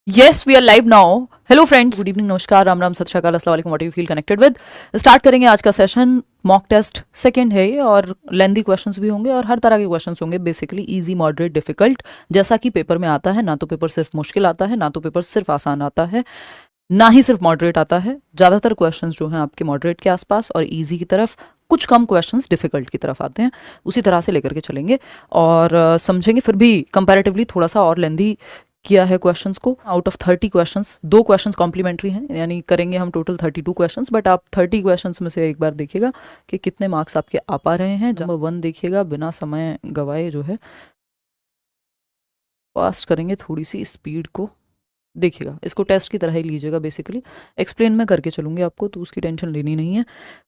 Yes, we are live now. Hello friends, good evening, नमस्कार, राम राम, सत श्री अकाल, अस्सलाम वालेकुम, what you feel connected with. Start करेंगे आज का सेशन। मॉक टेस्ट सेकंड है ये और लेंदी क्वेश्चंस भी होंगे और हर तरह के क्वेश्चंस होंगे, बेसिकली इजी, मॉडरेट, डिफिकल्ट, जैसा कि पेपर में आता है। ना तो पेपर सिर्फ मुश्किल आता है, ना तो पेपर सिर्फ आसान आता है, ना ही सिर्फ मॉडरेट आता है। ज़्यादातर क्वेश्चंस जो हैं आपके मॉडरेट के आसपास और इजी की तरफ, कुछ कम क्वेश्चंस डिफिकल्ट की तरफ आते हैं। उसी तरह से लेकर के चलेंगे और समझेंगे। फिर भी कंपैरेटिवली थोड़ा सा और लेंदी किया है क्वेश्चंस को। Out of 30 questions 2 questions complementary हैं, यानी करेंगे हम टोटल 32 क्वेश्चंस। बट आप 30 क्वेश्चंस में से एक बार देखिएगा कि कितने मार्क्स आपके आ पा रहे हैं। नंबर 1 देखिएगा, बिना समय गवाए जो है फास्ट करेंगे थोड़ी सी स्पीड को। देखिएगा, इसको टेस्ट की तरह ही लीजिएगा। बेसिकली एक्सप्लेन मैं करके चलूंगी आपको, तो उसकी टेंशन लेनी नहीं है।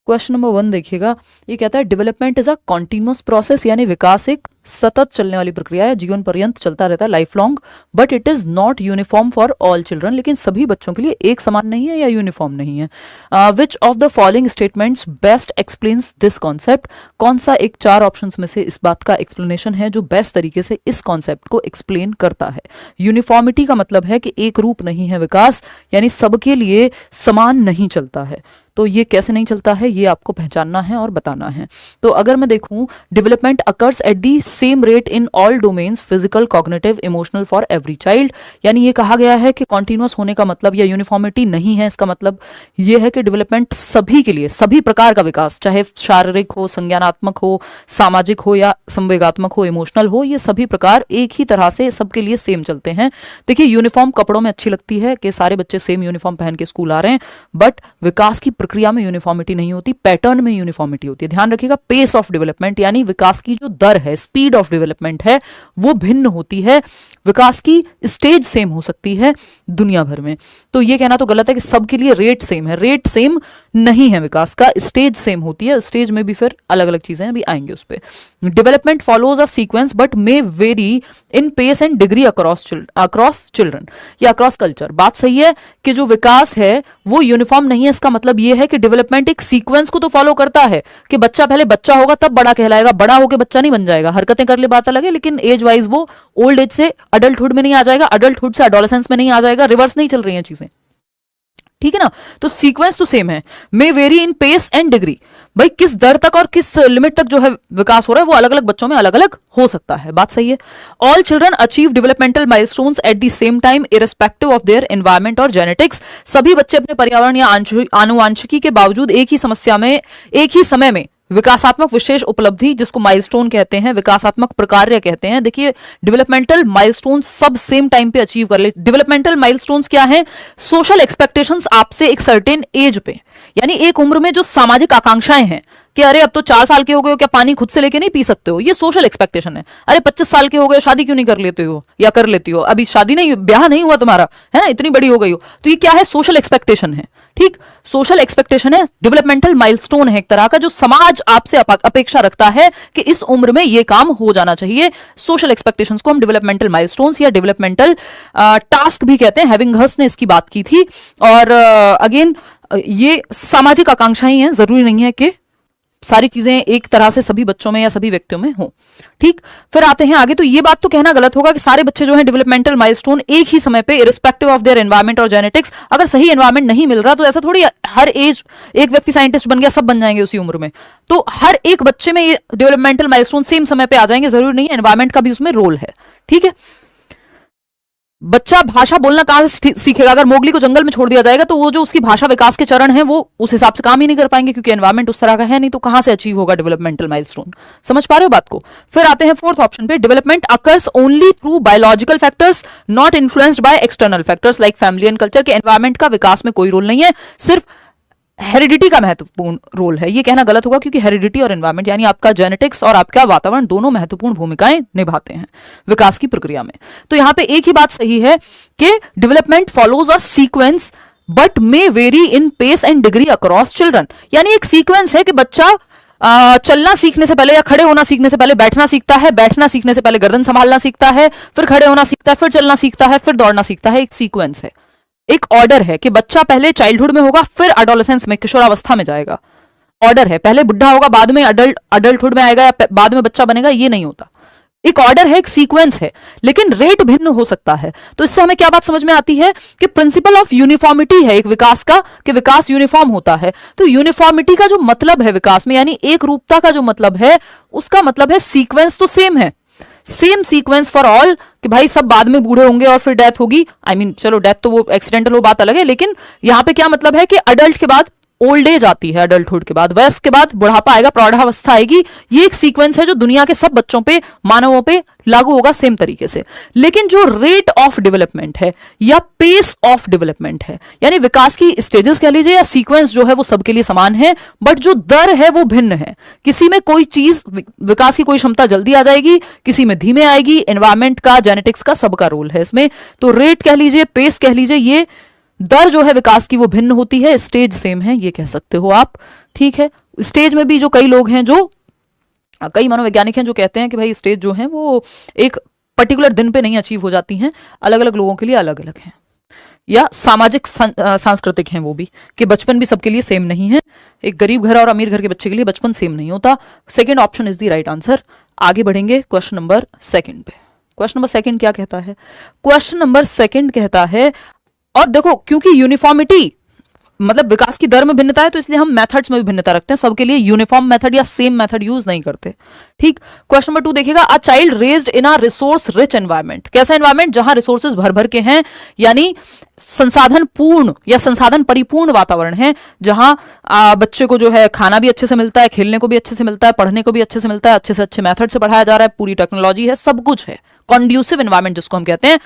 क्वेश्चन नंबर 1 देखिएगा, ये कहता है development is a continuous process, यानी विकास एक सतत चलने वाली प्रक्रिया है, जीवन पर्यंत चलता रहता है, life long. But it is not uniform for all children, लेकिन सभी बच्चों के लिए एक समान नहीं है या यूनिफॉर्म नहीं है। Which of the following statements best explains this concept, कौन सा एक 4 ऑप्शंस में से इस बात का एक्सप्लेनेशन है जो बेस्ट तरीके से इस कॉन्सेप्ट को एक्सप्लेन करता है। यूनिफॉर्मिटी का मतलब है कि एक रूप नहीं है विकास, यानी सबके लिए समान नहीं चलता है। तो ये कैसे नहीं चलता है, ये आपको पहचानना है और बताना है। तो अगर मैं देखूं, development occurs at the same rate in all domains, physical, cognitive, emotional, for every child. यानी ये कहा गया है कि कॉन्टिन्यूअस होने का मतलब या यूनिफॉर्मिटी नहीं है, इसका मतलब ये है कि डेवलपमेंट सभी के लिए, सभी प्रकार का विकास, चाहे शारीरिक हो, संज्ञानात्मक हो, सामाजिक हो या संवेगात्मक हो, इमोशनल हो, ये सभी प्रकार एक ही तरह से सबके लिए सेम चलते हैं। देखिए, यूनिफॉर्म कपड़ों में अच्छी लगती है कि सारे बच्चे सेम यूनिफॉर्म पहन के स्कूल आ रहे हैं, बट विकास की प्रक्रिया में यूनिफॉर्मिटी नहीं होती, पैटर्न में यूनिफॉर्मिटी होती है। ध्यान रखिएगा, पेस ऑफ डेवलपमेंट यानी विकास की जो दर है, स्पीड ऑफ डेवलपमेंट है, वो भिन्न होती है। विकास की स्टेज सेम हो सकती है दुनिया भर में, तो ये कहना तो गलत है कि सबके लिए रेट सेम है। रेट सेम नहीं है विकास का, स्टेज सेम होती है। स्टेज में भी फिर अलग अलग चीजें अभी आएंगे उस पर। Development follows a sequence but may vary in pace and degree across children या अक्रॉस कल्चर। बात सही है कि जो विकास है वो यूनिफॉर्म नहीं है। इसका मतलब ये है कि डेवलपमेंट एक सीक्वेंस को तो फॉलो करता है कि बच्चा पहले बच्चा होगा तब बड़ा कहलाएगा, बड़ा होकर बच्चा नहीं बन जाएगा। हरकतें कर ले बात अलग है, लेकिन एज वाइज वो ओल्ड एज से अडल्टहुड में नहीं आ जाएगा, अडल्टहुड से एडोलेसेंस में नहीं आ जाएगा। रिवर्स नहीं चल रही हैं चीजें, ठीक है ना। तो सीक्वेंस तो सेम है। May vary in pace and degree, भाई किस दर तक और किस लिमिट तक जो है विकास हो रहा है वो अलग अलग बच्चों में अलग अलग हो सकता है। बात सही है। All children achieve developmental milestones at the same time irrespective of their environment और जेनेटिक्स। सभी बच्चे अपने पर्यावरण या आनुवांशिकी के बावजूद एक ही समय में विकासात्मक विशेष उपलब्धि, जिसको माइलस्टोन कहते हैं, विकासात्मक प्रकार्य कहते हैं। देखिए, डेवलपमेंटल माइलस्टोन्स सब सेम टाइम पे अचीव कर ले। डेवलपमेंटल माइलस्टोन्स क्या है? सोशल एक्सपेक्टेशंस आपसे एक सर्टेन एज पे, यानी एक उम्र में जो सामाजिक आकांक्षाएं हैं कि अरे अब तो 4 साल के हो गए हो, क्या पानी खुद से लेके नहीं पी सकते हो, ये सोशल एक्सपेक्टेशन है। अरे 25 साल के हो गए, शादी क्यों नहीं कर लेते हो या कर लेती हो, अभी शादी नहीं, ब्याह नहीं हुआ तुम्हारा, है ना, इतनी बड़ी हो गई हो। तो ये क्या है? सोशल एक्सपेक्टेशन है। ठीक, सोशल एक्सपेक्टेशन है, डेवलपमेंटल माइलस्टोन है एक तरह का, जो समाज आपसे अपेक्षा रखता है कि इस उम्र में ये काम हो जाना चाहिए। सोशल एक्सपेक्टेशंस को हम डेवलपमेंटल माइलस्टोन्स या डेवलपमेंटल टास्क भी कहते हैं। एबिंगहर्स्ट ने इसकी बात की थी। और अगेन ये सामाजिक आकांक्षाएं हैं, जरूरी नहीं है कि सारी चीजें एक तरह से सभी बच्चों में या सभी व्यक्तियों में हो। ठीक, फिर आते हैं आगे। तो ये बात तो कहना गलत होगा कि सारे बच्चे जो हैं डेवलपमेंटल माइलस्टोन एक ही समय पे इररिस्पेक्टिव ऑफ देयर एनवायरमेंट और जेनेटिक्स। अगर सही एनवायरमेंट नहीं मिल रहा तो ऐसा थोड़ी हर एज एक व्यक्ति साइंटिस्ट बन गया सब बन जाएंगे उसी उम्र में। तो हर एक बच्चे में ये डेवलपमेंटल माइलस्टोन सेम समय पे आ जाएंगे, जरूरी नहीं है। एनवायरमेंट का भी उसमें रोल है। ठीक है, बच्चा भाषा बोलना कहां से सीखेगा? अगर मोगली को जंगल में छोड़ दिया जाएगा तो वो जो उसकी भाषा विकास के चरण हैं वो उस हिसाब से काम ही नहीं कर पाएंगे, क्योंकि एनवायरमेंट उस तरह का है नहीं। तो कहां से अचीव होगा डेवलपमेंटल माइलस्टोन? समझ पा रहे हो बात को? फिर आते हैं 4th ऑप्शन पे, development occurs only through biological factors not influenced by external factors like family and culture. के एनवायरमेंट का विकास में कोई रोल नहीं है, सिर्फ हेरिडिटी का महत्वपूर्ण रोल है। ये कहना गलत होगा, क्योंकि हेरिडिटी और एनवायरमेंट यानी आपका जेनेटिक्स और आपका वातावरण दोनों महत्वपूर्ण भूमिकाएं निभाते हैं विकास की प्रक्रिया में। तो यहां पे एक ही बात सही है कि development follows a sequence but may vary in pace and degree across children. यानी एक सीक्वेंस है कि बच्चा चलना सीखने से पहले या खड़े होना सीखने से पहले बैठना सीखता है, बैठना सीखने से पहले गर्दन संभालना सीखता है, फिर खड़े होना सीखता है, फिर चलना सीखता है, फिर दौड़ना सीखता है। एक सीक्वेंस है, एक ऑर्डर है कि बच्चा पहले चाइल्डहुड में होगा, फिर एडोलेसेंस में, किशोरावस्था में जाएगा। ऑर्डर है, पहले बुढ़ा होगा, बाद में अडल्टहुड में आएगा या बाद में बच्चा बनेगा, ये नहीं होता। एक ऑर्डर है, एक सीक्वेंस है, लेकिन रेट भिन्न हो सकता है। तो इससे हमें क्या बात समझ में आती है कि प्रिंसिपल ऑफ यूनिफॉर्मिटी है एक विकास का, कि विकास यूनिफॉर्म होता है। तो यूनिफॉर्मिटी का जो मतलब है विकास में, यानी एक रूपता का जो मतलब है, उसका मतलब है सीक्वेंस तो सेम है, सेम सीक्वेंस फॉर ऑल, कि भाई सब बाद में बूढ़े होंगे और फिर डेथ होगी। आई मीन चलो डेथ तो वो एक्सीडेंटल वो बात अलग है, लेकिन यहां पे क्या मतलब है कि अडल्ट के बाद ओल्ड एज आती है, अडल्टहुड के बाद वयस्क के बाद बुढ़ापा आएगा, प्रौढ़ावस्था आएगी। ये एक सीक्वेंस है जो दुनिया के सब बच्चों पे, मानवों पे लागू होगा सेम तरीके से। लेकिन जो रेट ऑफ डेवलपमेंट है या पेस ऑफ डेवलपमेंट है, यानी विकास की स्टेजेस कह लीजिए या सीक्वेंस जो है वो सबके लिए समान है, बट जो दर है वो भिन्न है। किसी में कोई चीज, विकास की कोई क्षमता जल्दी आ जाएगी, किसी में धीमे आएगी। एनवायरमेंट का, जेनेटिक्स का, सबका रोल है इसमें। तो रेट कह लीजिए, पेस कह लीजिए, ये दर जो है विकास की वो भिन्न होती है, स्टेज सेम है, ये कह सकते हो आप। ठीक है, स्टेज में भी जो कई लोग हैं, जो कई मनोवैज्ञानिक हैं जो कहते हैं कि भाई स्टेज जो है वो एक पर्टिकुलर दिन पे नहीं अचीव हो जाती हैं, अलग अलग लोगों के लिए अलग अलग हैं, या सामाजिक सांस्कृतिक हैं वो भी, कि बचपन भी सबके लिए सेम नहीं है। एक गरीब घर और अमीर घर के बच्चे के लिए बचपन सेम नहीं होता। Second option is the right answer. आगे बढ़ेंगे क्वेश्चन नंबर सेकेंड पे। क्वेश्चन नंबर सेकेंड क्या कहता है? क्वेश्चन नंबर सेकेंड कहता है, और देखो क्योंकि यूनिफॉर्मिटी मतलब विकास की दर में भिन्नता है, तो इसलिए हम मेथड्स में भी भिन्नता रखते हैं, सबके लिए यूनिफॉर्म मेथड या सेम मेथड यूज नहीं करते। ठीक, क्वेश्चन नंबर 2 देखिएगा, अ child raised in a resource rich environment. कैसा एनवायरमेंट? जहां रिसोर्सेज भर भर के हैं, यानी संसाधन पूर्ण या संसाधन परिपूर्ण वातावरण है, जहां बच्चे को जो है खाना भी अच्छे से मिलता है, खेलने को भी अच्छे से मिलता है, पढ़ने को भी अच्छे से मिलता है, अच्छे से अच्छे मेथड से पढ़ाया जा रहा है, पूरी टेक्नोलॉजी है, सब कुछ है। कॉन्ड्यूसिव एनवायरमेंट जिसको हम कहते हैं,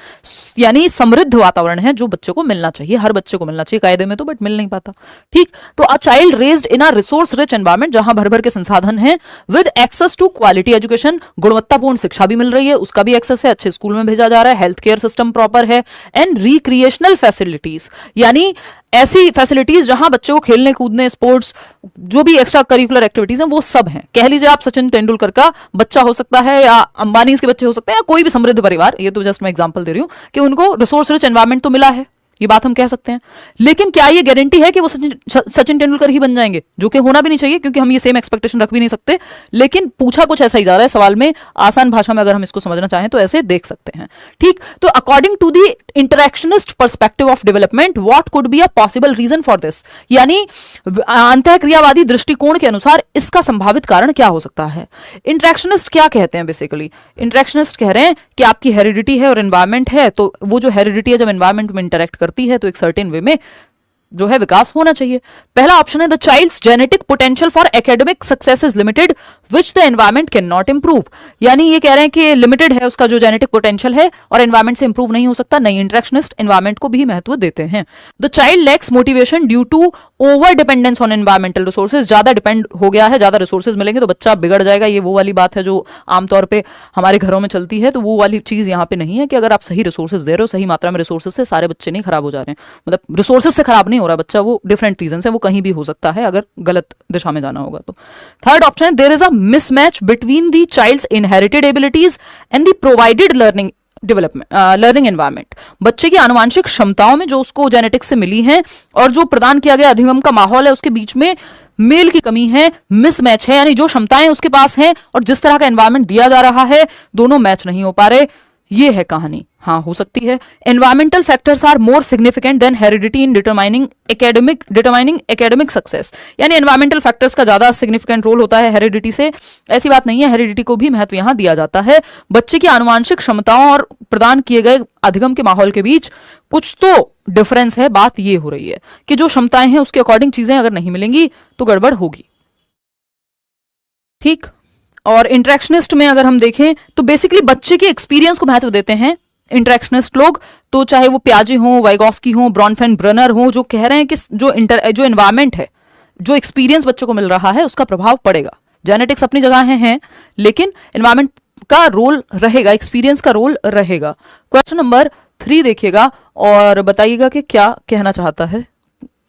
यानी समृद्ध वातावरण है जो बच्चे को मिलना चाहिए, हर बच्चे को मिलना चाहिए कायदे में तो, बट मिल नहीं पाता। ठीक, तो a child raised in a resource rich environment, जहां भर भर के संसाधन हैं, with access to quality education, गुणवत्तापूर्ण शिक्षा भी मिल रही है, उसका भी एक्सेस है, अच्छे स्कूल में भेजा जा रहा है, हेल्थ केयर सिस्टम प्रॉपर है, एंड रिक्रिएशनल फैसिलिटीज, यानी ऐसी फैसिलिटीज जहां बच्चे को खेलने कूदने, स्पोर्ट्स, जो भी एक्स्ट्रा करिकुलर एक्टिविटीज हैं वो सब हैं। कह लीजिए आप सचिन तेंदुलकर का बच्चा हो सकता है, या अंबानी के बच्चे हो सकते हैं, या कोई भी समृद्ध परिवार, ये तो जस्ट मैं एग्जांपल दे रही हूं कि उनको रिसोर्स रिच एनवायरमेंट तो मिला है, ये बात हम कह सकते हैं। लेकिन क्या ये गारंटी है कि वो सचिन तेंदुलकर ही बन जाएंगे? जो कि होना भी नहीं चाहिए, क्योंकि हम ये सेम एक्सपेक्टेशन रख भी नहीं सकते। लेकिन पूछा कुछ ऐसा ही जा रहा है सवाल में, आसान भाषा में अगर हम इसको समझना चाहें तो ऐसे देख सकते हैं। ठीक, तो according to the interactionist perspective of development, what could be a possible reason for this, यानी अंतःक्रियावादी दृष्टिकोण के अनुसार इसका संभावित कारण क्या हो सकता है? इंटरेक्शनिस्ट क्या कहते हैं? बेसिकली इंटरेक्शनिस्ट कह रहे हैं कि आपकी हेरिडिटी है और एनवायरमेंट है, तो वो जो हेरिडिटी है जब एनवायरमेंट में इंटरेक्ट करती है तो एक सर्टेन वे में जो है विकास होना चाहिए। पहला ऑप्शन है, the child's genetic potential for academic success is limited which the environment can not improve, यानी ये कह रहे हैं कि लिमिटेड है उसका जो जेनेटिक पोटेंशियल है और एनवायरमेंट से इंप्रूव नहीं हो सकता। नहीं, इंटरेक्शनिस्ट एनवायरमेंट को भी महत्व देते हैं। The child lacks motivation due to over dependence on environmental resources, ज्यादा डिपेंड हो गया है, ज्यादा रिसोर्सेज मिलेंगे तो बच्चा बिगड़ जाएगा, ये वो वाली बात है जो आमतौर पे हमारे घरों में चलती है। तो वो वाली चीज यहाँ पे नहीं है कि अगर आप सही रिसोर्सेज दे रहे हो, सही मात्रा में रिसोर्सेज से सारे बच्चे नहीं खराब हो जा रहे हैं, मतलब रिसोर्सेज से खराब नहीं हो रहा बच्चा, वो डिफरेंट रीजन है, वो कहीं भी हो सकता है अगर गलत दिशा में जाना होगा तो। थर्ड ऑप्शन है, there is a mismatch between the child's inherited abilities and the provided learning learning environment, बच्चे की आनुवांशिक क्षमताओं में जो उसको जेनेटिक्स से मिली हैं और जो प्रदान किया गया अधिगम का माहौल है उसके बीच में मेल की कमी है, मिसमैच है, यानी जो क्षमताएं उसके पास हैं और जिस तरह का एनवायरमेंट दिया जा रहा है दोनों मैच नहीं हो पा रहे। ये है कहानी। हाँ, हो सकती है। Environmental factors are more significant than heredity in determining academic success, यानी एनवायरमेंटल फैक्टर्स का ज्यादा सिग्निफिकेंट रोल होता है हेरिडिटी से। ऐसी बात नहीं है, हेरिडिटी को भी महत्व यहां दिया जाता है। बच्चे की आनुवांशिक क्षमताओं और प्रदान किए गए अधिगम के माहौल के बीच कुछ तो डिफरेंस है। बात ये हो रही है कि जो क्षमताएं हैं उसके अकॉर्डिंग चीजें अगर नहीं मिलेंगी तो गड़बड़ होगी। ठीक, और इंटरेक्शनिस्ट में अगर हम देखें तो बेसिकली बच्चे के एक्सपीरियंस को महत्व देते हैं इंटरेक्शनिस्ट लोग, तो चाहे वो प्याजे हों, वाइगॉस्की हों, ब्रॉनफेन ब्रनर हों, जो कह रहे हैं कि जो एनवायरमेंट है, जो एक्सपीरियंस बच्चों को मिल रहा है उसका प्रभाव पड़ेगा। जेनेटिक्स अपनी जगह हैं लेकिन एनवायरमेंट का रोल रहेगा, एक्सपीरियंस का रोल रहेगा। क्वेश्चन नंबर 3 देखिएगा और बताइएगा कि क्या कहना चाहता है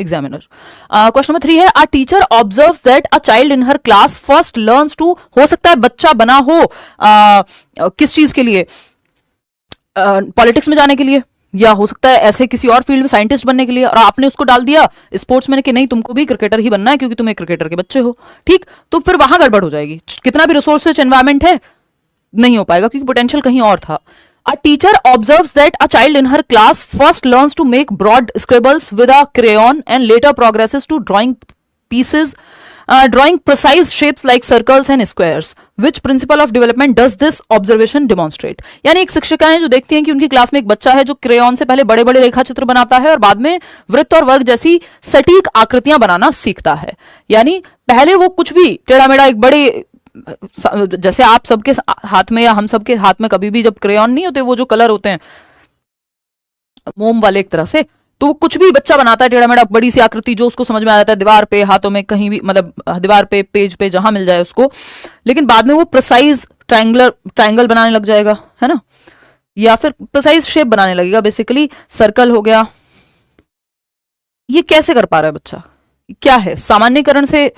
एग्जामिनर। क्वेश्चन नंबर 3 है, a teacher observes that a child in her class first learns to, हो सकता है बच्चा बना हो किस चीज के लिए, पॉलिटिक्स में जाने के लिए, या हो सकता है ऐसे किसी और फील्ड में साइंटिस्ट बनने के लिए, और आपने उसको डाल दिया स्पोर्ट्समैन कि नहीं तुमको भी क्रिकेटर ही बनना है क्योंकि तुम एक क्रिकेटर के बच्चे हो। ठीक, तो फिर वहां गड़बड़ हो जाएगी। कितना भी रिसोर्सेज एनवायरमेंट है, नहीं हो पाएगा क्योंकि पोटेंशियल कहीं और था। A teacher observes that a child in her class first learns to make broad scribbles with a crayon and later progresses to drawing precise shapes like circles and squares. Which principle of development does this observation demonstrate? यानी एक शिक्षिका है जो देखती हैं कि उनकी class में एक बच्चा है जो क्रेयॉन से पहले बड़े बड़े रेखा चित्र बनाता है और बाद में वृत्त और वर्ग जैसी सटीक आकृतियां बनाना सीखता है। यानी पहले वो कुछ भी टेढ़ा मेढ़ा एक बड़े, जैसे आप सबके हाथ में या हम सबके हाथ में कभी भी जब क्रेयॉन नहीं होते, वो जो कलर होते हैं मोम वाले एक तरह से, तो कुछ भी बच्चा बनाता है टेढ़ा मेढ़ा बड़ी सी आकृति जो उसको समझ में आ जाता है, दीवार पे, हाथों में, कहीं भी, मतलब दीवार पे, पेज पे, जहां मिल जाए उसको। लेकिन बाद में वो प्रिसाइज ट्रायंगल बनाने लग जाएगा, है ना, या फिर प्रिसाइज शेप बनाने लगेगा, बेसिकली सर्कल हो गया। ये कैसे कर पा रहा है बच्चा? क्या है? सामान्यकरण से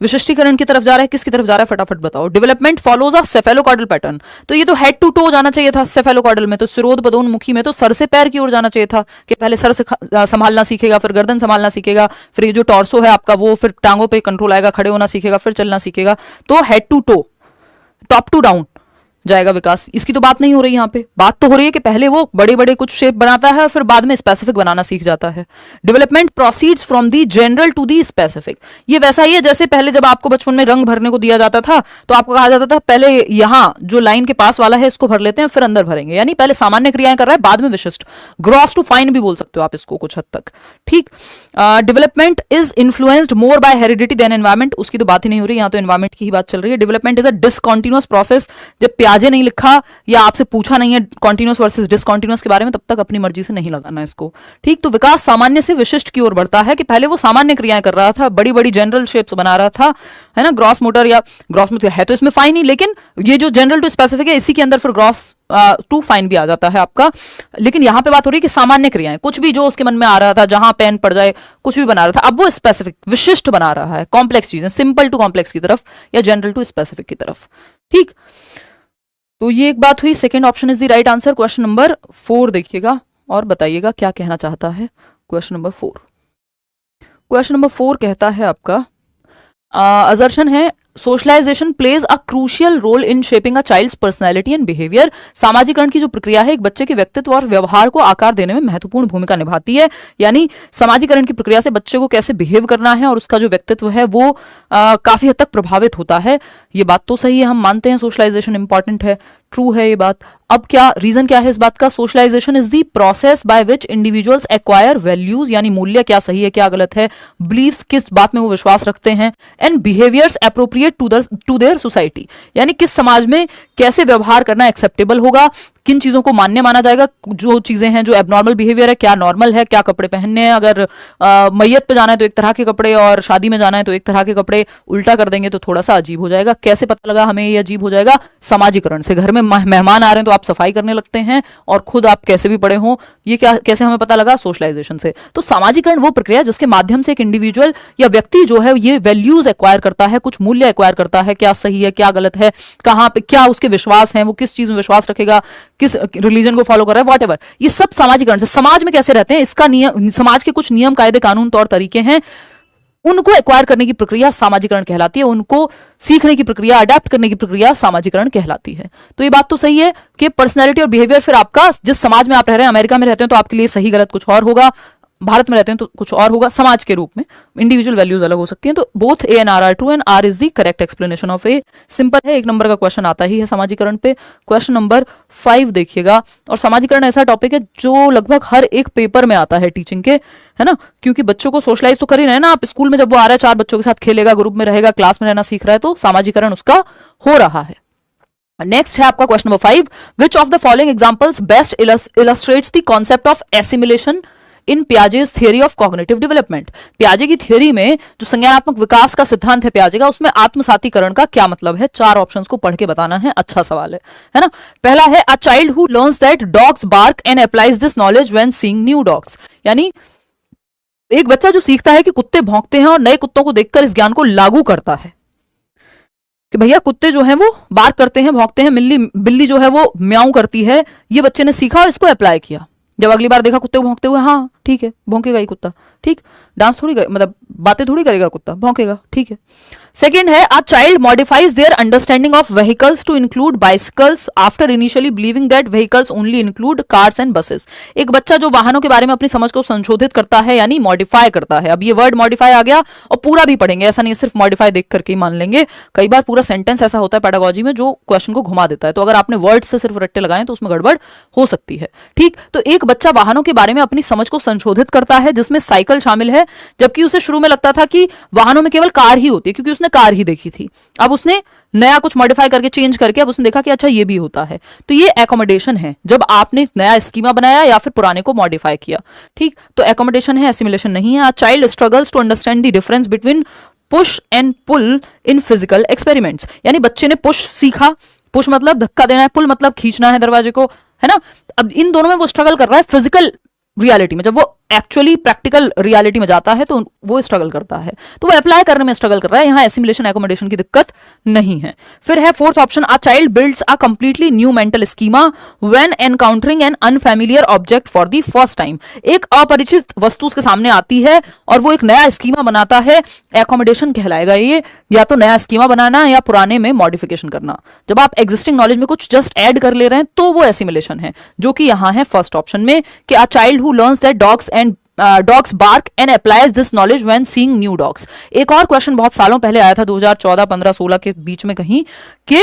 विशिष्टीकरण की तरफ जा रहा है, किसकी तरफ जा रहा है, फटाफट बताओ। डेवलपमेंट फॉलोज अ सेफेलोकॉर्डल पैटर्न, तो ये तो हेड टू टो जाना चाहिए था सेफेलोकॉर्डल में, तो सिरोध पदोन्मुखी में तो सर से पैर की ओर जाना चाहिए था कि पहले सर से संभालना सीखेगा, फिर गर्दन संभालना सीखेगा, फिर ये जो टॉर्सो है आपका वो फिर टांगों पे कंट्रोल आएगा, खड़े होना सीखेगा, फिर चलना सीखेगा। तो head to toe, top to down जाएगा विकास। इसकी तो बात नहीं हो रही यहाँ पे, बात तो हो रही है कि पहले वो बड़े बड़े कुछ शेप बनाता है और फिर बाद में स्पेसिफिक बनाना सीख जाता है। Development proceeds from the general to the specific, ये वैसा ही है जैसे पहले जब आपको बचपन में रंग भरने को दिया जाता था तो आपको कहा जाता था पहले यहाँ जो लाइन के पास वाला है इसको भर लेते हैं फिर अंदर भरेंगे, यानी पहले सामान्य क्रियाएं कर रहा है बाद में विशिष्ट। ग्रॉस टू फाइन भी बोल सकते हो आप इसको कुछ हद तक, ठीक। Development is influenced more by heredity than environment, उसकी तो बात ही नहीं हो रही, यहाँ तो एनवायरमेंट की ही बात चल रही है। Development is a discontinuous process, जब प्याजे नहीं लिखा या आपसे पूछा नहीं है कॉन्टिन्यूअस वर्सेस डिसकंटिन्यूअस के बारे में, तब तक अपनी मर्जी से नहीं लगाना इसको, ठीक। तो विकास सामान्य से विशिष्ट की ओर बढ़ता है कि पहले वो सामान्य क्रियाएं कर रहा था, बड़ी बड़ी जनरल शेप्स बना रहा था, है ना, ग्रॉस मोटर या ग्रॉस मोटर है तो इसमें फाइन ही, लेकिन ये जो जनरल टू स्पेसिफिक है इसी के अंदर फिर ग्रॉस टू फाइन भी आ जाता है आपका। लेकिन यहां पे बात हो रही है कि सामान्य क्रियाएं, कुछ भी जो उसके मन में आ रहा था, जहां पेन पड़ जाए कुछ भी बना रहा था, अब वो स्पेसिफिक विशिष्ट बना रहा है, कॉम्प्लेक्स चीजें, सिंपल टू कॉम्प्लेक्स की तरफ या जनरल टू स्पेसिफिक की तरफ, ठीक। तो ये एक बात हुई, second option is the right answer. Question number 4 देखिएगा और बताइएगा क्या कहना चाहता है क्वेश्चन नंबर 4। क्वेश्चन नंबर 4 कहता है आपका असर्शन है socialisation plays a crucial role in shaping a child's personality and behaviour, सामाजिकरण की जो प्रक्रिया है एक बच्चे के व्यक्तित्व और व्यवहार को आकार देने में महत्वपूर्ण भूमिका निभाती है। यानी सामाजिकरण की प्रक्रिया से बच्चे को कैसे बिहेव करना है और उसका जो व्यक्तित्व है वो काफी हद तक प्रभावित होता है। ये बात तो सही है, हम मानते हैं सोशलाइजेशन इंपॉर्टेंट है, ट्रू है ये बात। अब क्या रीजन क्या है इस बात का? Socialisation is the process by which individuals acquire values, यानी मूल्य क्या सही है क्या गलत है, बिलीव्स किस बात में वो विश्वास रखते हैं, and behaviours appropriate to their society, यानी किस समाज में कैसे व्यवहार करना एक्सेप्टेबल होगा, किन चीजों को मान्य माना जाएगा, जो चीजें हैं जो एबनॉर्मल बिहेवियर है क्या नॉर्मल है, क्या कपड़े पहनने हैं, अगर मैयत पे जाना है तो एक तरह के कपड़े और शादी में जाना है तो एक तरह के कपड़े, उल्टा कर देंगे तो थोड़ा सा अजीब हो जाएगा। कैसे पता लगा हमें ये अजीब हो जाएगा? सामाजिकरण से। घर में मेहमान आ रहे हैं तो आप सफाई करने लगते हैं और खुद आप कैसे भी पड़े हों, ये क्या कैसे हमें पता लगा? सोशलाइजेशन से। तो सामाजिकरण वो प्रक्रिया जिसके माध्यम से एक इंडिविजुअल या व्यक्ति जो है ये वैल्यूज एक्वायर करता है, कुछ मूल्य एक्वायर करता है, क्या सही है क्या गलत है, कहाँ पे क्या उसके विश्वास हैं, वो किस चीज में विश्वास रखेगा, किस रिलीजन को फॉलो कर रहा है, वॉट एवर, ये सब सामाजिकरण से। समाज में कैसे रहते हैं इसका नियम, समाज के कुछ नियम कायदे कानून तौर तरीके हैं, उनको एक्वायर करने की प्रक्रिया सामाजिकरण कहलाती है, उनको सीखने की प्रक्रिया, अडेप्ट करने की प्रक्रिया सामाजिकरण कहलाती है। तो ये बात तो सही है कि पर्सनैलिटी और बिहेवियर फिर आपका जिस समाज में आप रह रहे हैं, अमेरिका में रहते हैं तो आपके लिए सही गलत कुछ और होगा, भारत में रहते हैं तो कुछ और होगा, समाज के रूप में इंडिविजुअल वैल्यूज अलग हो सकती हैं। तो both A and R are true and R is the correct explanation of A. Simple है, 1 नंबर का क्वेश्चन आता ही है सामाजिकरण पे। क्वेश्चन नंबर 5 देखिएगा, और सामाजिकरण ऐसा टॉपिक है जो लगभग हर एक पेपर में आता है टीचिंग के, है ना, क्योंकि बच्चों को सोशलाइज तो कर ही रहे हैं ना आप। स्कूल में जब वो आ रहा है 4 बच्चों के साथ खेलेगा, ग्रुप में रहेगा, क्लास में रहना सीख रहा है, तो सामाजिकरण उसका हो रहा है। नेक्स्ट है आपका question number 5, which of the following examples best illustrates the concept of assimilation in Piaget's theory of cognitive development. पियाजे की थियरी में जो संज्ञानात्मक विकास का सिद्धांत है पियाजे का, उसमें आत्मसातीकरण का क्या मतलब है? 4 ऑप्शंस को पढ़ के बताना है, अच्छा सवाल है ना। पहला है a child who learns that dogs bark and applies this knowledge when seeing new dogs, यानी एक बच्चा जो सीखता है कि कुत्ते भौंकते हैं और नए कुत्तों को देखकर इस ज्ञान को लागू करता है कि भैया कुत्ते जो हैं वो बार्क करते हैं, भौंकते हैं, बिल्ली जो है वो म्याऊं करती है, ये बच्चे ने सीखा और इसको अप्लाई किया। जब अगली बार देखा कुत्ते को भौंकते हुए, हाँ ठीक है, भौंकेगा ही कुत्ता, ठीक। डांस थोड़ी मतलब बातें थोड़ी करेगा कुत्ता, भौंकेगा, ठीक है। सेकेंड है, a child modifies their understanding of vehicles to include bicycles after initially believing that vehicles only include cars and buses. एक बच्चा जो वाहनों के बारे में अपनी समझ को संशोधित करता है, यानी मॉडिफाई करता है। अब ये वर्ड मॉडिफाई आ गया और पूरा भी पढ़ेंगे, ऐसा नहीं सिर्फ मॉडिफाई देख करके ही मान लेंगे। कई बार पूरा सेंटेंस ऐसा होता है पेडागोजी में जो क्वेश्चन को घुमा देता है, तो अगर आपने वर्ड से सिर्फ रट्टे लगाए तो उसमें गड़बड़ हो सकती है, ठीक। तो एक बच्चा वाहनों के बारे में अपनी समझ को संशोधित करता है जिसमें साइकिल शामिल है, जबकि उसे शुरू में लगता था कि वाहनों में केवल कार ही होती है, क्योंकि उसने कार ही देखी थी। अब उसने नया कुछ मॉडिफाई करके चेंज करके अब उसने देखा कि अच्छा ये भी होता है। तो ये एकोमोडेशन है, जब आपने नया स्कीमा बनाया या फिर पुराने को मॉडिफाई किया, ठीक। तो एकोमोडेशन है, एसिमिलेशन नहीं है। A child struggles to understand the difference between push and pull in physical experiments, यानी बच्चे ने पुश सीखा, पुश मतलब धक्का देना है, पुल मतलब खींचना है दरवाजे को, है ना। अब इन दोनों में वो स्ट्रगल कर रहा है फिजिकल रियलिटी में। जब वो एक्चुअली प्रैक्टिकल रियलिटी में जाता है तो वो स्ट्रगल करता है, तो वो अप्लाई करने में स्ट्रगल कर रहा है। यहाँ एसिमिलेशन एकोमोडेशन की दिक्कत नहीं है। फिर है fourth option, a child builds a completely new mental schema when encountering an unfamiliar object for the first time. एक अपरिचित वस्तु उसके सामने आती है और वो एक नया स्कीमा बनाता है, एकोमोडेशन कहलाएगा ये। या तो नया स्कीमा बनाना या पुराने में मॉडिफिकेशन करना। जब आप एग्जिस्टिंग नॉलेज में कुछ जस्ट ऐड कर ले रहे हैं तो वो एसिमिलेशन है, जो कि यहाँ है फर्स्ट ऑप्शन में कि a child who learns that dogs bark and applies this knowledge when seeing new dogs. एक और क्वेश्चन बहुत सालों पहले आया था, 2014, 15, 16 के बीच में कहीं के,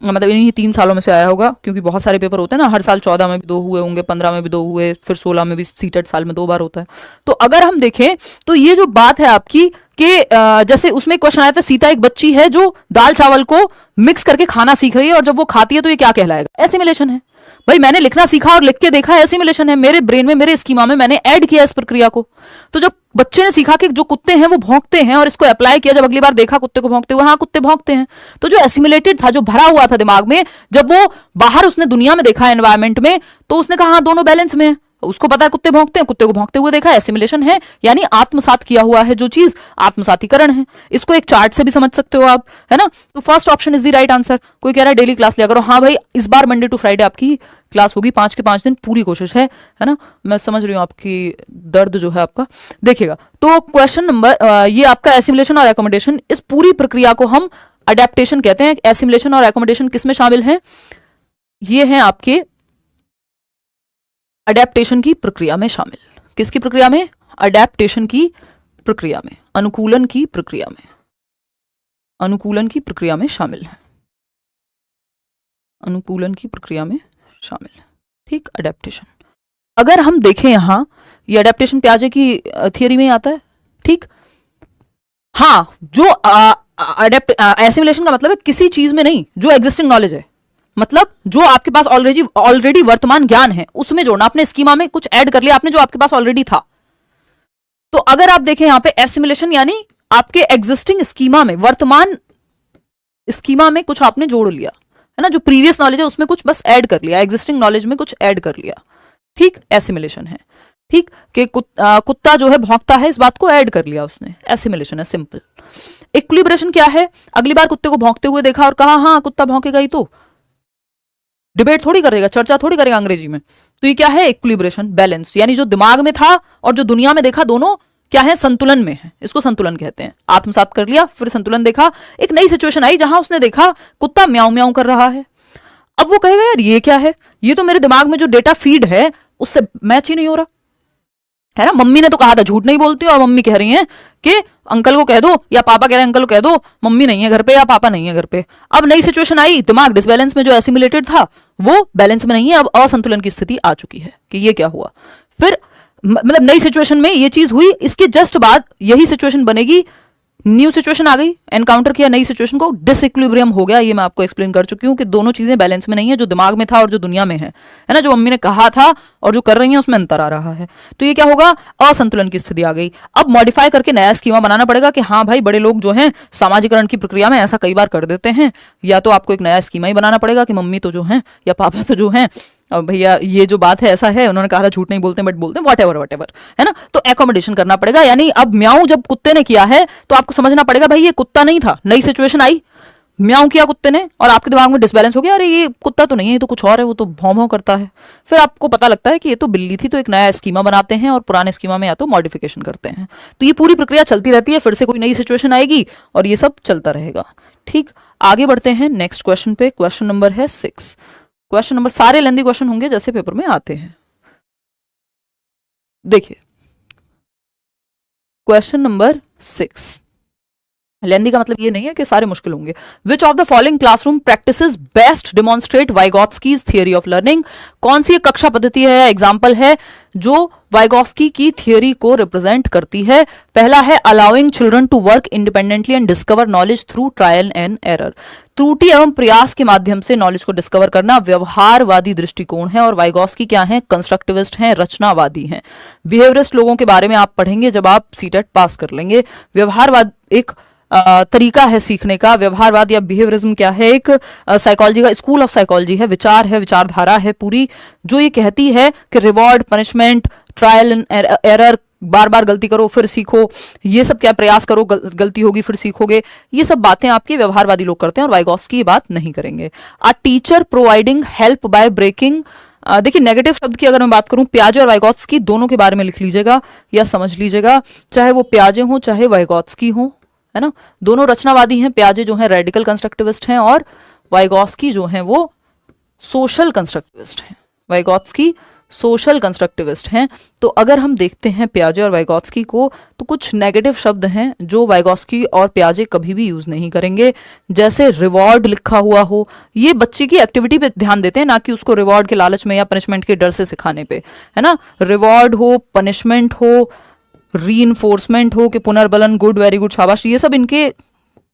मतलब इन्हीं 3 सालों में से आया होगा, क्योंकि बहुत सारे पेपर होते हैं ना, हर साल 14 में भी 2 हुए होंगे, 15 में भी 2 हुए, फिर 16 में भी, सीटेट साल में 2 बार होता है। तो अगर हम देखें तो ये जो बात है आपकी कि जैसे उसमें क्वेश्चन आया था, सीता एक बच्ची है जो दाल चावल को मिक्स करके खाना सीख रही है और जब वो खाती है तो ये क्या कहलाएगा? एसिमिलेशन है। भाई मैंने लिखना सीखा और लिख के देखा, एसिमिलेशन है। मेरे ब्रेन में, मेरे स्कीमा में मैंने ऐड किया इस प्रक्रिया को। तो जब बच्चे ने सीखा कि जो कुत्ते हैं वो भौंकते हैं और इसको अप्लाई किया, जब अगली बार देखा कुत्ते को भौंकते हुए, हाँ कुत्ते भौंकते हैं, तो जो एसिमिलेटेड था, जो भरा हुआ था दिमाग में, जब वो बाहर उसने दुनिया में देखा एनवायरमेंट में, तो उसने कहा हाँ दोनों बैलेंस में है। उसको पता है कुत्ते भौंकते हैं, कुत्ते को भौंकते हुए देखा, एसिमिलेशन है, यानी आत्मसात किया हुआ है जो चीज, आत्मसातीकरण है। इसको एक चार्ट से भी समझ सकते हो आप, है ना। तो first option is the right answer. कोई कह रहा है डेली क्लास लिया करो, हाँ भाई इस बार मंडे टू फ्राइडे आपकी क्लास होगी, 5 के 5 दिन, पूरी कोशिश है ना। मैं समझ रही हूँ आपकी दर्द जो है आपका। देखिएगा तो क्वेश्चन नंबर, ये आपका एसिमिलेशन और एकोमोडेशन, इस पूरी प्रक्रिया को हम अडेप्टेशन कहते हैं। एसिमिलेशन और एकोमोडेशन किस में शामिल है? ये है आपके अडेप्टेशन की प्रक्रिया में शामिल। किसकी प्रक्रिया में? अडेप्टेशन की प्रक्रिया में, अनुकूलन की प्रक्रिया में, अनुकूलन की प्रक्रिया में शामिल है, अनुकूलन की प्रक्रिया में शामिल है, ठीक। अडेप्टेशन अगर हम देखें यहां, ये अडेप्टेशन प्याजे की थियरी में आता है, ठीक। हाँ, जो एसिमिलेशन का मतलब है किसी चीज में नहीं, जो एग्जिस्टिंग नॉलेज है, मतलब जो आपके पास ऑलरेडी वर्तमान ज्ञान है उसमें जोड़ना। आपने स्कीमा में कुछ ऐड कर लिया आपने जो आपके पास ऑलरेडी था। तो अगर आप देखें यहां पे एसिमिलेशन यानी आपके एग्जिस्टिंग स्कीमा में, वर्तमान स्कीमा में कुछ आपने जोड़ लिया, है ना। जो प्रीवियस नॉलेज है उसमें कुछ बस ऐड कर लिया, एग्जिस्टिंग नॉलेज में कुछ ऐड कर लिया, ठीक। एसिमिलेशन है, ठीक। कि कुत्ता जो है भौंकता है, इस बात को ऐड कर लिया उसने, एसिमिलेशन है, सिंपल। इक्विलिब्रेशन क्या है? अगली बार कुत्ते को भौंकते हुए देखा और कहा हाँ कुत्ता भौंकेगा ही, तो डिबेट थोड़ी करेगा, चर्चा थोड़ी करेगा अंग्रेजी में। तो ये क्या है? इक्विलिब्रेशन, बैलेंस, यानी जो दिमाग में था और जो दुनिया में देखा दोनों क्या है? संतुलन में है। इसको संतुलन कहते हैं। आत्मसात कर लिया, फिर संतुलन देखा, एक नई सिचुएशन आई जहां उसने देखा कुत्ता म्याऊं म्याऊं कर रहा है। अब वो कहेगा यार ये क्या है? ये तो मेरे दिमाग में जो डेटा फीड है उससे मैच ही नहीं हो रहा, है ना। मम्मी ने तो कहा था झूठ नहीं बोलती, और मम्मी कह रही हैं कि अंकल को कह दो, या पापा कह रहे हैं अंकल को कह दो मम्मी नहीं है घर पे या पापा नहीं है घर पे। अब नई सिचुएशन आई, दिमाग डिसबैलेंस में, जो एसिमिलेटेड था वो बैलेंस में नहीं है, अब असंतुलन की स्थिति आ चुकी है कि ये क्या हुआ। फिर मतलब नई सिचुएशन में ये चीज हुई, इसके जस्ट बाद यही सिचुएशन बनेगी, न्यू सिचुएशन आ गई, एनकाउंटर किया नई सिचुएशन को, डिसइक्विलिब्रियम हो गया। ये मैं आपको एक्सप्लेन कर चुकी हूं कि दोनों चीजें बैलेंस में नहीं है, जो दिमाग में था और जो दुनिया में है ना, जो मम्मी ने कहा था और जो कर रही है उसमें अंतर आ रहा है। तो ये क्या होगा? असंतुलन की स्थिति आ गई। अब मॉडिफाई करके नया स्कीमा बनाना पड़ेगा कि हाँ भाई बड़े लोग जो हैं सामाजिकरण की प्रक्रिया में ऐसा कई बार कर देते हैं, या तो आपको एक नया स्कीमा ही बनाना पड़ेगा कि मम्मी तो जो है या पापा तो जो है, अब भैया ये जो बात है ऐसा है, उन्होंने कहा था झूठ नहीं बोलते बट बोलते हैं, वट एवर, है ना। तो एकोमोडेशन करना पड़ेगा, यानी अब म्याऊं जब कुत्ते ने किया है तो आपको समझना पड़ेगा भाई ये कुत्ता नहीं था, नई सिचुएशन आई, म्याऊं किया कुत्ते ने और आपके दिमाग में डिसबैलेंस हो गया, अरे ये कुत्ता तो नहीं है, ये तो कुछ और है, वो तो भौं भौं करता है। फिर आपको पता लगता है कि ये तो बिल्ली थी, तो एक नया स्कीमा बनाते हैं और पुराने स्कीमा में या तो मॉडिफिकेशन करते हैं। तो ये पूरी प्रक्रिया चलती रहती है, फिर से कोई नई सिचुएशन आएगी और ये सब चलता रहेगा। ठीक, आगे बढ़ते हैं नेक्स्ट क्वेश्चन पे। क्वेश्चन नंबर है 6। क्वेश्चन नंबर, सारे लेंदी क्वेश्चन होंगे जैसे पेपर में आते हैं। देखिए क्वेश्चन नंबर 6, लेंदी का मतलब ये नहीं है कि सारे मुश्किल होंगे। Which of the following classroom practices best demonstrate Vygotsky's theory of learning? कौन सी एक कक्षा पद्धति है, एग्जाम्पल है जो वाइगॉत्स्की की थियरी को रिप्रेजेंट करती है? पहला है allowing children to work independently and discover knowledge through trial and error. त्रुटि एवं प्रयास के माध्यम से नॉलेज को डिस्कवर करना व्यवहारवादी दृष्टिकोण है, और वाइगॉत्स्की क्या है? कंस्ट्रक्टिविस्ट हैं, रचनावादी हैं। बिहेवियरिस्ट लोगों के बारे में आप पढ़ेंगे जब आप सीटेट पास कर लेंगे। व्यवहारवाद एक तरीका है सीखने का। व्यवहारवाद या बिहेवियरिज्म क्या है? एक साइकोलॉजी का स्कूल ऑफ साइकोलॉजी है, विचार है, विचारधारा है पूरी, जो ये कहती है कि reward, punishment, trial and error, बार बार गलती करो फिर सीखो, ये सब क्या, प्रयास करो गलती होगी फिर सीखोगे, ये सब बातें आपके व्यवहारवादी लोग करते हैं और वाइगॉत्स्की ये बात नहीं करेंगे। A teacher providing help by breaking, देखिए नेगेटिव शब्द की अगर मैं बात करूं, प्याजे और वाइगॉत्स्की दोनों के बारे में लिख लीजिएगा या समझ लीजिएगा, चाहे वो प्याजे हो चाहे वाइगॉत्स्की हो, है ना, दोनों रचनावादी हैं। प्याजे जो हैं रेडिकल कंस्ट्रक्टिविस्ट हैं और वाइगॉत्स्की जो हैं वो सोशल कंस्ट्रक्टिविस्ट हैं। वाइगॉत्स्की सोशल कंस्ट्रक्टिविस्ट हैं। तो अगर हम देखते हैं प्याजे और वाइगॉत्स्की को, तो कुछ नेगेटिव शब्द हैं जो वाइगॉत्स्की और प्याजे कभी भी यूज नहीं करेंगे, जैसे रिवॉर्ड लिखा हुआ हो। ये बच्चे की एक्टिविटी पे ध्यान देते हैं, ना कि उसको रिवॉर्ड के लालच में या पनिशमेंट के डर से सिखाने पे, है ना। रिवॉर्ड हो, पनिशमेंट हो, रीइंफोर्समेंट हो कि पुनर्बलन, गुड, वेरी गुड, शाबाश, ये सब इनके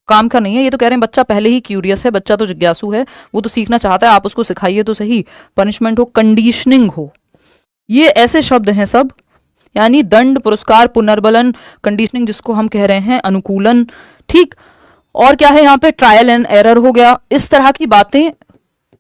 काम का नहीं है। ये तो कह रहे हैं बच्चा पहले ही क्यूरियस है, बच्चा तो जिज्ञासु है, वो तो सीखना चाहता है, आप उसको सिखाइए तो सही। पनिशमेंट हो, कंडीशनिंग हो, ये ऐसे शब्द हैं सब, यानी दंड, पुरस्कार, पुनर्बलन, कंडीशनिंग जिसको हम कह रहे हैं अनुकूलन। ठीक, और क्या है यहाँ पे? ट्रायल एंड एरर हो गया। इस तरह की बातें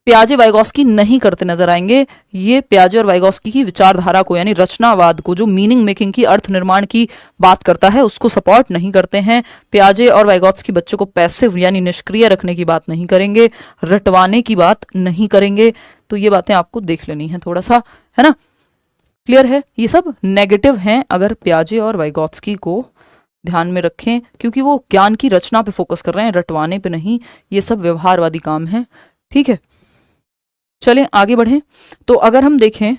प्याजे वाइगॉत्स्की नहीं करते नजर आएंगे। ये प्याजे और वाइगॉत्स्की की विचारधारा को, यानी रचनावाद को, जो मीनिंग मेकिंग की, अर्थ निर्माण की बात करता है, उसको सपोर्ट नहीं करते हैं। प्याजे और वाइगॉत्स्की बच्चों को पैसिव यानी निष्क्रिय रखने की बात नहीं करेंगे, रटवाने की बात नहीं करेंगे। तो ये बातें आपको देख लेनी है थोड़ा सा, है ना, क्लियर है। ये सब नेगेटिव हैं अगर प्याजे और वाइगॉत्स्की को ध्यान में रखें, क्योंकि वो ज्ञान की रचना पे फोकस कर रहे हैं, रटवाने पे नहीं। ये सब व्यवहारवादी काम है। ठीक है, चलें आगे बढ़ें। तो अगर हम देखें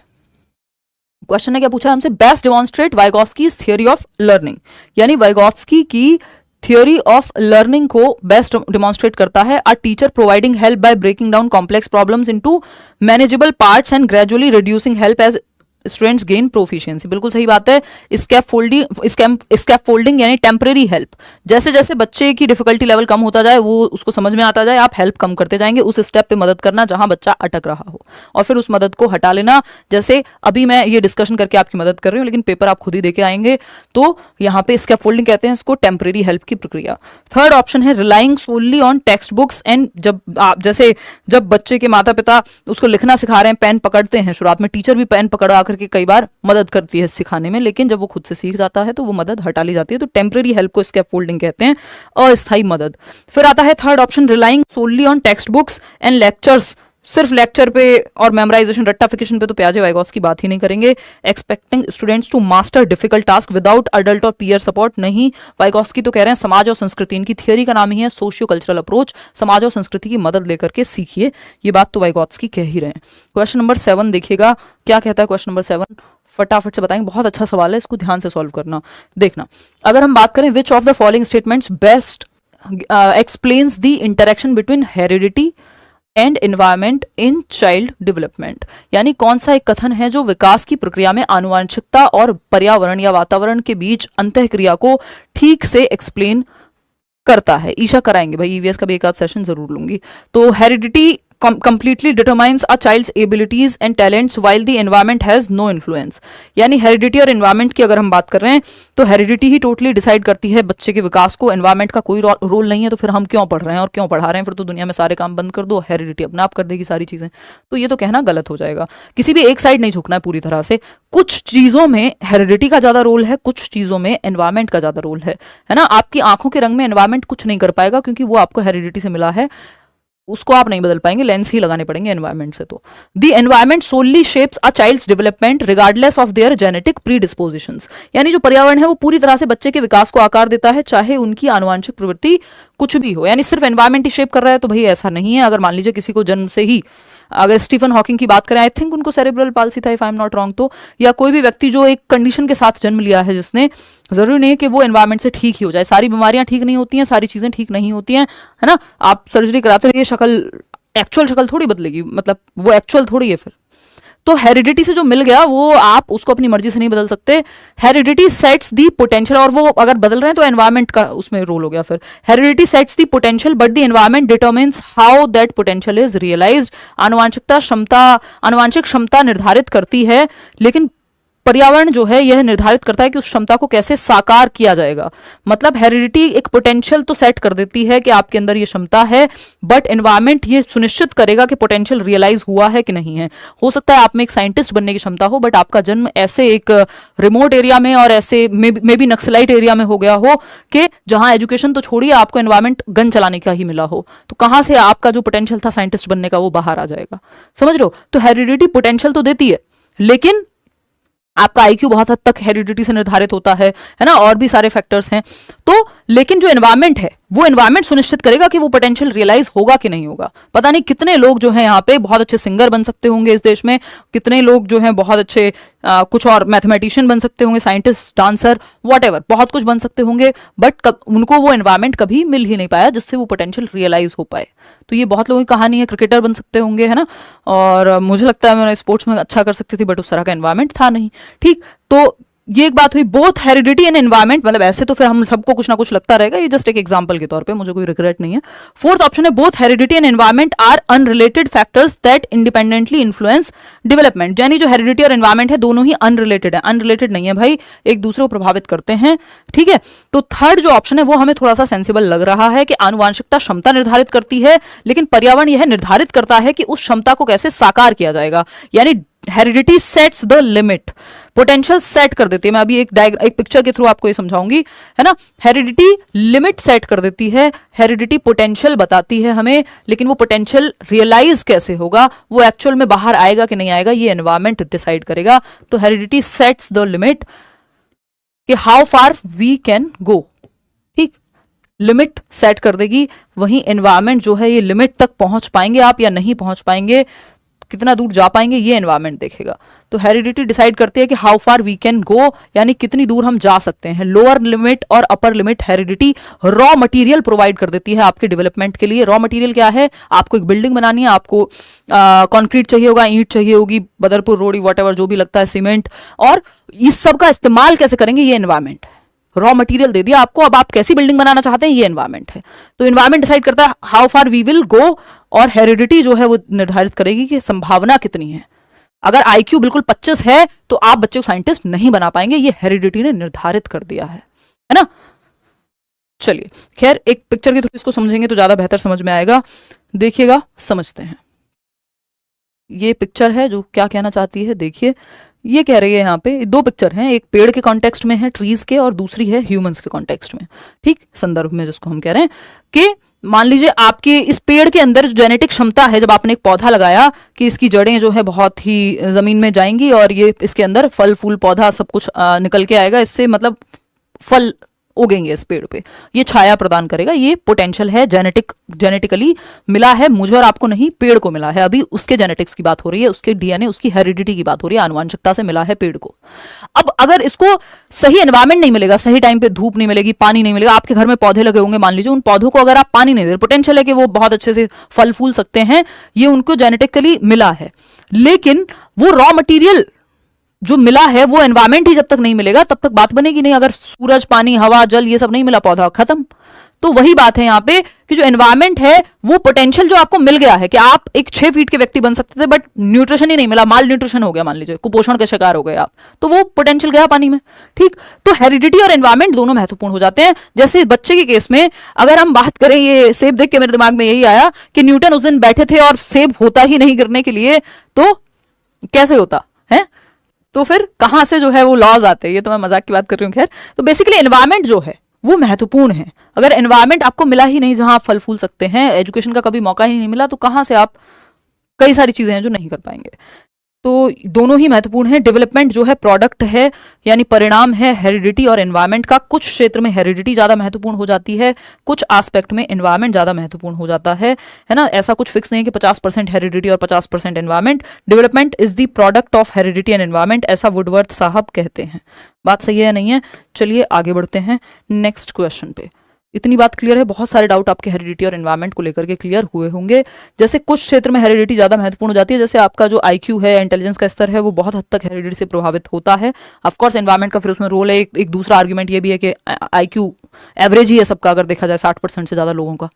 क्वेश्चन ने क्या पूछा हमसे? Best demonstrate Vygotsky's theory of learning, यानी वाइगॉत्स्की की थियरी ऑफ लर्निंग को बेस्ट डेमोन्स्ट्रेट करता है। A teacher providing help by breaking down complex problems into manageable parts and gradually reducing help as students gain proficiency. बिल्कुल सही बात है। Scaffolding यानी टेम्परेरी हेल्प, जैसे जैसे बच्चे की डिफिकल्टी लेवल कम होता जाए, वो उसको समझ में आता जाए, आप हेल्प कम करते जाएंगे, उस स्टेप पे मदद करना जहां बच्चा अटक रहा हो, और फिर उस मदद को हटा लेना। जैसे अभी मैं ये डिस्कशन करके आपकी मदद कर रही हूँ, लेकिन पेपर आप खुद ही देके आएंगे, तो यहाँ पे स्कैफोल्डिंग कहते हैं इसको, टेम्परेरी हेल्प की प्रक्रिया। थर्ड ऑप्शन है relying solely on text books and, जब बच्चे के माता पिता उसको लिखना सिखा रहे हैं, पेन पकड़ते हैं, शुरुआत में टीचर भी पेन पकड़ा करके कई बार मदद करती है सिखाने में, लेकिन जब वो खुद से सीख जाता है तो वो मदद हटा ली जाती है। तो टेम्परेरी हेल्प को स्कैफोल्डिंग कहते हैं, अस्थायी मदद। फिर आता है third option relying solely on text books and lectures, सिर्फ लेक्चर पे और मेमोराइजेशन, रट्टाफिकेशन पे तो प्याजे वाइगॉत्स्की बात ही नहीं करेंगे। Expecting students to master difficult task without adult और पीयर सपोर्ट, नहीं। वाइगॉत्स्की तो कह रहे हैं समाज और संस्कृति, इनकी थियरी का नाम ही है सोशियो कल्चरल अप्रोच, समाज और संस्कृति की मदद लेकर के सीखिए, ये बात तो वाइगॉत्स्की कह ही रहे हैं। क्वेश्चन नंबर 7 देखिएगा क्या कहता है। क्वेश्चन नंबर 7 फटाफट से बताएंगे, बहुत अच्छा सवाल है, इसको ध्यान से सॉल्व करना। देखना, अगर हम बात करें विच of the following statements best explains the interaction between heredity and environment in child development, यानी कौन सा एक कथन है जो विकास की प्रक्रिया में आनुवंशिकता और पर्यावरण या वातावरण के बीच अंतःक्रिया को ठीक से एक्सप्लेन करता है। ईशा कराएंगे भाई, ईवीएस का भी एक आध सेशन जरूर लूंगी। तो heredity completely determines a child's abilities and talents while the environment has no influence। यानी हेरिडिटी और एनवायरमेंट की अगर हम बात कर रहे हैं तो हेरिडिटी ही टोटली डिसाइड करती है बच्चे के विकास को, एनवायरमेंट का कोई रोल नहीं है। तो फिर हम क्यों पढ़ रहे हैं और क्यों पढ़ा रहे हैं, फिर तो दुनिया में सारे काम बंद कर दो, हेरिडिटी अपने आप कर देगी सारी चीजें। तो ये तो कहना गलत हो जाएगा। किसी भी एक साइड नहीं झुकना है पूरी तरह से। कुछ चीजों में हेरिडिटी का ज्यादा रोल है, कुछ चीजों में एनवायरमेंट का ज्यादा रोल है ना। आपकी आंखों के रंग में एनवायरमेंट कुछ नहीं कर पाएगा क्योंकि वो आपको हेरिडिटी से मिला है, उसको आप नहीं बदल पाएंगे, लेंस ही लगाने पड़ेंगे एनवायरमेंट से। तो the environment solely shapes a child's development regardless of their genetic predispositions. यानी जो पर्यावरण है वो पूरी तरह से बच्चे के विकास को आकार देता है, चाहे उनकी आनुवांशिक प्रवृत्ति कुछ भी हो। यानी सिर्फ एनवायरमेंट ही शेप कर रहा है तो भाई ऐसा नहीं है। अगर मान लीजिए किसी को जन्म से ही, अगर स्टीफन हॉकिंग की बात करें, आई थिंक उनको सेरेब्रल पाल्सी था if I am not wrong, तो या कोई भी व्यक्ति जो एक कंडीशन के साथ जन्म लिया है जिसने, जरूरी नहीं है कि वो एनवायरमेंट से ठीक ही हो जाए। सारी बीमारियां ठीक नहीं होती हैं, सारी चीजें ठीक नहीं होती हैं, है ना। आप सर्जरी कराते रहिए, शक्ल एक्चुअल शक्ल थोड़ी बदलेगी, मतलब वो एक्चुअल थोड़ी है फिर। तो हेरिडिटी से जो मिल गया वो आप उसको अपनी मर्जी से नहीं बदल सकते। हेरिडिटी सेट्स दी पोटेंशियल, और वो अगर बदल रहे हैं तो एनवायरमेंट का उसमें रोल हो गया। फिर heredity sets the potential but the environment determines how that potential is realised. आनुवांशिक क्षमता निर्धारित करती है, लेकिन पर्यावरण जो है यह निर्धारित करता है कि उस क्षमता को कैसे साकार किया जाएगा। मतलब हेरिडिटी एक पोटेंशियल तो सेट कर देती है कि आपके अंदर ये क्षमता है, बट एनवायरमेंट ये सुनिश्चित करेगा कि पोटेंशियल रियलाइज हुआ है कि नहीं है। हो सकता है आप में एक साइंटिस्ट बनने की क्षमता हो, बट आपका जन्म ऐसे एक रिमोट एरिया में और ऐसे मे बी नक्सलाइट एरिया में हो गया हो कि जहां एजुकेशन तो छोड़िए, आपको एनवायरमेंट गन चलाने का ही मिला हो। तो कहां से आपका जो पोटेंशियल था साइंटिस्ट बनने का वो बाहर आ जाएगा, समझ रहे हो। तो हेरिडिटी पोटेंशियल तो देती है, लेकिन आपका आईक्यू बहुत हद तक हेरिडिटी से निर्धारित होता है ना, और भी सारे फैक्टर्स हैं। तो लेकिन जो एनवायरमेंट है वो एनवायरमेंट सुनिश्चित करेगा कि वो पोटेंशियल रियलाइज होगा कि नहीं होगा। पता नहीं कितने लोग जो हैं यहाँ पे बहुत अच्छे सिंगर बन सकते होंगे इस देश में, कितने लोग जो हैं बहुत अच्छे कुछ और मैथमेटिशियन बन सकते होंगे, साइंटिस्ट, डांसर, व्हाटएवर, बहुत कुछ बन सकते होंगे, बट उनको वो एनवायरमेंट कभी मिल ही नहीं पाया जिससे वो पोटेंशियल रियलाइज हो पाए। तो ये बहुत लोगों की कहानी है। क्रिकेटर बन सकते होंगे, है ना, और मुझे लगता है मैं स्पोर्ट्स में अच्छा कर सकती थी, बट उस तरह का एनवायरमेंट था नहीं। ठीक, तो ये एक बात हुई, बोथ हेरिडिटी एंड एनवायरमेंट। मतलब ऐसे तो फिर हम सबको कुछ ना कुछ लगता रहेगा, ये जस्ट एक एग्जांपल के तौर पे, मुझे कोई रिग्रेट नहीं है। फोर्थ ऑप्शन है both heredity and environment are unrelated factors that independently influence development. यानी जो हेरिडिटी और एनवायरमेंट है दोनों ही अनरिलेटेड है। अनरिलेटेड नहीं है भाई, एक दूसरे को प्रभावित करते हैं, ठीक है। तो थर्ड जो ऑप्शन है वो हमें थोड़ा सा सेंसिबल लग रहा है कि आनुवांशिकता क्षमता निर्धारित करती है, लेकिन पर्यावरण यह निर्धारित करता है कि उस क्षमता को कैसे साकार किया जाएगा। यानी heredity sets the limit, potential set कर देती है। मैं अभी एक पिक्चर के थ्रू आपको ये समझाऊंगी, है ना। हेरिडिटी लिमिट सेट कर देती है, हेरिडिटी पोटेंशियल बताती है हमें, लेकिन वो पोटेंशियल रियलाइज कैसे होगा, वो एक्चुअल में बाहर आएगा कि नहीं आएगा, ये एनवायरमेंट डिसाइड करेगा। तो हेरिडिटी सेट्स द लिमिट कि how far we can go, ठीक, लिमिट सेट कर देगी। वहीं एनवायरमेंट जो है ये लिमिट तक पहुंच पाएंगे आप या नहीं पहुंच पाएंगे, कितना दूर जा पाएंगे, ये एनवायरमेंट देखेगा। तो हेरिडिटी डिसाइड करती है कि how far we can go, यानी कितनी दूर हम जा सकते हैं। लोअर लिमिट और upper limit heredity raw material provide कर देती है आपके डेवलपमेंट के लिए। रॉ मटेरियल क्या है, आपको एक बिल्डिंग बनानी है, आपको कंक्रीट चाहिए होगा, ईंट चाहिए होगी, बदरपुर रोड़ी, वॉटएवर जो भी लगता है, सीमेंट, और इस सब का इस्तेमाल कैसे करेंगे, ये एनवायरमेंट है। रॉ मटेरियल दे दिया आपको, अब आप कैसी बिल्डिंग बनाना चाहते हैं, ये एनवायरमेंट है। तो एनवायरमेंट डिसाइड करता है how far we will go, और हेरिडिटी जो है वो निर्धारित करेगी कि संभावना कितनी है। अगर आईक्यू बिल्कुल 25 है तो आप बच्चे को साइंटिस्ट नहीं बना पाएंगे, ये हेरिडिटी ने निर्धारित कर दिया है ना। चलिए खैर, एक पिक्चर के थ्रू इसको समझेंगे तो ज्यादा बेहतर समझ में आएगा। देखिएगा, समझते हैं। ये पिक्चर है जो क्या कहना चाहती है, देखिए। ये कह रही है, यहाँ पे दो पिक्चर हैं, एक पेड़ के कॉन्टेक्स्ट में है, ट्रीज के, और दूसरी है ह्यूमंस के कॉन्टेक्स्ट में, ठीक, संदर्भ में, जिसको हम कह रहे हैं कि मान लीजिए आपके इस पेड़ के अंदर जो जेनेटिक क्षमता है, जब आपने एक पौधा लगाया कि इसकी जड़ें जो है बहुत ही जमीन में जाएंगी और ये इसके अंदर फल फूल पौधा सब कुछ निकल के आएगा, इससे मतलब फल उगेंगे इस पेड़ पे, ये छाया प्रदान करेगा। ये पोटेंशियल है, जेनेटिकली मिला है, मुझे और आपको नहीं, पेड़ को मिला है। अभी उसके जेनेटिक्स की बात हो रही है, उसके डीएनए, उसकी हेरिडिटी की बात हो रही है, आनुवंशिकता से मिला है पेड़ को। अब अगर इसको सही एनवायरमेंट नहीं मिलेगा, सही टाइम पे धूप नहीं मिलेगी, पानी नहीं मिलेगा, आपके घर में पौधे लगे होंगे, मान लीजिए, उन पौधों को अगर आप पानी नहीं दे, पोटेंशियल है कि वो बहुत अच्छे से फल फूल सकते हैं, ये उनको जेनेटिकली मिला है, लेकिन वो रॉ मटीरियल जो मिला है वो एनवायरमेंट ही जब तक नहीं मिलेगा तब तक बात बनेगी नहीं। अगर सूरज, पानी, हवा, जल ये सब नहीं मिला, पौधा खत्म। तो वही बात है यहाँ पे कि जो एनवायरमेंट है वो पोटेंशियल जो आपको मिल गया है कि आप एक 6 फीट के व्यक्ति बन सकते थे बट न्यूट्रिशन ही नहीं मिला, माल न्यूट्रिशन हो गया, मान लीजिए कुपोषण का शिकार हो गए आप, तो वो पोटेंशियल गया पानी में। ठीक, तो हेरिडिटी और एनवायरमेंट दोनों महत्वपूर्ण हो जाते हैं। जैसे बच्चे के केस में अगर हम बात करें, ये सेब देख के मेरे दिमाग में यही आया कि न्यूटन उस दिन बैठे थे और सेब होता ही नहीं गिरने के लिए, तो कैसे होता है, तो फिर कहां से जो है वो लॉज आते हैं। ये तो मैं मजाक की बात कर रही हूँ। खैर, तो बेसिकली एनवायरमेंट जो है वो महत्वपूर्ण है। अगर एनवायरमेंट आपको मिला ही नहीं जहां आप फल फूल सकते हैं, एजुकेशन का कभी मौका ही नहीं मिला, तो कहां से आप कई सारी चीजें हैं जो नहीं कर पाएंगे। तो दोनों ही महत्वपूर्ण है। डेवलपमेंट जो है प्रोडक्ट है यानी परिणाम है हेरिडिटी और एनवायरमेंट का। कुछ क्षेत्र में हेरिडिटी ज्यादा महत्वपूर्ण हो जाती है, कुछ एस्पेक्ट में एनवायरमेंट ज्यादा महत्वपूर्ण हो जाता है ना। ऐसा कुछ फिक्स नहीं है कि 50% हेरिडिटी और 50% environment. Development is the product of heredity and environment, ऐसा वुडवर्थ साहब कहते हैं। बात सही है या नहीं है? चलिए आगे बढ़ते हैं नेक्स्ट क्वेश्चन पे। इतनी बात क्लियर है? बहुत सारे डाउट आपके हेरिडिटी और एनवायरमेंट को लेकर के क्लियर हुए होंगे। जैसे कुछ क्षेत्र में हेरिडिटी ज्यादा महत्वपूर्ण हो जाती है, जैसे आपका जो IQ है, इंटेलिजेंस का स्तर है, वो बहुत हद तक हेरिडिटी से प्रभावित होता है। ऑफ कोर्स एनवायरमेंट का फिर उसमें रोल है। एक दूसरा आर्ग्यूमेंट ये भी है कि IQ एवरेज ही है सबका, अगर देखा जाए 60% से ज्यादा लोगों का।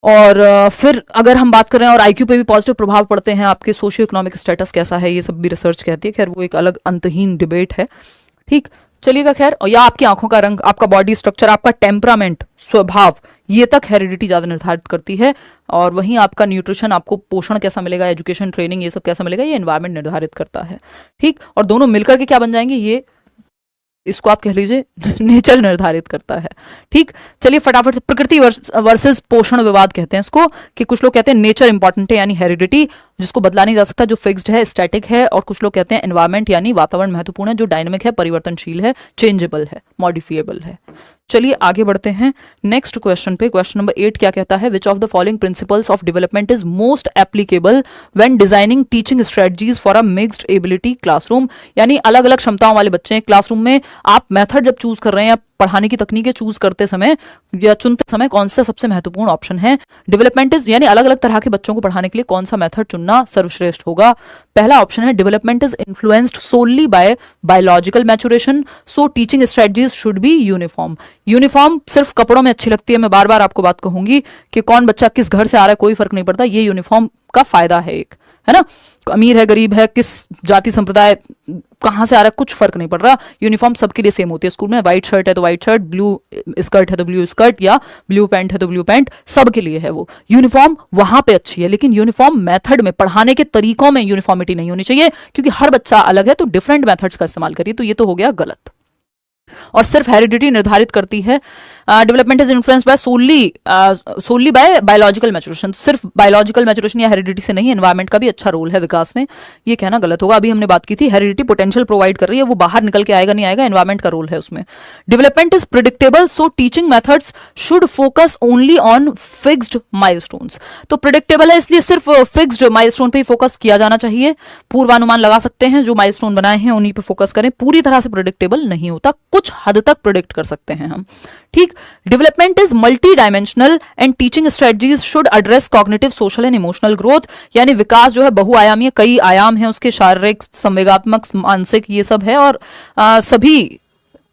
और फिर अगर हम बात कर रहे हैं और IQ पे भी पॉजिटिव प्रभाव पड़ते हैं, आपके सोशियो इकोनॉमिक स्टेटस कैसा है, ये सब भी रिसर्च कहती है। खैर वो एक अलग अंतहीन डिबेट है। ठीक, चलिएगा। खैर, या आपकी आंखों का रंग, आपका बॉडी स्ट्रक्चर, आपका टेम्परामेंट, स्वभाव, ये तक हेरिडिटी ज्यादा निर्धारित करती है। और वहीं आपका न्यूट्रिशन, आपको पोषण कैसा मिलेगा, एजुकेशन, ट्रेनिंग, ये सब कैसा मिलेगा, ये एनवायरमेंट निर्धारित करता है। ठीक, और दोनों मिलकर के क्या बन जाएंगे, ये इसको आप कह लीजिए नेचर निर्धारित करता है। ठीक, चलिए फटाफट से प्रकृति वर्सेस पोषण विवाद कहते हैं इसको, कि कुछ लोग कहते हैं नेचर इंपॉर्टेंट है यानी हेरिडिटी, जिसको बदला नहीं जा सकता, जो फिक्स्ड है, स्टैटिक है। और कुछ लोग कहते हैं एनवायरमेंट यानी वातावरण महत्वपूर्ण है, जो डायनामिक है, परिवर्तनशील है, चेंजेबल है, मॉडिफिएबल है। चलिए आगे बढ़ते हैं नेक्स्ट क्वेश्चन पे। क्वेश्चन नंबर 8 क्या कहता है? Which of the following principles of development is most applicable when designing teaching strategies for a mixed ability classroom, यानी अलग अलग क्षमताओं वाले बच्चे हैं क्लासरूम में। आप मेथड जब चूज कर रहे हैं या पढ़ाने की तकनीकें चूज करते समय या चुनते समय कौन सा सबसे महत्वपूर्ण ऑप्शन है? डेवलपमेंट इज यानी अलग अलग तरह के बच्चों को पढ़ाने के लिए कौन सा मेथड चुनना सर्वश्रेष्ठ होगा? पहला ऑप्शन है development is influenced solely by biological maturation, so teaching strategies should be uniform. Uniform सिर्फ कपड़ों में अच्छी लगती है, मैं बार बार आपको बात कहूंगी कि कौन बच्चा किस घर से आ रहा है कोई फर्क नहीं पड़ता, ये यूनिफॉर्म का फायदा है एक, है ना। अमीर है, गरीब है, किस जाति संप्रदाय, कहां से आ रहा है, कुछ फर्क नहीं पड़ रहा, यूनिफॉर्म सबके लिए सेम होती है। स्कूल में व्हाइट शर्ट है तो व्हाइट शर्ट, ब्लू स्कर्ट है तो ब्लू स्कर्ट, या ब्लू पैंट है तो ब्लू पैंट, सबके लिए है वो यूनिफॉर्म, वहां पे अच्छी है। लेकिन यूनिफॉर्म मेथड में, पढ़ाने के तरीकों में यूनिफॉर्मिटी नहीं होनी चाहिए, क्योंकि हर बच्चा अलग है, तो डिफरेंट मेथड्स का इस्तेमाल करिए। तो ये तो हो गया गलत। और सिर्फ हेरिडिटी निर्धारित करती है। Development is influenced by solely by biological maturation, सिर्फ बायोलॉजिकल मैचुरेशन या हेरिडिटी से नहीं, एनवायरमेंट का भी अच्छा रोल है विकास में, ये कहना गलत होगा। अभी हमने बात की थी हेरिडिटी पोटेंशियल प्रोवाइड कर रही है, वो बाहर निकल के आएगा नहीं आएगा, एनवायरमेंट का रोल है उसमें। Development is predictable, so teaching methods should focus only on fixed milestones. तो प्रिडिक्टेबल है इसलिए सिर्फ फिक्स्ड माइलस्टोन पे ही फोकस किया जाना चाहिए, पूर्वानुमान लगा सकते हैं, जो माइलस्टोन बनाए हैं उन्हीं पे फोकस करें। पूरी तरह से प्रिडिक्टेबल नहीं होता, कुछ हद तक प्रिडिक्ट कर सकते हैं हम। ठीक, development is multi dimensional and teaching strategies should address cognitive, social and emotional growth, यानी विकास जो है बहुआयामी है, कई आयाम है उसके, शारीरिक, संवेगात्मक, मानसिक, ये सब है। और सभी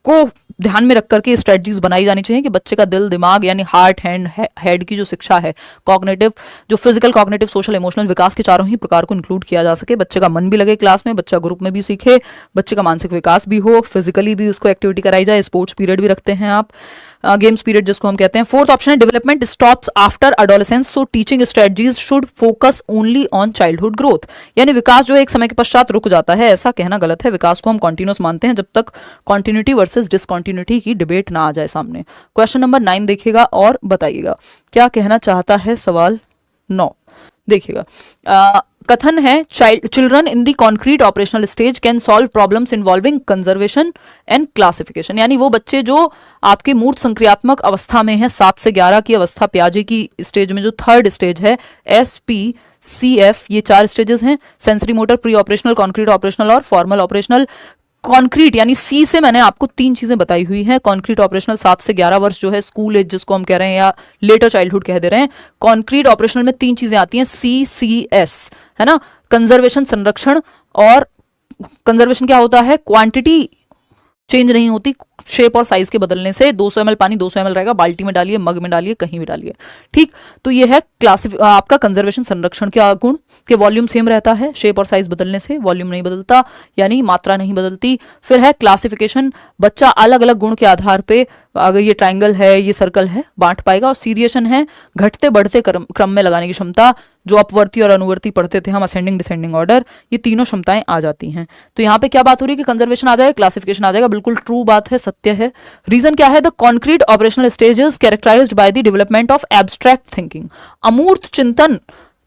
को ध्यान में रख करके स्ट्रेटजीज बनाई जानी चाहिए कि बच्चे का दिल, दिमाग यानी हार्ट, हेड की जो शिक्षा है, कॉग्निटिव, जो फिजिकल, कॉग्निटिव, सोशल, इमोशनल विकास के चारों ही प्रकार को इंक्लूड किया जा सके। बच्चे का मन भी लगे क्लास में, बच्चा ग्रुप में भी सीखे, बच्चे का मानसिक विकास भी हो, फिजिकली भी उसको एक्टिविटी कराई जाए। स्पोर्ट्स पीरियड भी रखते हैं आप, गेम्स पीरियड जिसको हम कहते हैं। फोर्थ ऑप्शन है development stops after adolescence, so teaching strategies should focus only on childhood growth, यानी विकास जो है एक समय के पश्चात रुक जाता है, ऐसा कहना गलत है। विकास को हम कॉन्टिन्यूस मानते हैं जब तक कॉन्टिन्यूटी वर्सेस डिसकॉन्टिन्यूटी की डिबेट ना आ जाए सामने। क्वेश्चन नंबर 9 देखिएगा और बताइएगा क्या कहना चाहता है सवाल 9। देखिएगा, कथन है children in the concrete operational stage can solve problems involving conservation and classification, यानी वो बच्चे जो आपके मूर्त संक्रियात्मक अवस्था में है, 7 से 11 की अवस्था, प्याजे की स्टेज में जो थर्ड स्टेज है, SPCF, ये 4 स्टेजेस हैं, sensory motor, pre operational, concrete operational और फॉर्मल ऑपरेशनल। कॉन्क्रीट यानी सी से मैंने आपको 3 चीजें बताई हुई हैं। कॉन्क्रीट ऑपरेशनल 7 से 11 वर्ष जो है स्कूल एज जिसको हम कह रहे हैं या लेटर चाइल्डहुड कह दे रहे हैं। कॉन्क्रीट ऑपरेशनल में 3 चीजें आती हैं, CCS, है ना, कंजर्वेशन, संरक्षण। और कंजर्वेशन क्या होता है? क्वांटिटी चेंज नहीं होती, शेप और साइज के बदलने से 200 ml पानी 200 ml रहेगा, बाल्टी में डालिए, मग में डालिए, कहीं भी डालिए, ठीक। तो ये है आपका कंजर्वेशन संरक्षण के गुण के वॉल्यूम सेम रहता है, शेप और साइज बदलने से वॉल्यूम नहीं बदलता, यानी मात्रा नहीं बदलती। फिर है क्लासिफिकेशन, बच्चा अलग अलग गुण के आधार पे अगर ये ट्राइंगल है, ये सर्कल है, बांट पाएगा। और सीरिएशन है घटते बढ़ते क्रम में लगाने की क्षमता, जो अपवर्ती और अनुवर्ती पढ़ते थे हम, असेंडिंग डिसेंडिंग ऑर्डर, ये तीनों क्षमताएं आ जाती हैं। तो यहाँ पे क्या बात हो रही है कि कंजर्वेशन आ जाएगा, क्लासिफिकेशन आ जाएगा, बिल्कुल ट्रू बात है, सत्य है। रीजन क्या है? The concrete operational stages characterised by the development of abstract thinking, अमूर्त चिंतन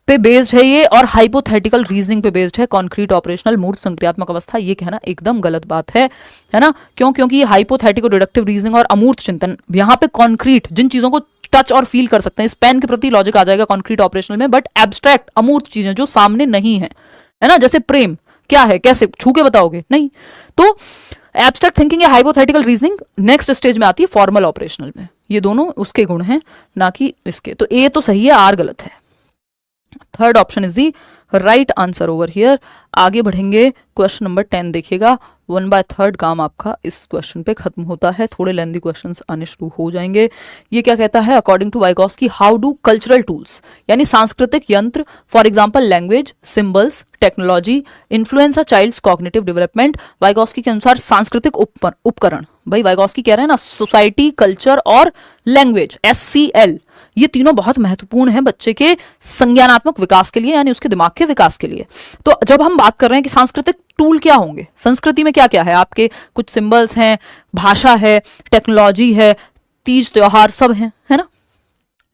पे बेस्ड है ये, और हाइपोथेटिकल रीजनिंग पे बेस्ड है। कॉन्क्रीट ऑपरेशनल मूर्त संक्रियात्मक अवस्था, ये कहना एकदम गलत बात है ना? क्यों? क्योंकि ये हाइपोथेटिकल डिडक्टिव रीजनिंग और अमूर्त चिंतन, यहाँ पे कॉन्क्रीट जिन चीजों को टच और फील कर सकते हैं, इस पेन के प्रति लॉजिक आ जाएगा कॉन्क्रीट ऑपरेशनल में, बट एब्स्ट्रैक्ट अमूर्त चीजें जो सामने नहीं है ना, जैसे प्रेम क्या है, कैसे छू के बताओगे? नहीं। तो एब्स्ट्रैक्ट थिंकिंग या हाइपोथेटिकल रीजनिंग नेक्स्ट स्टेज में आती है फॉर्मल ऑपरेशनल में। ये दोनों उसके गुण हैं, ना कि इसके। तो ए तो सही है, आर गलत है। Third option is the right answer over here. आगे बढ़ेंगे, क्वेश्चन नंबर 10 देखिएगा। 1/3 काम आपका इस क्वेश्चन पे खत्म होता है, थोड़े लेंदी क्वेश्चंस आने शुरू हो जाएंगे। ये क्या कहता है? According to Vygotsky, how do cultural tools यानी सांस्कृतिक यंत्र, for example language, symbols, technology, influence a child's cognitive development. Vygotsky के अनुसार सांस्कृतिक उपकरण, भाई वाइगॉस्की कह रहे हैं ना, सोसाइटी, कल्चर और लैंग्वेज, SCL, ये तीनों बहुत महत्वपूर्ण हैं बच्चे के संज्ञानात्मक विकास के लिए, यानी उसके दिमाग के विकास के लिए। तो जब हम बात कर रहे हैं कि सांस्कृतिक टूल क्या होंगे, संस्कृति में क्या क्या है, आपके कुछ सिंबल्स हैं, भाषा है, टेक्नोलॉजी है, तीज त्योहार सब हैं, है ना,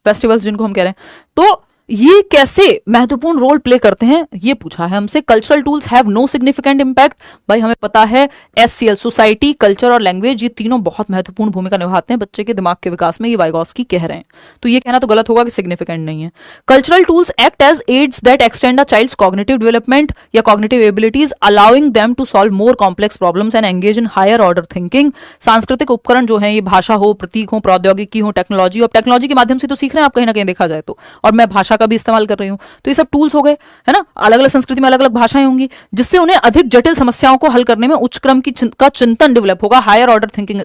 फेस्टिवल्स जिनको हम कह रहे हैं। तो ये कैसे महत्वपूर्ण रोल प्ले करते हैं, ये पूछा है हमसे। Cultural tools have no significant impact, भाई हमें पता है SCL, सोसाइटी, कल्चर और लैंग्वेज, ये तीनों बहुत महत्वपूर्ण भूमिका निभाते हैं बच्चे के दिमाग के विकास में, ये वाइगॉस्की कह रहे हैं। तो ये कहना तो गलत होगा कि सिग्निफिकेंट नहीं है। Cultural tools act as aids that extend a child's cognitive development या cognitive abilities, allowing them to solve more complex problems and engage in higher order thinking. सांस्कृतिक उपकरण जो है, ये भाषा हो, प्रतीक हो, प्रौद्योगिकी हो, टेक्नोलॉजी, और टेक्नोलॉजी के माध्यम से तो सीख रहे हैं आप कहीं ना कहीं देखा जाए तो, और मैं भाषा का भी इस्तेमाल कर रही हूं, तो ये सब टूल्स हो गए, है ना। अलग अलग संस्कृति में अलग अलग भाषाएं होंगी, जिससे उन्हें अधिक जटिल समस्याओं को हल करने में उच्च क्रम का चिंतन डेवलप होगा, हायर ऑर्डर थिंकिंग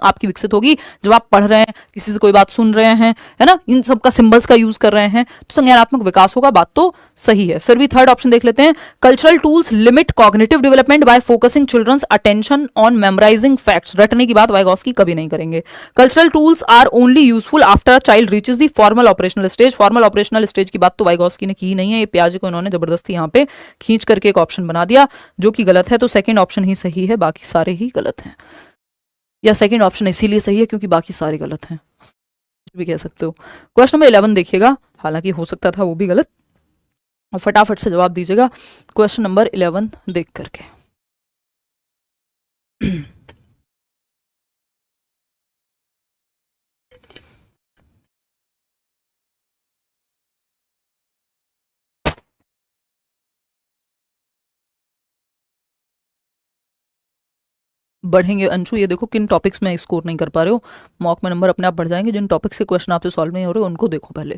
आपकी विकसित होगी। जब आप पढ़ रहे हैं, किसी से कोई बात सुन रहे हैं, है ना, इन सब का सिंबल्स का यूज कर रहे हैं, तो संज्ञानात्मक विकास होगा, बात तो सही है। फिर भी थर्ड ऑप्शन देख लेते हैं। Cultural tools limit cognitive development by focusing children's attention on memorising facts. रटने की बात वाइगॉस्की कभी नहीं करेंगे। Cultural tools are only useful after a child reaches the formal operational stage. Formal operational stage की बात तो वाइगॉस्की ने की नहीं है, ये पियाजे को इन्होंने जबरदस्ती यहाँ पे खींच करके एक ऑप्शन बना दिया, जो कि गलत है। तो सेकंड ऑप्शन ही सही है, बाकी सारे ही गलत हैं, या सेकंड ऑप्शन इसीलिए सही है क्योंकि बाकी सारे गलत हैं, भी कह सकते हो। क्वेश्चन नंबर 11 देखिएगा, हालांकि हो सकता था वो भी गलत, और फटाफट से जवाब दीजिएगा क्वेश्चन नंबर 11 देख करके। बढ़ेंगे अंशु, ये देखो किन टॉपिक्स में स्कोर नहीं कर पा रहे हो, मॉक में नंबर अपने आप बढ़ जाएंगे। जिन टॉपिक्स के क्वेश्चन आपसे सॉल्व नहीं हो रहे उनको देखो पहले,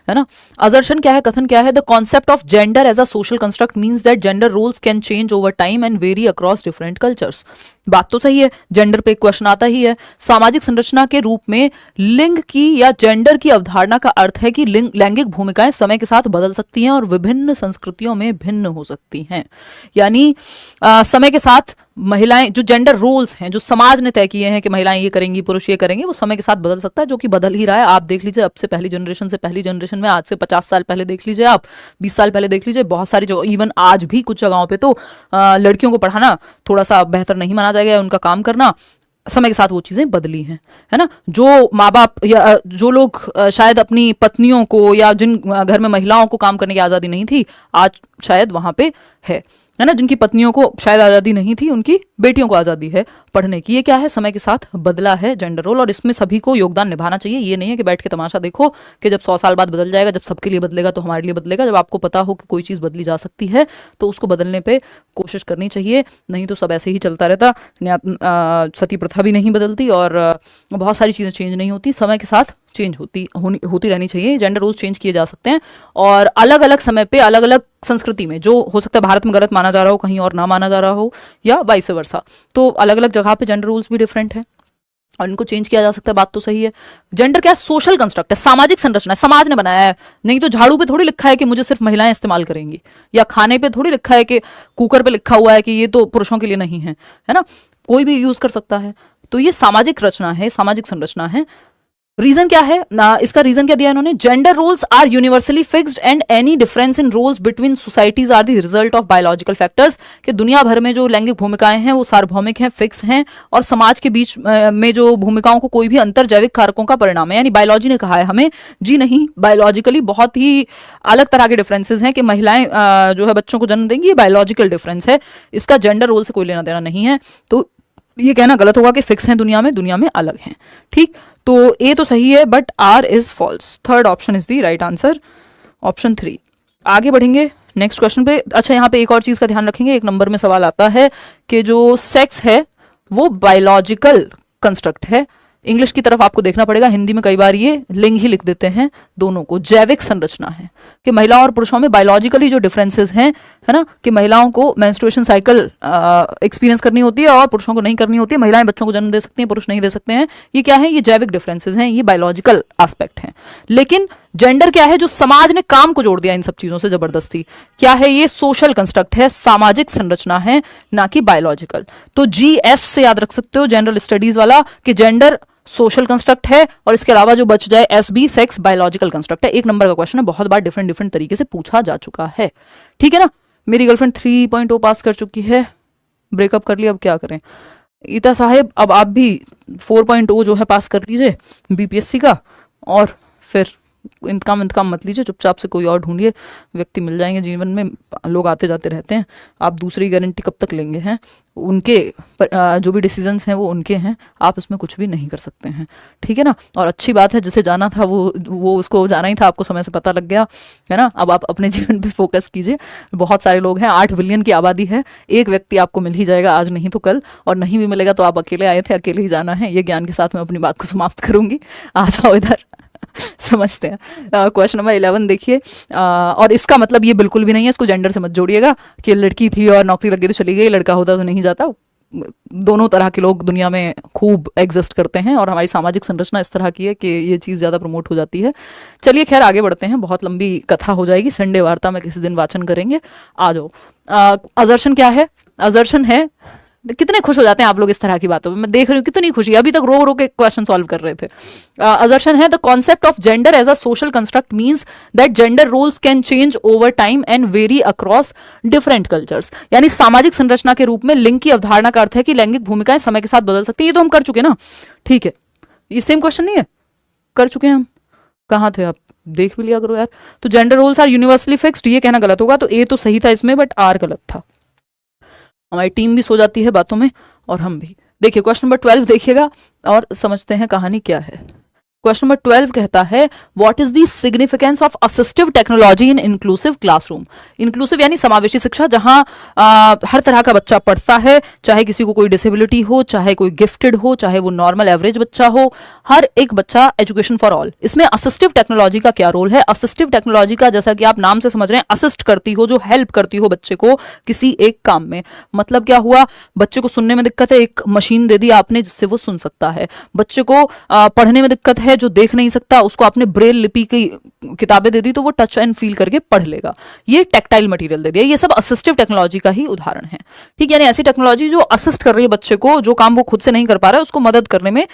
है ना। असर्शन क्या है, कथन क्या है? The concept of gender as a social construct means that gender roles can change over time and vary across different cultures. बात तो सही है, जेंडर पे क्वेश्चन आता ही है। सामाजिक संरचना के रूप में लिंग की या जेंडर की अवधारणा का अर्थ है कि लैंगिक भूमिकाएं समय के साथ बदल सकती हैं और विभिन्न संस्कृतियों में भिन्न हो सकती हैं। यानी समय के साथ महिलाएं, जो जेंडर रोल्स हैं, जो समाज ने तय किए हैं कि महिलाएं ये करेंगी, पुरुष ये करेंगे, वो समय के साथ बदल सकता है, जो कि बदल ही रहा है। आप देख लीजिए, अब से पहली जनरेशन से पहली जनरेशन में, आज से 50 साल पहले देख लीजिए, आप 20 साल पहले देख लीजिए, बहुत सारी जगह, इवन आज भी कुछ जगहों पे तो लड़कियों को पढ़ाना थोड़ा सा बेहतर नहीं माना जाएगा, उनका काम करना। समय के साथ वो चीजें बदली हैं, है ना। जो माँ बाप या जो लोग शायद अपनी पत्नियों को या जिन घर में महिलाओं को काम करने की आज़ादी नहीं थी, आज शायद वहां पे है ना, जिनकी पत्नियों को शायद आज़ादी नहीं थी, उनकी बेटियों को आज़ादी है पढ़ने की। ये क्या है? समय के साथ बदला है जेंडर रोल, और इसमें सभी को योगदान निभाना चाहिए। ये नहीं है कि बैठ के तमाशा देखो कि जब 100 साल बाद बदल जाएगा, जब सबके लिए बदलेगा तो हमारे लिए बदलेगा। जब आपको पता हो कि कोई चीज़ बदली जा सकती है तो उसको बदलने पे कोशिश करनी चाहिए, नहीं तो सब ऐसे ही चलता रहता। सती प्रथा भी नहीं बदलती और बहुत सारी चीज़ें चेंज नहीं होती, समय के साथ चेंज होती रहनी चाहिए। जेंडर रोल्स चेंज किए जा सकते हैं, और अलग अलग समय पे अलग अलग संस्कृति में, जो हो सकता है भारत में गलत माना जा रहा हो, कहीं और ना माना जा रहा हो, या वाइस वर्सा, तो अलग अलग जगह पे जेंडर रोल्स भी डिफरेंट है और इनको चेंज किया जा सकता है, बात तो सही है। जेंडर क्या है? सोशल कंस्ट्रक्ट है, सामाजिक संरचना है, समाज ने बनाया है। नहीं तो झाड़ू पे थोड़ी लिखा है कि मुझे सिर्फ महिलाएं इस्तेमाल करेंगी, या खाने पे थोड़ी लिखा है कि कुकर पे लिखा हुआ है कि ये तो पुरुषों के लिए नहीं है ना, कोई भी यूज कर सकता है। तो ये सामाजिक रचना है, सामाजिक संरचना है। रीजन क्या है ना, इसका रीजन क्या दिया इन्होंने? Gender roles are universally fixed and any difference in roles between societies are the result of biological factors. कि दुनिया भर में जो लैंगिक भूमिकाएं हैं वो सार्वभौमिक हैं, फिक्स हैं, और समाज के बीच में जो भूमिकाओं को कोई भी अंतर जैविक कारकों का परिणाम है। यानी बायोलॉजी ने कहा है हमें, जी नहीं, बायोलॉजिकली बहुत ही अलग तरह के डिफरेंसेस हैं कि महिलाएं जो है बच्चों को जन्म देंगी, ये बायोलॉजिकल डिफरेंस है, इसका जेंडर रोल से कोई लेना देना नहीं है। तो ये कहना गलत होगा कि फिक्स हैं दुनिया में अलग हैं। ठीक, तो ए तो सही है but R is false. Third option is the right answer, option 3। आगे बढ़ेंगे नेक्स्ट क्वेश्चन पे। अच्छा, यहाँ पे एक और चीज का ध्यान रखेंगे, एक नंबर में सवाल आता है कि जो सेक्स है वो बायोलॉजिकल कंस्ट्रक्ट है। इंग्लिश की तरफ आपको देखना पड़ेगा, हिंदी में कई बार ये लिंग ही लिख देते हैं दोनों को। जैविक संरचना है कि महिलाओं और पुरुषों में बायोलॉजिकली जो डिफरेंसेस हैं, है ना, कि महिलाओं को मेंस्ट्रुएशन साइकिल एक्सपीरियंस करनी होती है और पुरुषों को नहीं करनी होती है। महिलाएं बच्चों को जन्म दे सकती हैं, पुरुष नहीं दे सकते हैं। ये क्या है? ये जैविक डिफरेंसेस हैं, ये बायोलॉजिकल एस्पेक्ट हैं। लेकिन जेंडर क्या है? जो समाज ने काम को जोड़ दिया इन सब चीजों से जबरदस्ती। क्या है? ये सोशल कंस्ट्रक्ट है, सामाजिक संरचना है, ना कि बायोलॉजिकल। तो GS से याद रख सकते हो, जनरल स्टडीज वाला, कि जेंडर सोशल कंस्ट्रक्ट है और इसके अलावा जो बच जाए SB, सेक्स, बायोलॉजिकल कंस्ट्रक्ट है। एक नंबर का क्वेश्चन है, बहुत बार डिफरेंट डिफरेंट तरीके से पूछा जा चुका है। ठीक है ना। मेरी गर्लफ्रेंड 3.0 पास कर चुकी है, ब्रेकअप कर लिया, अब क्या करें? ईता साहेब, अब आप भी 4.0 जो है पास कर लीजिए BPSC का, और फिर इंतकाम मत लीजिए, चुपचाप से कोई और ढूंढिए, व्यक्ति मिल जाएंगे जीवन में, लोग आते जाते रहते हैं। आप दूसरी गारंटी कब तक लेंगे? हैं उनके जो भी डिसीजंस हैं वो उनके हैं, आप इसमें कुछ भी नहीं कर सकते हैं। ठीक है ना। और अच्छी बात है, जिसे जाना था वो उसको जाना ही था, आपको समय से पता लग गया, है ना। अब आप अपने जीवन पे फोकस कीजिए। बहुत सारे लोग हैं, 8 बिलियन की आबादी है, एक व्यक्ति आपको मिल ही जाएगा, आज नहीं तो कल, और नहीं भी मिलेगा तो आप अकेले आए थे, अकेले ही जाना है। ये ज्ञान के साथ मैं अपनी बात को समाप्त करूंगी। आ जाओ इधर समझते हैं। क्वेश्चन नंबर 11 देखिए, और इसका मतलब ये बिल्कुल भी नहीं है, इसको जेंडर से मत जोड़िएगा कि लड़की थी और नौकरी लग गई तो चली गई, लड़का होता तो नहीं जाता। दोनों तरह के लोग दुनिया में खूब एग्जिस्ट करते हैं, और हमारी सामाजिक संरचना इस तरह की है कि ये चीज़ ज़्यादा प्रमोट हो जाती है। चलिए खैर आगे बढ़ते हैं, बहुत लंबी कथा हो जाएगी, संडे वार्ता में किसी दिन वाचन करेंगे। आ जाओ। अजर्शन क्या है? अजर्शन है, कितने खुश हो जाते हैं आप लोग इस तरह की बातों में, मैं देख रही हूँ कितनी खुशी, अभी तक रो रो के क्वेश्चन सॉल्व कर रहे थे। असर्शन है, the concept of gender as a social construct means that gender roles can change over time and vary across different cultures. यानी सामाजिक संरचना के रूप में लिंग की अवधारणा का अर्थ है कि लैंगिक भूमिकाएं समय के साथ बदल सकती है। ये तो हम कर चुके ना, ठीक है, ये सेम क्वेश्चन नहीं है, कर चुके हैं हम। कहाँ थे आप? देख भी लिया करो यार। तो gender roles are universally fixed, ये कहना गलत होगा, तो ए तो सही था इसमें, बट आर गलत था। हमारी टीम भी सो जाती है बातों में, और हम भी। देखिए क्वेश्चन नंबर 12 देखिएगा और समझते हैं कहानी क्या है। क्वेश्चन नंबर 12 कहता है, what is the significance of assistive technology in inclusive classroom. Inclusive यानी समावेशी शिक्षा, जहां हर तरह का बच्चा पढ़ता है, चाहे किसी को कोई डिसेबिलिटी हो, चाहे कोई गिफ्टेड हो, चाहे वो नॉर्मल एवरेज बच्चा हो, हर एक बच्चा, एजुकेशन फॉर ऑल। इसमें असिस्टिव टेक्नोलॉजी का क्या रोल है? असिस्टिव टेक्नोलॉजी का, जैसा कि आप नाम से समझ रहे हैं, असिस्ट करती हो, जो हेल्प करती हो बच्चे को किसी एक काम में। मतलब क्या हुआ? बच्चे को सुनने में दिक्कत है, एक मशीन दे दी आपने जिससे वो सुन सकता है। बच्चे को पढ़ने में दिक्कत है, जो देख नहीं सकता, उसको आपने ब्रेल लिपि की किताबें दे दी तो वो टच एंड फील करके पढ़ लेगा। ये टेक्टाइल मटेरियल दे दिया। ये सब असिस्टिव टेक्नोलॉजी का ही उदाहरण है। ठीक, यानी ऐसी टेक्नोलॉजी जो असिस्ट कर रही है बच्चे को, जो काम वो खुद से नहीं कर पा रहा है उसको मदद करने में,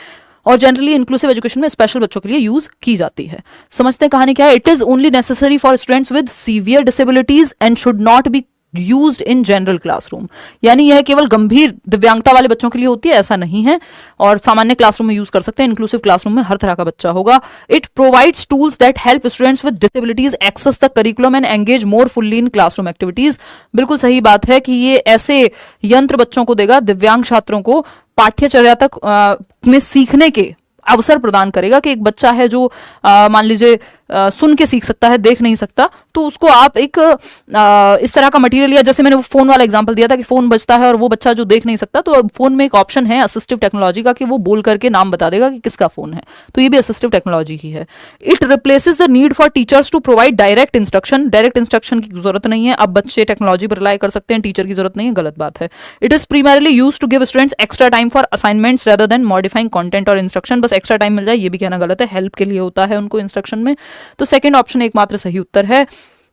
और जनरली इंक्लूसिव एजुकेशन में स्पेशल बच्चों के लिए यूज की जाती है। समझते हैं कहानी क्या है। It is only necessary for students with severe disabilities and should not be used in general classroom. यानी यह केवल गंभीर दिव्यांगता वाले बच्चों के लिए होती है, ऐसा नहीं है, और सामान्य क्लासरूम में यूज कर सकते हैं। इंक्लूसिव क्लासरूम में हर तरह का बच्चा होगा। It provides tools that help students with disabilities access the curriculum and engage more fully in classroom activities. बिल्कुल सही बात है कि ये ऐसे यंत्र बच्चों को देगा, दिव्यांग छात्रों को पाठ्यचर्या तक में सीखने के अवसर प्रदान करेगा। कि एक बच्चा है जो मान लीजिए सुन के सीख सकता है, देख नहीं सकता, तो उसको आप एक इस तरह का मटेरियल, या जैसे मैंने वो फोन वाला एग्जांपल दिया था कि फोन बजता है और वो बच्चा जो देख नहीं सकता, तो फोन में एक ऑप्शन है असिस्टिव टेक्नोलॉजी का कि वो बोल करके नाम बता देगा कि किसका फोन है, तो ये भी असिस्टिव टेक्नोलॉजी ही है। It replaces the need for teachers to provide direct instruction. Direct instruction की जरूरत नहीं है, अब बच्चे टेक्नोलॉजी पर रिलाई कर सकते हैं, टीचर की जरूरत नहीं है, गलत बात है। It is primarily used to give students extra time for assignments rather than modifying content और instruction। बस एक्स्ट्रा टाइम मिल जाए ये भी कहना गलत है, हेल्प के लिए होता है उनको इंस्ट्रक्शन में। तो सेकंड ऑप्शन एकमात्र सही उत्तर है।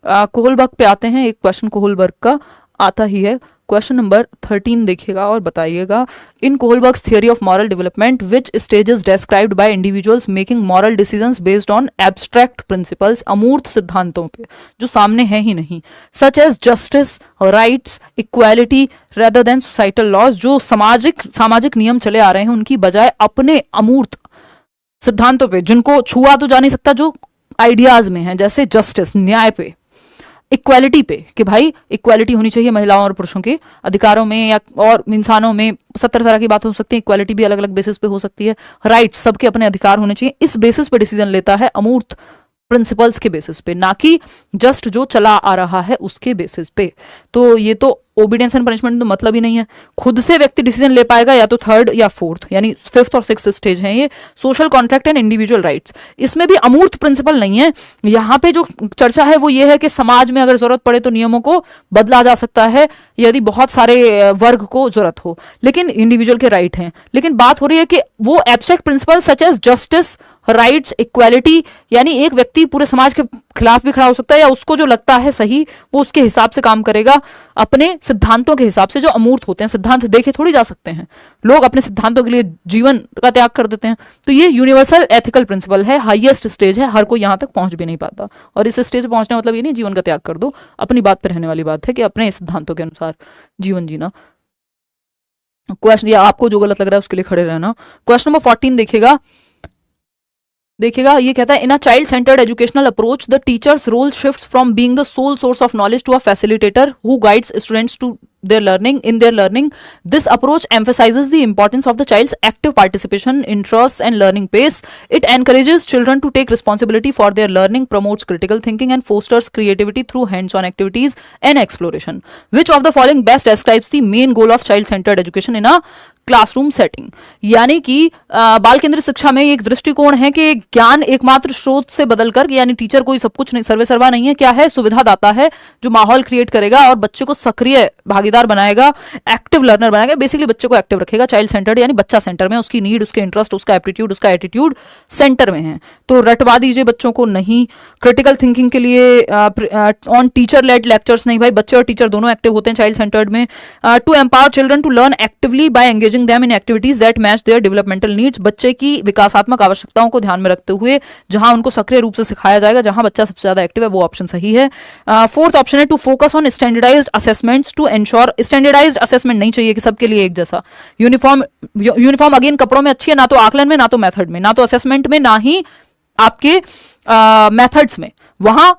कोहलबर्ग पे आते हैं, एक क्वेश्चन कोहलबर्ग का आता ही है। क्वेश्चन नंबर 13 देखिएगा और बताइएगा। In Kohlberg's theory of moral development which stages described by individuals making moral decisions based on abstract principles, अमूर्त सिद्धांतों पे जो सामने है ही नहीं, such as justice, rights, equality rather than societal laws, जो सामाजिक नियम चले आ रहे हैं उनकी बजाय अपने अमूर्त सिद्धांतों पे जिनको छुआ तो जा नहीं सकता, जो आइडियाज में है, जैसे जस्टिस न्याय पे, इक्वालिटी पे कि भाई इक्वालिटी होनी चाहिए महिलाओं और पुरुषों के अधिकारों में या और इंसानों में, 70 तरह की बात हो सकती है, इक्वालिटी भी अलग अलग बेसिस पे हो सकती है, राइट्स सबके अपने अधिकार होने चाहिए, इस बेसिस पे डिसीजन लेता है, अमूर्त प्रिंसिपल्स के बेसिस पे, ना कि जस्ट जो चला आ रहा है उसके बेसिस पे। तो ये तो ओबीडियंस एंड पनिशमेंट तो मतलब ही नहीं है, खुद से व्यक्ति डिसीजन ले पाएगा या तो थर्ड या फोर्थ, यानी फिफ्थ और सिक्स्थ स्टेज है ये, social contract and individual rights. इसमें भी अमूर्त प्रिंसिपल नहीं है, यहाँ पे जो चर्चा है वो ये है कि समाज में अगर जरूरत पड़े तो नियमों को बदला जा सकता है यदि बहुत सारे वर्ग को जरूरत हो, लेकिन इंडिविजुअल के राइट हैं। लेकिन बात हो रही है कि वो abstract principle such as justice, rights, equality, यानी एक व्यक्ति पूरे समाज के खिलाफ भी खड़ा हो सकता है या उसको जो लगता है सही वो उसके हिसाब से काम करेगा, अपने सिद्धांतों के हिसाब से जो अमूर्त होते हैं। सिद्धांत देखे थोड़ी जा सकते हैं, लोग अपने सिद्धांतों के लिए जीवन का त्याग कर देते हैं। तो ये यूनिवर्सल एथिकल प्रिंसिपल है, हाईएस्ट स्टेज है, हर कोई यहाँ तक पहुंच भी नहीं पाता। और इस स्टेज पे पहुंचने मतलब ये नहीं जीवन का त्याग कर दो, अपनी बात पर रहने वाली बात है कि अपने सिद्धांतों के अनुसार जीवन जीना। क्वेश्चन, या आपको जो गलत लग रहा है उसके लिए खड़े रहना। क्वेश्चन नंबर 14 देखिएगा, ये कहता है in a child centred educational approach the teacher's role shifts from being the sole source of knowledge to a facilitator who guides students to their learning. In their learning, this approach emphasizes the importance of the child's active participation, interests and learning pace. It encourages children to take responsibility for their learning, promotes critical thinking and fosters creativity through hands-on activities and exploration. Which of the following best describes the main goal of child-centered education in a classroom setting? यानी कि बाल केंद्रित शिक्षा में एक दृष्टिकोण है कि ज्ञान एकमात्र स्रोत से बदलकर, यानी टीचर कोई सब कुछ नहीं, सर्वे सर्वा नहीं है, क्या है, सुविधा दाता है जो माहौल क्रिएट करेगा और बच्चे को सक्रिय भागीदार बनाएगा, एक्टिव लर्नर बनाएगा, बेसिकली बच्चे को एक्टिव रखेगा। चाइल्ड सेंटर्ड यानी बच्चा सेंटर में, उसकी नीड, उसके इंटरेस्ट, उसका एप्टीट्यूड, उसका एटीट्यूड सेंटर में है। तो रटवा दीजिए बच्चों को नहीं। क्रिटिकल थिंकिंग के लिए ऑन टीचर लेड लेक्चर्स नहीं, भाई बच्चे और टीचर दोनों एक्टिव होते हैं चाइल्ड सेंटर्ड में। To empower children to learn actively by engaging them in activities that match their developmental needs. बच्चे की विकासात्मक आवश्यकताओं को ध्यान में रखते हुए जहां उनको सक्रिय रूप से सिखाया जाएगा, जहां बच्चा सबसे ज्यादा एक्टिव है, वो ऑप्शन सही है। फोर्थ ऑप्शन है to focus on standardised assessments to ensure. Standardised assessment नहीं चाहिए कि सबके लिए एक जैसा यूनिफॉर्म अगेन कपड़ों में अच्छी है, ना तो आकलन में, ना तो मेथड में, ना तो असेसमेंट में, ना ही आपके मेथड्स में। वहां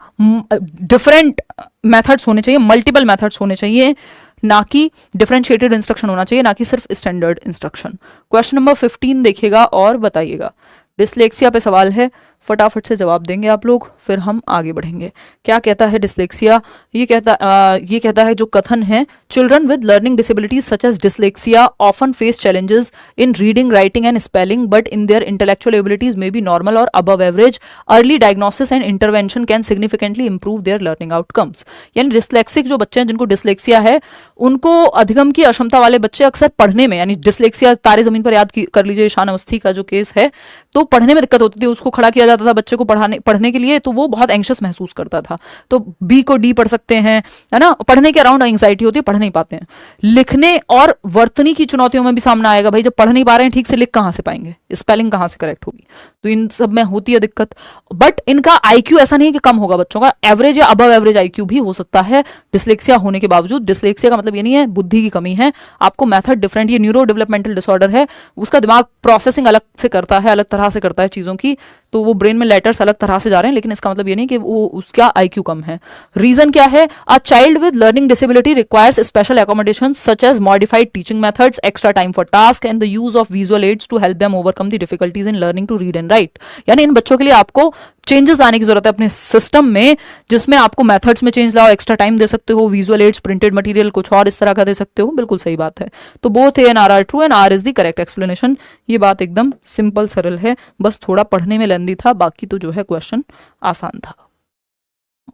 डिफरेंट मेथड्स होने चाहिए, मल्टीपल मेथड्स होने चाहिए, ना कि डिफरेंशिएटेड इंस्ट्रक्शन होना चाहिए, ना कि सिर्फ स्टैंडर्ड इंस्ट्रक्शन। क्वेश्चन नंबर 15 देखिएगा और बताइएगा। डिस्लेक्सिया पे सवाल है, फटाफट से जवाब देंगे आप लोग, फिर हम आगे बढ़ेंगे। क्या कहता है डिस्लेक्सिया? ये कहता है जो कथन है, children with learning disabilities such as dyslexia often face challenges in reading, writing and spelling, but in their intellectual abilities may be normal और above average. Early diagnosis and intervention can significantly improve their learning outcomes. यानी dyslexic जो बच्चे हैं जिनको dyslexia है, उनको अधिगम की अक्षमता वाले बच्चे अक्सर पढ़ने में, यानी डिस्लेक्सिया तारे जमीन पर याद कर लीजिए ईशान अवस्थी का जो केस है, तो पढ़ने में दिक्कत होती थी, उसको खड़ा किया जाता था बच्चे को पढ़ने के लिए, तो वो बहुत एंग्शियस महसूस करता था। तो बी को डी पढ़ सकते हैं, है ना। पढ़ने के अराउंड एंग्जाइटी होती है, पढ़ नहीं पाते हैं। लिखने और वर्तनी की चुनौतियों में भी सामना आएगा, भाई जब पढ़ नहीं पा रहे हैं ठीक से, लिख कहां से पाएंगे, स्पेलिंग कहां से करेक्ट होगी, तो इन सब में होती है दिक्कत। बट इनका आईक्यू ऐसा नहीं कि कम होगा, बच्चों का एवरेज या अबव एवरेज आईक्यू भी हो सकता है डिस्लेक्सिया होने के बावजूद। डिस्लेक्सिया का मतलब ये नहीं है बुद्धि की कमी है, आपको मेथड डिफरेंट, ये न्यूरो डेवलपमेंटल डिसऑर्डर है, उसका दिमाग प्रोसेसिंग अलग से करता है, अलग तरह से करता है चीजों की, तो वो ब्रेन में लेटर्स अलग तरह से जा रहे हैं, लेकिन इसका मतलब ये नहीं कि वो उसका आईक्यू कम है। रीजन क्या है? A child with learning disability requires special accommodations such as modified teaching methods, extra time for tasks and the use of visual aids to help them overcome the difficulties in learning to read and write. Right. यानी इन बच्चों के लिए आपको changes लाने की जरूरत है अपने सिस्टम में, जिसमें आपको मेथड्स में चेंज लाओ, एक्स्ट्रा टाइम दे सकते हो, विजुअल एड्स, प्रिंटेड मटेरियल कुछ और इस तरह का दे सकते हो। बिल्कुल सही बात है। तो both A and R are true and R is the correct explanation. ये बात एकदम सिंपल सरल है, बस थोड़ा पढ़ने में लेंदी था, बाकी तो जो है क्वेश्चन आसान था।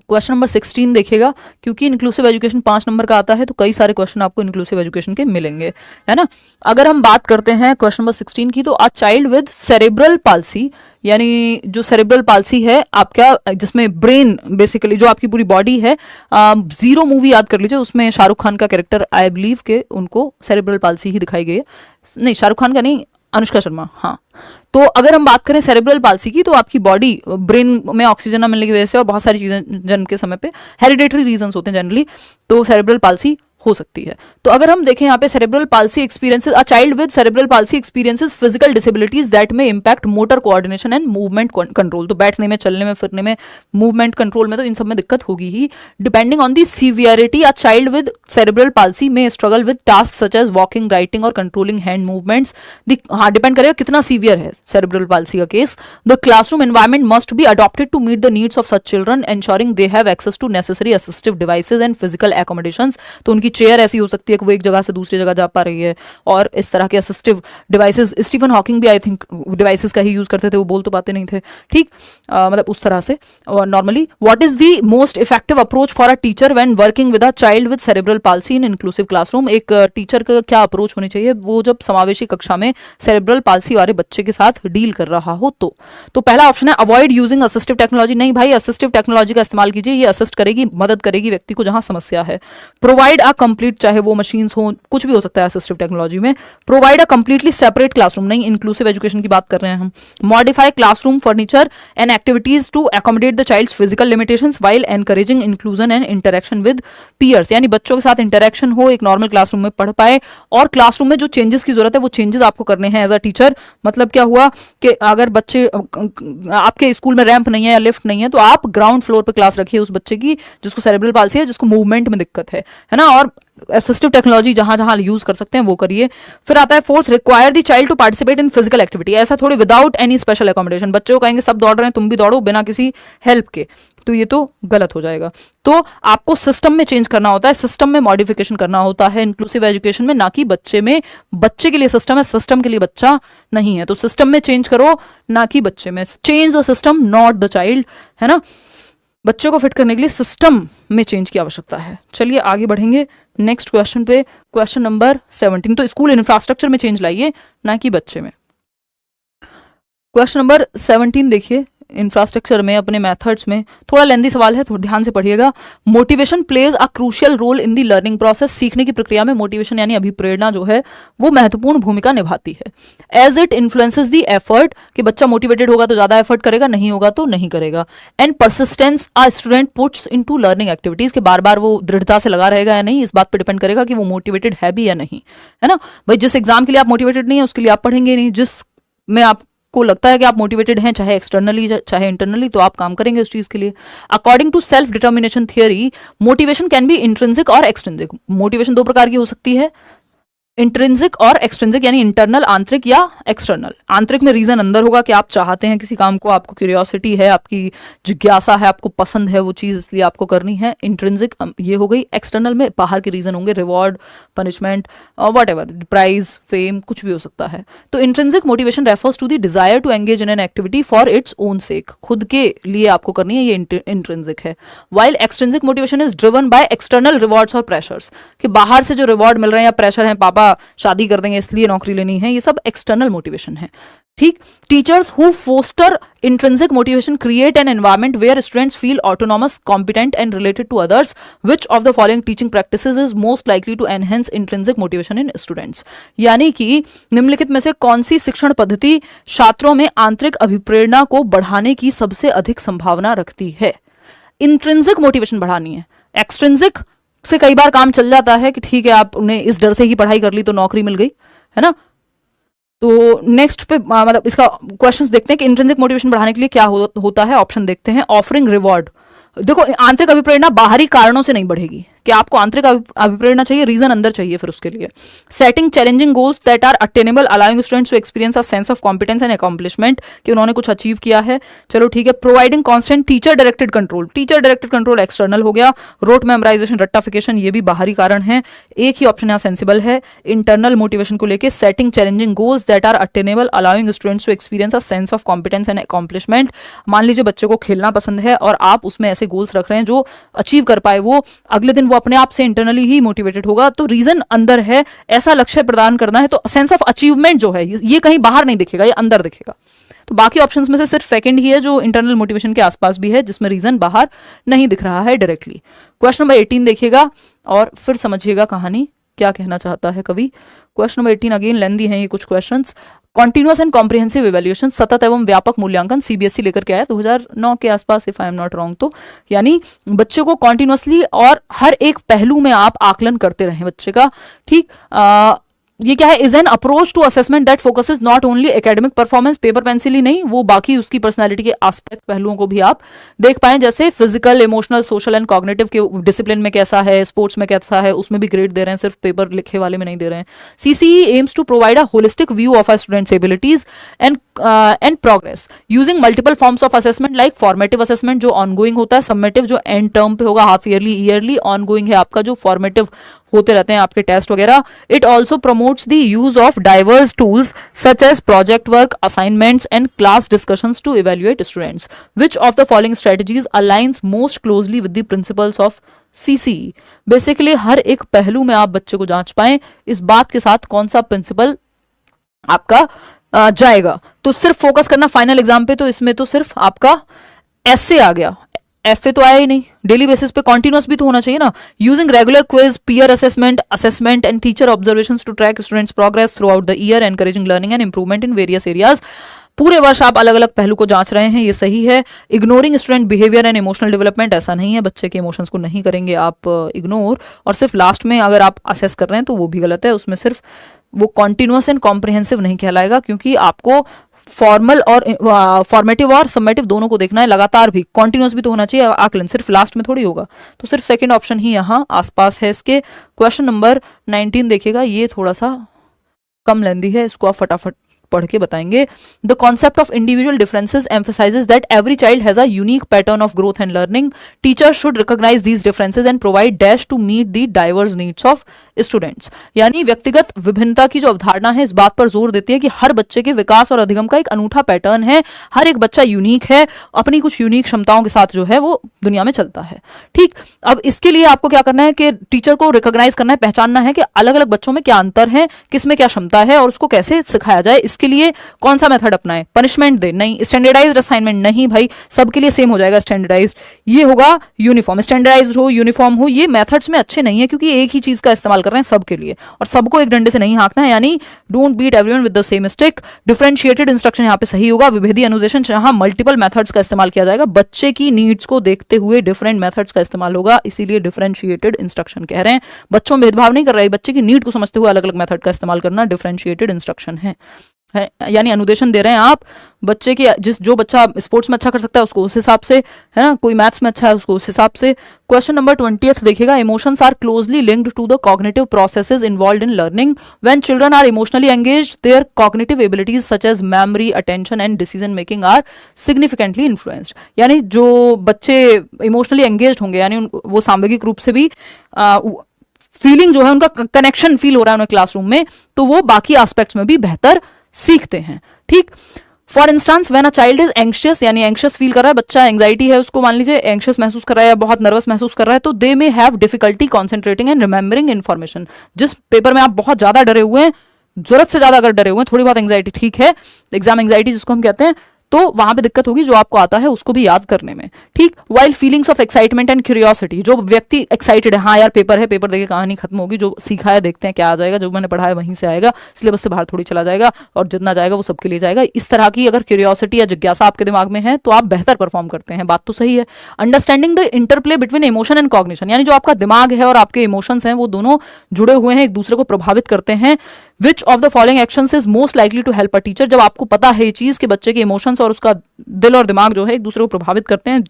क्वेश्चन नंबर 16 देखिएगा, क्योंकि इंक्लूसिव एजुकेशन 5 नंबर का आता है तो कई सारे क्वेश्चन आपको इंक्लूसिव एजुकेशन के मिलेंगे, है ना। अगर हम बात करते हैं क्वेश्चन नंबर 16 की, तो a child with cerebral palsy, यानी जो सेरेब्रल पाल्सी है आपका, जिसमें ब्रेन बेसिकली जो आपकी पूरी बॉडी है, जीरो मूवी याद कर लीजिए, उसमें शाहरुख खान का कैरेक्टर आई बिलीव के उनको सेरेब्रल पाल्सी ही दिखाई गई है, नहीं शाहरुख खान का नहीं, अनुष्का शर्मा, हाँ। तो अगर हम बात करें सेरेब्रल पाल्सी की, तो आपकी बॉडी ब्रेन में ऑक्सीजन न मिलने की वजह से और बहुत सारी चीजें जन्म के समय पे हेरिडेटरी रीजंस होते हैं जनरली, तो सेरेब्रल पाल्सी हो सकती है। तो अगर हम देखें यहाँ पे cerebral palsy experiences, a child with cerebral palsy experiences physical disabilities that may impact motor coordination and movement control, तो बैठने में, चलने में, फिरने में, मूवमेंट कंट्रोल में, तो इन सब में दिक्कत होगी ही। Depending on the severity, a child with cerebral palsy may struggle with task such as walking, writing और कंट्रोलिंग हैंड मूवमेंट्स। हाँ, डिपेंड करेगा कितना सीवियर है सेरेब्रल पाल्सी का केस। The classroom environment must be adopted to meet the needs of such children, ensuring they have access to necessary assistive devices and physical accommodations. तो उनकी chair ऐसी हो सकती है कि वो एक जगह से दूसरी जगह जा पा रही है, और इस तरह के असिस्टिव डिवाइसेस, स्टीफन हॉकिंग भी आई थिंक डिवाइसेस का ही यूज करते थे, वो बोल तो पाते नहीं थे, ठीक, मतलब उस तरह से। और normally what is the most effective approach for a teacher when working with a child with cerebral palsy in inclusive classroom, एक टीचर का क्या अप्रोच होनी चाहिए वो जब समावेशी कक्षा में सेरेब्रल पाल्सी वाले बच्चे के साथ डील कर रहा हो। तो पहला ऑप्शन है अवॉइड यूजिंग असिस्टिव टेक्नोलॉजी, नहीं भाई असिस्टिव टेक्नोलॉजी का इस्तेमाल कीजिए, ये असिस्ट करेगी, मदद करेगी व्यक्ति को जहां समस्या है। प्रोवाइड अ कंप्लीट, चाहे वो मशीन्स हो, कुछ भी हो सकता है असिस्टिव टेक्नोलॉजी में। Provide a completely separate classroom, नहीं इंक्लूसिव एजुकेशन की बात कर रहे हैं हम। Modify classroom furniture and activities to accommodate the child's physical limitations while encouraging inclusion and interaction with peers, यानी बच्चों के साथ इंटरेक्शन हो, एक नॉर्मल क्लासरूम में पढ़ पाए, और क्लासरूम में जो चेंजेस की जरूरत है वो चेंजेस आपको करने हैं एज अ टीचर। मतलब क्या हुआ कि अगर बच्चे, आपके स्कूल में रैंप नहीं है या लिफ्ट नहीं है, तो आप ग्राउंड फ्लोर पे क्लास रखिए उस बच्चे की जिसको सेरेब्रल पाल्सी है, जिसको मूवमेंट में दिक्कत है ना, और असिस्टिव टेक्नोलॉजी जहां जहां यूज कर सकते हैं वो करिए। फिर आता है fourth, require the child to participate in physical activity, ऐसा थोड़ी विदाउट एनी स्पेशल अकोमोडेशन, बच्चों को कहेंगे सब दौड़ रहे हैं तुम भी दौड़ो बिना किसी हेल्प के, तो ये तो गलत हो जाएगा। तो आपको सिस्टम में चेंज करना होता है, सिस्टम में मॉडिफिकेशन करना होता है इंक्लूसिव एजुकेशन में, ना कि बच्चे में। बच्चे के लिए सिस्टम है, सिस्टम के लिए बच्चा नहीं है, तो सिस्टम में चेंज करो ना कि बच्चे में। Change the system not the child, है ना। बच्चों को फिट करने के लिए सिस्टम में चेंज की आवश्यकता है। चलिए आगे बढ़ेंगे नेक्स्ट क्वेश्चन पे, क्वेश्चन नंबर 17। तो स्कूल इंफ्रास्ट्रक्चर में चेंज लाइए ना कि बच्चे में। क्वेश्चन नंबर 17 देखिए, इंफ्रास्ट्रक्चर में अपने मेथड्स में, थोड़ा लेंदी सवाल है, थोड़ा ध्यान से पढ़िएगा। Motivation plays a crucial role in the learning process, सीखने की प्रक्रिया में मोटिवेशन यानी अभिप्रेरणा जो है वो महत्वपूर्ण भूमिका निभाती है। As it influences the effort, कि बच्चा मोटिवेटेड होगा तो ज्यादा एफर्ट करेगा, नहीं होगा तो नहीं करेगा। And persistence a student puts into learning activities, के बार बार वो दृढ़ता से लगा रहेगा या नहीं, इस बात पर डिपेंड करेगा कि वो मोटिवेटेड है भी या नहीं, है ना। भाई जिस एग्जाम के लिए आप मोटिवेटेड नहीं है उसके लिए आप पढ़ेंगे नहीं, जिस में आप को लगता है कि आप मोटिवेटेड हैं, चाहे एक्सटर्नली चाहे इंटरनली, तो आप काम करेंगे उस चीज के लिए। According to self determination theory, motivation can be intrinsic और एक्सट्रिंसिक। मोटिवेशन दो प्रकार की हो सकती है, इंट्रिंसिक और एक्सट्रिंसिक, यानी इंटरनल आंतरिक या एक्सटर्नल। आंतरिक में रीजन अंदर होगा कि आप चाहते हैं किसी काम को, आपको क्यूरियोसिटी है, आपकी जिज्ञासा है, आपको पसंद है वो चीज, इसलिए आपको करनी है, इंट्रिंसिक ये हो गई। एक्सटर्नल में बाहर के रीजन होंगे, reward, punishment, whatever, prize, fame, कुछ भी हो सकता है। तो intrinsic motivation refers to the desire to engage in an activity for its own sake, खुद के लिए आपको करनी है, ये इंट्रिंसिक है। While extrinsic motivation is driven by external rewards और प्रेशर्स, कि बाहर से जो रिवॉर्ड मिल रहे हैं या प्रेशर है, पापा शादी कर देंगे इसलिए नौकरी लेनी है, ये सब एक्सटर्नल मोटिवेशन है, ठीक। Teachers who foster intrinsic motivation create an environment where students feel autonomous, competent and related to others. Which of the following teaching practices is most likely to enhance intrinsic motivation in students, यानी कि निम्नलिखित में से कौन सी शिक्षण पद्धति छात्रों में आंतरिक अभिप्रेरणा को बढ़ाने की सबसे अधिक संभावना रखती है। इंट्रिंसिक मोटिवेशन बढ़ानी है, एक्सट्रिंसिक से कई बार काम चल जाता है कि ठीक है आप उन्हें इस डर से ही पढ़ाई कर ली तो नौकरी मिल गई, है ना। तो नेक्स्ट पे मतलब इसका क्वेश्चंस देखते हैं कि इंट्रिंसिक मोटिवेशन बढ़ाने के लिए क्या होता है। ऑप्शन देखते हैं। ऑफरिंग रिवॉर्ड, देखो आंतरिक अभिप्रेरणा बाहरी कारणों से नहीं बढ़ेगी, कि आपको आंतरिक अभिप्रेरणा चाहिए, रीजन अंदर चाहिए फिर उसके लिए। Setting challenging goals that are attainable allowing students to experience a sense of competence and accomplishment, कि उन्होंने कुछ अचीव किया है, चलो ठीक है। Providing constant teacher directed control, teacher directed control external हो गया। रोट मेमोराइजेशन रट्टाफिकेशन, ये भी बाहरी कारण है, एक ही ऑप्शन यहाँ सेंसिबल है। इंटरनल मोटिवेशन को लेके setting challenging goals that are attainable allowing students to experience a sense of competence and accomplishment. मान लीजिए बच्चे को खेलना पसंद है और आप उसमें ऐसे गोल्स रख रहे हैं जो अचीव कर पाए, वो अगले दिन वो अपने आप से इंटरनली ही मोटिवेटेड होगा, तो रीजन अंदर है, ऐसा लक्ष्य प्रदान करना है, तो सेंस ऑफ अचीवमेंट जो है ये कहीं बाहर नहीं दिखेगा, ये अंदर दिखेगा। तो बाकी ऑप्शंस में से सिर्फ सेकंड ही है जो इंटरनल मोटिवेशन के आसपास भी है, जिसमें रीजन बाहर नहीं दिख रहा है डायरेक्टली। क्वेश्चन नंबर 18 देखिएगा और फिर समझिएगा कहानी क्या कहना चाहता है कवि। क्वेश्चन नंबर 18 अगेन लेंदी है ये कुछ questions. Continuous and comprehensive evaluation, सतत एवं व्यापक मूल्यांकन, सीबीएसई लेकर के आया 2009 के आसपास, if I am not wrong. तो यानी बच्चे को कॉन्टिन्यूअसली और हर एक पहलू में आप आकलन करते रहें बच्चे का, ठीक। ये क्या है, is an approach to assessment that focuses not only academic performance, paper pencil ही नहीं, वो बाकी उसकी पर्सनालिटी के एस्पेक्ट पहलुओं को भी आप देख पाए, जैसे physical, emotional, social and cognitive के डिसिप्लिन में कैसा है, स्पोर्ट्स में कैसा है, उसमें भी ग्रेड दे रहे हैं, सिर्फ पेपर लिखे वाले में नहीं दे रहे हैं। CCE aims to provide a holistic view of a students abilities and progress using multiple forms of assessment, like formative assessment जो ऑनगोइंग होता है, सबमिटिव जो एंड टर्म पे होगा, हाफ ईयरली, ईयरली, ऑनगोइंग है आपका जो फॉर्मेटिव होते रहते हैं आपके टेस्ट वगैरह। It also promotes the use of diverse tools such as project work, assignments and class discussions to evaluate students. Which of the following strategies aligns most closely with the principles of CCE. Basically हर एक पहलू में आप बच्चे को जांच पाएं इस बात के साथ कौन सा प्रिंसिपल आपका जाएगा। तो सिर्फ फोकस करना फाइनल एग्जाम पे, तो इसमें तो सिर्फ आपका ऐसे आ गया, एफ तो आया ही नहीं। डेली बेसिस पे कॉन्टिन्यूअस भी तो होना चाहिए ना। Using regular quiz, peer assessment and teacher observations to track students progress throughout the year, encouraging learning and improvement in various areas. पूरे वर्ष आप अलग अलग पहलू को जांच रहे हैं, ये सही है। Ignoring student behaviour and emotional development, ऐसा नहीं है, बच्चे के इमोशंस को नहीं करेंगे आप इग्नोर, और सिर्फ लास्ट में अगर आप असेस कर रहे हैं तो वो भी गलत है, उसमें सिर्फ वो कॉन्टिन्यूअस एंड कॉम्प्रिहेंसिव नहीं कहलाएगा, क्योंकि आपको फॉर्मल और फॉर्मेटिव और सबमेटिव दोनों को देखना है, लगातार भी, कॉन्टिन्यूअस भी तो होना चाहिए आकलन, सिर्फ लास्ट में थोड़ी होगा। तो सिर्फ सेकंड ऑप्शन ही यहाँ आसपास है इसके। क्वेश्चन नंबर 19 देखिएगा, ये थोड़ा सा कम लेंदी है, इसको आप फटाफट पढ़ के बताएंगे। The concept of individual differences emphasises that every child has a unique pattern of growth and learning. Teacher should recognise these differences and provide dash to meet the diverse needs of students. यानी व्यक्तिगत विभिन्नता की जो अवधारणा है इस बात पर जोर देती है कि हर बच्चे के विकास और अधिगम का एक अनूठा पैटर्न है, हर एक बच्चा यूनिक है, अपनी कुछ यूनिक क्षमताओं के साथ जो है वो दुनिया में चलता है, ठीक। अब इसके लिए आपको क्या करना है कि टीचर को रिकॉग्नाइज करना है, पहचानना है कि अलग अलग बच्चों में क्या अंतर है, किसमें क्या क्षमता है और उसको कैसे सिखाया जाए। इसके लिए कौन सा मेथड अपनाएं, पनिशमेंट दे नहीं, स्टैंडर्डाइज्ड असाइनमेंट नहीं, भाई सबके लिए सेम हो जाएगा स्टैंडर्डाइज्ड, ये होगा यूनिफॉर्म, स्टैंडर्डाइज्ड हो यूनिफॉर्म हो, ये मेथड्स में अच्छे नहीं है क्योंकि एक ही चीज का इस्तेमाल कर रहे हैं सबके लिए और सबको एक डंडे से नहीं हाँकना है, यानी don't beat everyone with the same stick. Differentiated instruction यहाँ पे सही होगा, विभेदी अनुदेशन जहां मल्टीपल मेथड्स का इस्तेमाल किया जाएगा, बच्चे की नीड्स को देखते हुए डिफरेंट मेथड्स का इस्तेमाल होगा, इसीलिए डिफरेंशिएटेड इंस्ट्रक्शन कह रहे हैं। बच्चों में भेदभाव नहीं कर रहे, बच्चे की नीड को समझते हुए अलग अलग मेथड का इस्तेमाल करना डिफरेंशिएटेड इंस्ट्रक्शन है, यानी अनुदेशन दे रहे हैं आप बच्चे के, जो बच्चा स्पोर्ट्स में अच्छा कर सकता है उसको उस हिसाब से, है ना, कोई मैथ्स में अच्छा है उसको उस हिसाब से। क्वेश्चन नंबर 20 देखिएगा, emotions are closely linked to the cognitive processes involved in learning. When children are emotionally engaged their cognitive abilities such as memory, attention and decision making are significantly influenced. यानी जो बच्चे emotionally engaged होंगे, यानी वो सामूहिक रूप से भी फीलिंग जो है उनका कनेक्शन फील हो रहा है उन्हें क्लासरूम में, तो वो बाकी एस्पेक्ट्स में भी बेहतर सीखते हैं, ठीक। For instance when a child is anxious, यानी एंग्शियस फील कर रहा है बच्चा, एंग्जाइटी है उसको, मान लीजिए एंग्शियस महसूस कर रहा है या बहुत नर्वस महसूस कर रहा है, तो they may have difficulty concentrating and remembering information. जिस पेपर में आप बहुत ज्यादा डरे हुए हैं, जरूरत से ज्यादा अगर डरे हुए हैं, थोड़ी बहुत एंग्जाइटी ठीक है, एग्जाम एंग्जाइटी जिसको हम कहते हैं, तो वहां पे दिक्कत होगी जो आपको आता है उसको भी याद करने में, ठीक। While feelings of excitement and curiosity, जो व्यक्ति एक्साइटेड है, हाँ यार पेपर है, पेपर देके कहानी खत्म होगी, जो सीखा है देखते हैं क्या आ जाएगा, जो मैंने पढ़ा है वहीं से आएगा, सिलेबस से बाहर थोड़ी चला जाएगा और जितना जाएगा वो सबके लिए जाएगा, इस तरह की अगर क्यूरियोसिटी या जिज्ञासा आपके दिमाग में है तो आप बेहतर परफॉर्म करते हैं, बात तो सही है। Understanding the interplay between emotion and cognition, यानी जो आपका दिमाग है और आपके इमोशंस हैं वो दोनों जुड़े हुए हैं, एक दूसरे को प्रभावित करते हैं। Which of the following actions is most likely to help a teacher, जब आपको पता है ये चीज कि बच्चे के इमोशंस और उसका दिल और दिमाग जो है एक दूसरे को प्रभावित करते हैं,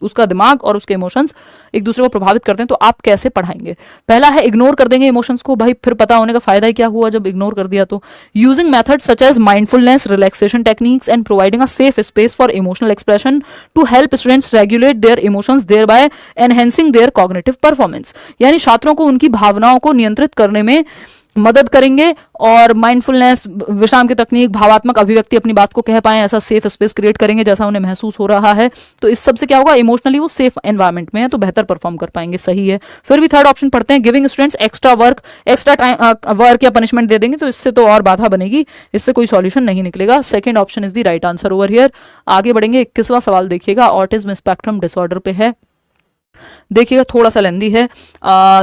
उसका दिमाग और उसके इमोशंस एक दूसरे को प्रभावित करते हैं, तो आप कैसे पढ़ाएंगे? पहला है इग्नोर कर देंगे इमोशंस को, भाई फिर पता होने का फायदा ही क्या हुआ जब इग्नोर कर दिया तो। Using methods such as mindfulness, relaxation techniques and providing a safe space for emotional expression to help students regulate their emotions thereby enhancing their cognitive performance. यानी छात्रों को उनकी भावनाओं को नियंत्रित करने में मदद करेंगे, और माइंडफुलनेस, विश्राम की तकनीक, भावात्मक अभिव्यक्ति, अपनी बात को कह पाएं, ऐसा सेफ स्पेस क्रिएट करेंगे जैसा उन्हें महसूस हो रहा है। तो इस सब से क्या होगा, इमोशनली वो सेफ एनवायरनमेंट में है तो बेहतर परफॉर्म कर पाएंगे, सही है। फिर भी थर्ड ऑप्शन पढ़ते हैं, गिविंग स्टूडेंट्स एक्स्ट्रा वर्क या पनिशमेंट दे देंगे तो इससे तो और बाधा बनेगी, इससे कोई सॉल्यूशन नहीं निकलेगा। Second option is the right answer over here. आगे बढ़ेंगे, 21वां सवाल देखिएगा, ऑटिज्म स्पेक्ट्रम डिसऑर्डर पे है। देखिएगा थोड़ा सा लेंदी है।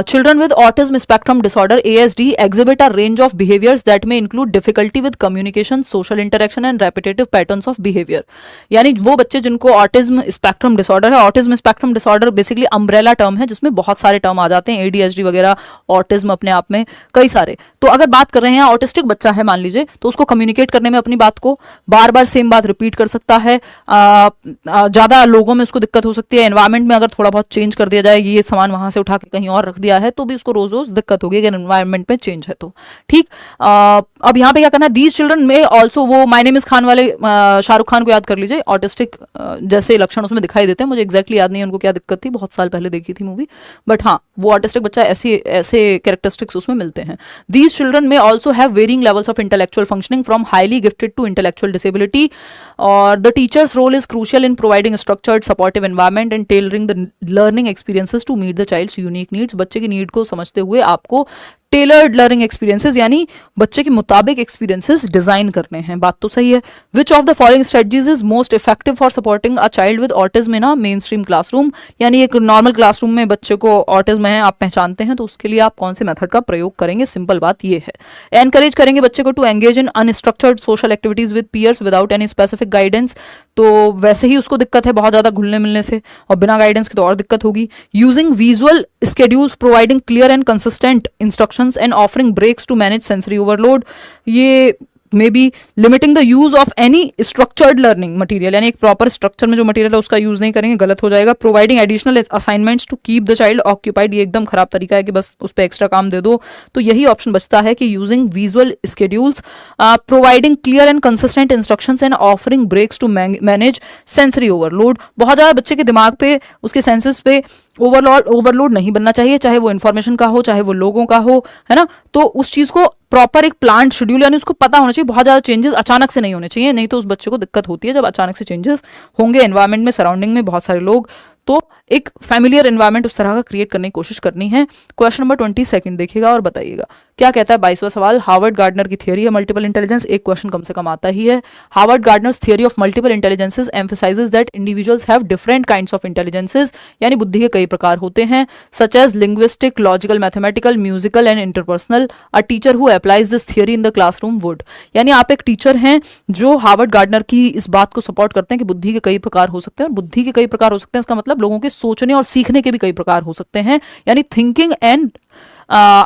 Children with autism spectrum disorder ASD exhibit a range of behaviours that may include difficulty with communication, social interaction and repetitive patterns of behaviour. यानी वो बच्चे जिनको ऑटिज्म स्पेक्ट्रम डिसऑर्डर है, autism spectrum disorder basically umbrella term है जिसमें बहुत सारे term आ जाते हैं, ADHD वगैरह, ऑटिज्म अपने आप में कई सारे। तो अगर बात कर रहे हैं ऑटिस्टिक बच्चा है मान लीजिए, तो उसको कम्युनिकेट करने में अपनी बात को बार बार सेम बात रिपीट कर सकता है, ज्यादा लोगों में उसको दिक्कत हो सकती है, एनवायरमेंट में अगर थोड़ा बहुत चेंज कर दिया जाए, ये सामान वहां से उठा के कहीं और रख दिया है तो भी उसको रोज रोज दिक्कत होगी अगर एनवायरमेंट में चेंज है तो। ठीक, अब यहाँ पे क्या करना है, दीज चिल्ड्रन में ऑल्सो, वो माय नेम इज खान वाले शाहरुख खान को याद कर लीजिए, ऑटिस्टिक जैसे लक्षण उसमें दिखाई देते हैं, मुझे एग्जैक्टली याद नहीं है उनको क्या दिक्कत थी, बहुत साल पहले देखी थी मूवी, बट हाँ वो ऑटिस्टिक बच्चा ऐसे कैरेक्टरिस्टिक्स उसमें मिलते हैं। These children may also have varying levels of intellectual functioning from highly gifted to intellectual disability, और the teacher's role is crucial in providing structured supportive environment and tailoring the learning experiences to meet the child's unique needs. बच्चे की need को समझते हुए आपको tailored learning experiences यानी बच्चे के मुताबिक एक्सपीरियंसेस डिजाइन करने हैं, बात तो सही है। Which of the following strategies is most effective for supporting a child with autism in a main stream classroom, यानी एक नॉर्मल क्लासरूम में बच्चे को ऑटिज्म है आप पहचानते हैं तो उसके लिए आप कौन से मेथड का प्रयोग करेंगे, सिंपल बात ये है। एनकरेज करेंगे बच्चे को to engage in unstructured social activities with peers without any specific guidance, तो वैसे ही उसको दिक्कत है बहुत ज्यादा घुलने मिलने से, और बिना गाइडेंस के तो और दिक्कत होगी। Using visual schedules, providing clear and consistent instructions and offering breaks to manage sensory overload, ये may be limiting the use of any structured learning material, यानी एक प्रॉपर स्ट्रक्चर में जो मटीरियल है उसका यूज नहीं करेंगे, गलत हो जाएगा। Providing additional assignments to keep the child occupied, ये एकदम खराब तरीका है कि बस उस पर एक्स्ट्रा काम दे दो, तो यही ऑप्शन बचता है कि using visual schedules, providing clear and consistent instructions and offering breaks to manage sensory overload. बहुत ज्यादा बच्चे के दिमाग पे, उसके सेंसेस पे ओवरलोड नहीं बनना चाहिए, चाहे वो इन्फॉर्मेशन का हो चाहे वो लोगों का हो, है ना, तो उस चीज को प्रॉपर एक प्लान शेड्यूल, यानी उसको पता होना चाहिए, बहुत ज्यादा चेंजेस अचानक से नहीं होने चाहिए, नहीं तो उस बच्चे को दिक्कत होती है जब अचानक से चेंजेस होंगे एनवायरनमेंट में, सराउंडिंग में बहुत सारे लोग, तो एक फैमिलियर एनवायरनमेंट उस तरह का क्रिएट करने की कोशिश करनी है। क्वेश्चन नंबर 22 देखिएगा और बताइएगा क्या कहता है। 22वां सवाल, हार्वर्ड गार्डनर की थियरी है मल्टीपल इंटेलिजेंस, एक क्वेश्चन कम से कम आता ही है। Harvard Gardner's theory of multiple intelligences emphasises that individuals have different kinds of intelligences, यानी बुद्धि के कई प्रकार होते हैं, such as linguistic, logical, mathematical, musical and interpersonal. A teacher who applies this theory in the classroom would, यानी आप एक टीचर हैं जो हार्वर्ड गार्डनर की इस बात को सपोर्ट करते हैं कि बुद्धि के कई प्रकार हो सकते हैं, और बुद्धि के कई प्रकार हो सकते हैं इसका मतलब लोगों के सोचने और सीखने के भी कई प्रकार हो सकते हैं, यानी थिंकिंग एंड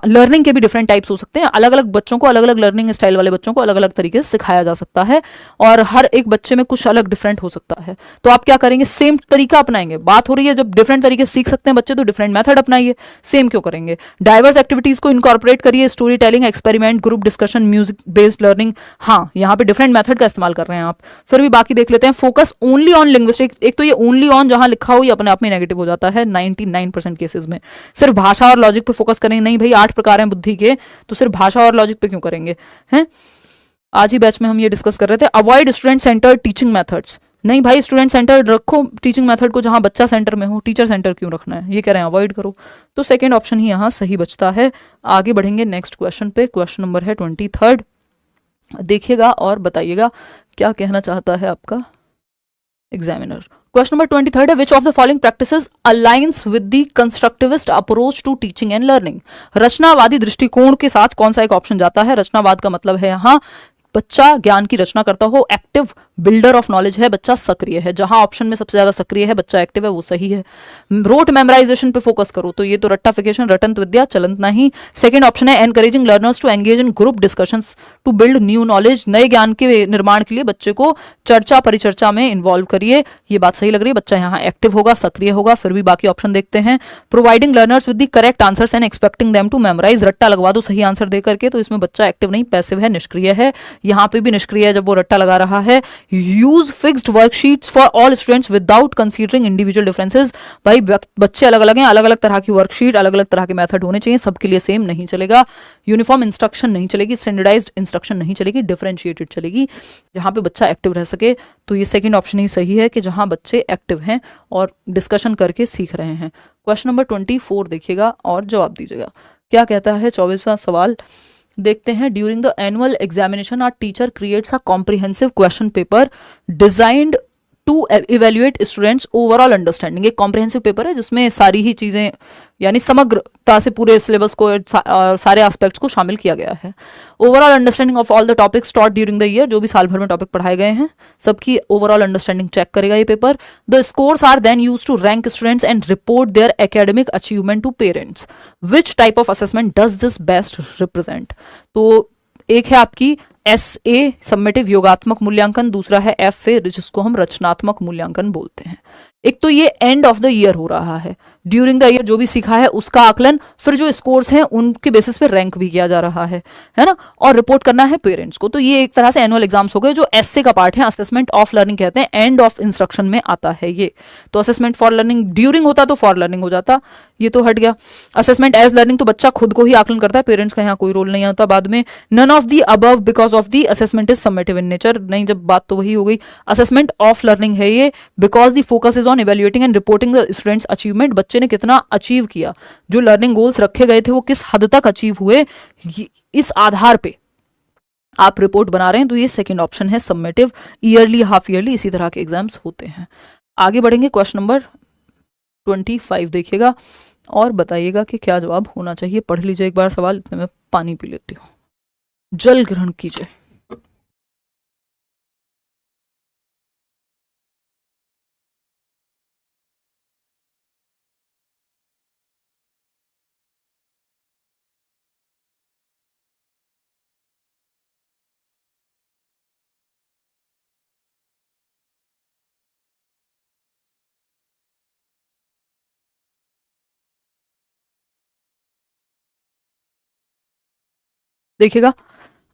लर्निंग के भी डिफरेंट टाइप्स हो सकते हैं। अलग अलग बच्चों को, अलग अलग लर्निंग स्टाइल वाले बच्चों को अलग अलग तरीके से सिखाया जा सकता है, और हर एक बच्चे में कुछ अलग डिफरेंट हो सकता है। तो आप क्या करेंगे, सेम तरीका अपनाएंगे। बात हो रही है जब डिफरेंट तरीके सीख सकते हैं बच्चे तो डिफरेंट मेथड अपनाइए, सेम क्यों करेंगे। डाइवर्स एक्टिविटीज को इनकॉर्पोरेट करिए, story telling, experiment, group discussion, music based learning. हाँ, यहाँ पे डिफरेंट मेथड का इस्तेमाल कर रहे हैं आप। फिर भी बाकी देख लेते हैं। फोकस ओनली ऑन लिंग्विस्टिक, एक तो ये ओनली ऑन जहां लिखा हो ये अपने आप में नेगेटिव हो जाता है 99% केसेस में। सिर्फ भाषा और लॉजिक पे फोकस करेंगे, नहीं भाई 8 प्रकार हैं बुद्धि के, तो सिर्फ भाषा और लॉजिक पे क्यों करेंगे, हैं। आज ही बैच में हम ये डिस्कस कर रहे थे, avoid student centred teaching methods. नहीं भाई, स्टूडेंट सेंटर रखो टीचिंग मेथड को, जहां बच्चा सेंटर में हो, टीचर सेंटर क्यों रखना है, ये कह रहे हैं अवॉइड करो। तो सेकंड ऑप्शन ही यहाँ सही बचता है। आगे बढ़ेंगे नेक्स्ट क्वेश्चन पे। क्वेश्चन नंबर है 23, देखिएगा और बताइएगा क्या कहना चाहता है आपका एग्जामिनर। क्वेश्चन नंबर 23 है, which of the following practices aligns with the constructivist approach to teaching and learning. रचनावादी दृष्टिकोण के साथ कौन सा एक ऑप्शन जाता है। रचनावाद का मतलब है यहाँ बच्चा ज्ञान की रचना करता हो, एक्टिव बिल्डर ऑफ नॉलेज है, बच्चा सक्रिय है। जहां ऑप्शन में सबसे ज्यादा सक्रिय है, बच्चा एक्टिव है, वो सही है। रोट मेमोराइजेशन पे फोकस करो तो ये तो रट्टाफिकेशन, रटंत विद्या, चलंत नहीं। सेकंड ऑप्शन है encouraging learners to engage in group discussions to build new knowledge, नए ज्ञान के निर्माण के लिए बच्चे को चर्चा परिचर्चा में इन्वॉल्व करिए। ये बात सही लग रही है, बच्चा यहाँ एक्टिव होगा, सक्रिय होगा। फिर भी बाकी ऑप्शन देखते हैं। Providing learners with the correct answers and expecting them to memorise, रट्टा लगवा दो सही आंसर दे करके, तो इसमें बच्चा एक्टिव नहीं, पैसिव है, निष्क्रिय है। यहाँ पे भी निष्क्रिय है जब वो रट्टा लगा रहा है। Use fixed worksheets for all students without considering individual differences, भाई बच्चे अलग अलग हैं, अलग अलग तरह की वर्कशीट, अलग अलग तरह के मेथड होने चाहिए, सबके लिए सेम नहीं चलेगा। यूनिफॉर्म इंस्ट्रक्शन नहीं चलेगी, स्टैंडर्डाइज्ड इंस्ट्रक्शन नहीं चलेगी, डिफरेंशिएटेड चलेगी, जहां पे बच्चा एक्टिव रह सके। तो ये सेकंड ऑप्शन ही सही है कि जहां बच्चे एक्टिव हैं और डिस्कशन करके सीख रहे हैं। क्वेश्चन नंबर 24 देखिएगा और जवाब दीजिएगा। क्या कहता है 24वां सवाल, देखते हैं। During the annual examination our teacher creates a comprehensive question paper designed to evaluate students overall understanding. एक कॉम्प्रिहेंसिव पेपर है जिसमें सारी ही चीजें यानी समग्रता से पूरे सिलेबस को सारे एस्पेक्ट्स को शामिल किया गया है। Overall understanding of all the topics taught during the year, जो भी साल भर में टॉपिक पढ़ाए गए हैं सबकी ओवरऑल अंडरस्टैंडिंग चेक करेगा ये paper. The scores are then used to rank students and report their academic achievement to parents. Which type of assessment does this best represent? तो एक है आपकी SA सबमिटिव योगात्मक मूल्यांकन, दूसरा है FA जिसको हम रचनात्मक मूल्यांकन बोलते हैं। एक तो ये एंड ऑफ द ईयर हो रहा है, ड्यूरिंग द ईयर जो भी सीखा है उसका आकलन, फिर जो स्कोर्स हैं उनके बेसिस पे रैंक भी किया जा रहा है ना, और रिपोर्ट करना है पेरेंट्स को। तो ये एक तरह से एनुअल एग्जाम्स हो गए। जो एसए का पार्ट है, असेसमेंट ऑफ लर्निंग कहते हैं, एंड ऑफ इंस्ट्रक्शन में आता है ये। तो असेसमेंट फॉर लर्निंग ड्यूरिंग होता तो फॉर लर्निंग हो जाता, ये तो हट गया। असेसमेंट एज लर्निंग तो बच्चा खुद को ही आकलन करता है, पेरेंट्स का यहाँ कोई रोल नहीं आता बाद में। None of the above because of the assessment is summative in nature, नहीं जब बात तो वही हो गई। असेसमेंट ऑफ लर्निंग है ये, because the focus is on evaluating and reporting the students achievement, बच्चे ने कितना अचीव किया, जो लर्निंग गोल्स रखे गए थे वो किस हद तक अचीव हुए, इस आधार पे आप रिपोर्ट बना रहे हैं। तो ये सेकंड ऑप्शन है समेटिव, ईयरली हाफ ईयरली इसी तरह के एग्जाम्स होते हैं। आगे बढ़ेंगे, क्वेश्चन नंबर 25 देखिएगा और बताइएगा कि क्या जवाब होना चाहिए। पढ़ लीजिए एक बार सवाल, इतने में पानी पी लेती हूँ, जल ग्रहण कीजिए। देखिएगा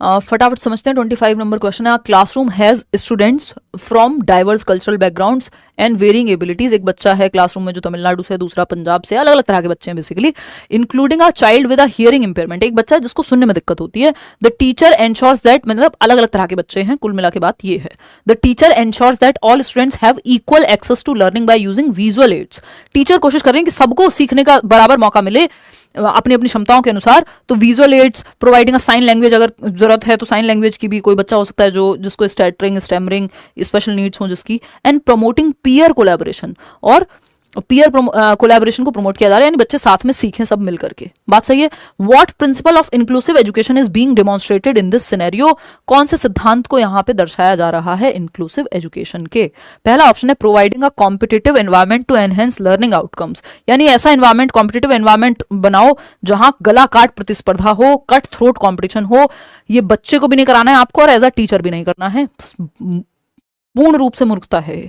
फटाफट समझते हैं। 25 नंबर क्वेश्चन है, classroom has students from diverse cultural backgrounds and varying abilities. एक बच्चा है क्लासरूम में जो तमिलनाडु से, दूसरा पंजाब से, अलग अलग तरह के बच्चे हैं basically. Including a child with a hearing impairment, एक बच्चा है जिसको सुनने में दिक्कत होती है। द टीचर एंश्योर्स दैट, मतलब अलग अलग तरह के बच्चे हैं, कुल मिला के बात ये है। The teacher ensures that all students have equal access to learning by using visual aids. Teacher कोशिश कर रहे हैं कि सबको सीखने का बराबर मौका मिले अपनी अपनी क्षमताओं के अनुसार। तो visual aids, providing a sign language, अगर जरूरत है तो साइन लैंग्वेज की भी कोई बच्चा हो सकता है जो जिसको स्टैटरिंग, स्टैमरिंग, स्पेशल नीड्स हो जिसकी। एंड प्रमोटिंग पीयर कोलैबोरेशन, और पीयर कोलैबोरेशन को प्रमोट किया जा रहा है, यानी बच्चे साथ में सीखें सब मिल करके। बात सही है। What principle of inclusive education is being demonstrated in this scenario, कौन से सिद्धांत को यहाँ पे दर्शाया जा रहा है इंक्लूसिव एजुकेशन के? पहला ऑप्शन है providing a competitive environment to enhance learning outcomes, यानी ऐसा एनवायरमेंट, कॉम्पिटिटिव एनवायरमेंट बनाओ जहां गला काट प्रतिस्पर्धा हो, कट थ्रोट कॉम्पिटिशन हो। ये बच्चे को भी नहीं कराना है आपको और एज अ टीचर भी नहीं करना है, पूर्ण रूप से मूर्खता है।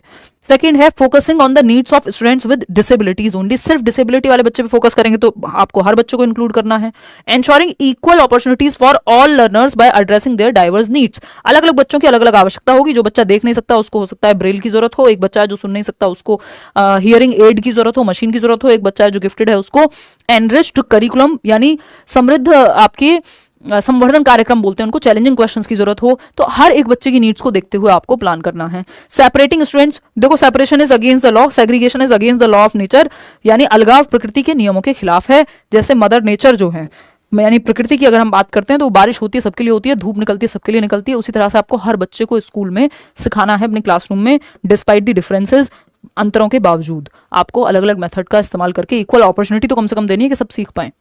सेकंड है focusing on the needs of students with disabilities only, सिर्फ डिसेबिलिटी वाले बच्चे पे फोकस करेंगे तो आपको हर बच्चे को इंक्लूड करना है। Ensuring equal opportunities for all learners by addressing their diverse needs, अलग अलग बच्चों की अलग अलग आवश्यकता होगी। जो बच्चा देख नहीं सकता उसको हो सकता है ब्रेल की जरूरत हो, एक बच्चा है जो सुन नहीं सकता उसको हियरिंग एड की जरूरत हो, मशीन की जरूरत हो, एक बच्चा है जो गिफ्टेड है उसको एनरिच्ड करिकुलम यानी समृद्ध आपके संवर्धन कार्यक्रम बोलते हैं उनको, चैलेंजिंग क्वेश्चंस की जरूरत हो। तो हर एक बच्चे की नीड्स को देखते हुए आपको प्लान करना है। सेपरेटिंग स्टूडेंट्स, देखो separation is against the law, segregation is against the law of nature, यानी अलगाव प्रकृति के नियमों के खिलाफ है। जैसे मदर नेचर जो है, यानी प्रकृति की अगर हम बात करते हैं तो बारिश होती है सबके लिए होती है, धूप निकलती है सबके लिए निकलती है, उसी तरह से आपको हर बच्चे को स्कूल में सिखाना है अपने क्लासरूम में, डिस्पाइट द डिफरेंसेज, अंतरों के बावजूद आपको अलग अलग मेथड का इस्तेमाल करके इक्वल अपॉर्चुनिटी तो कम से कम देनी है कि सब सीख पाए।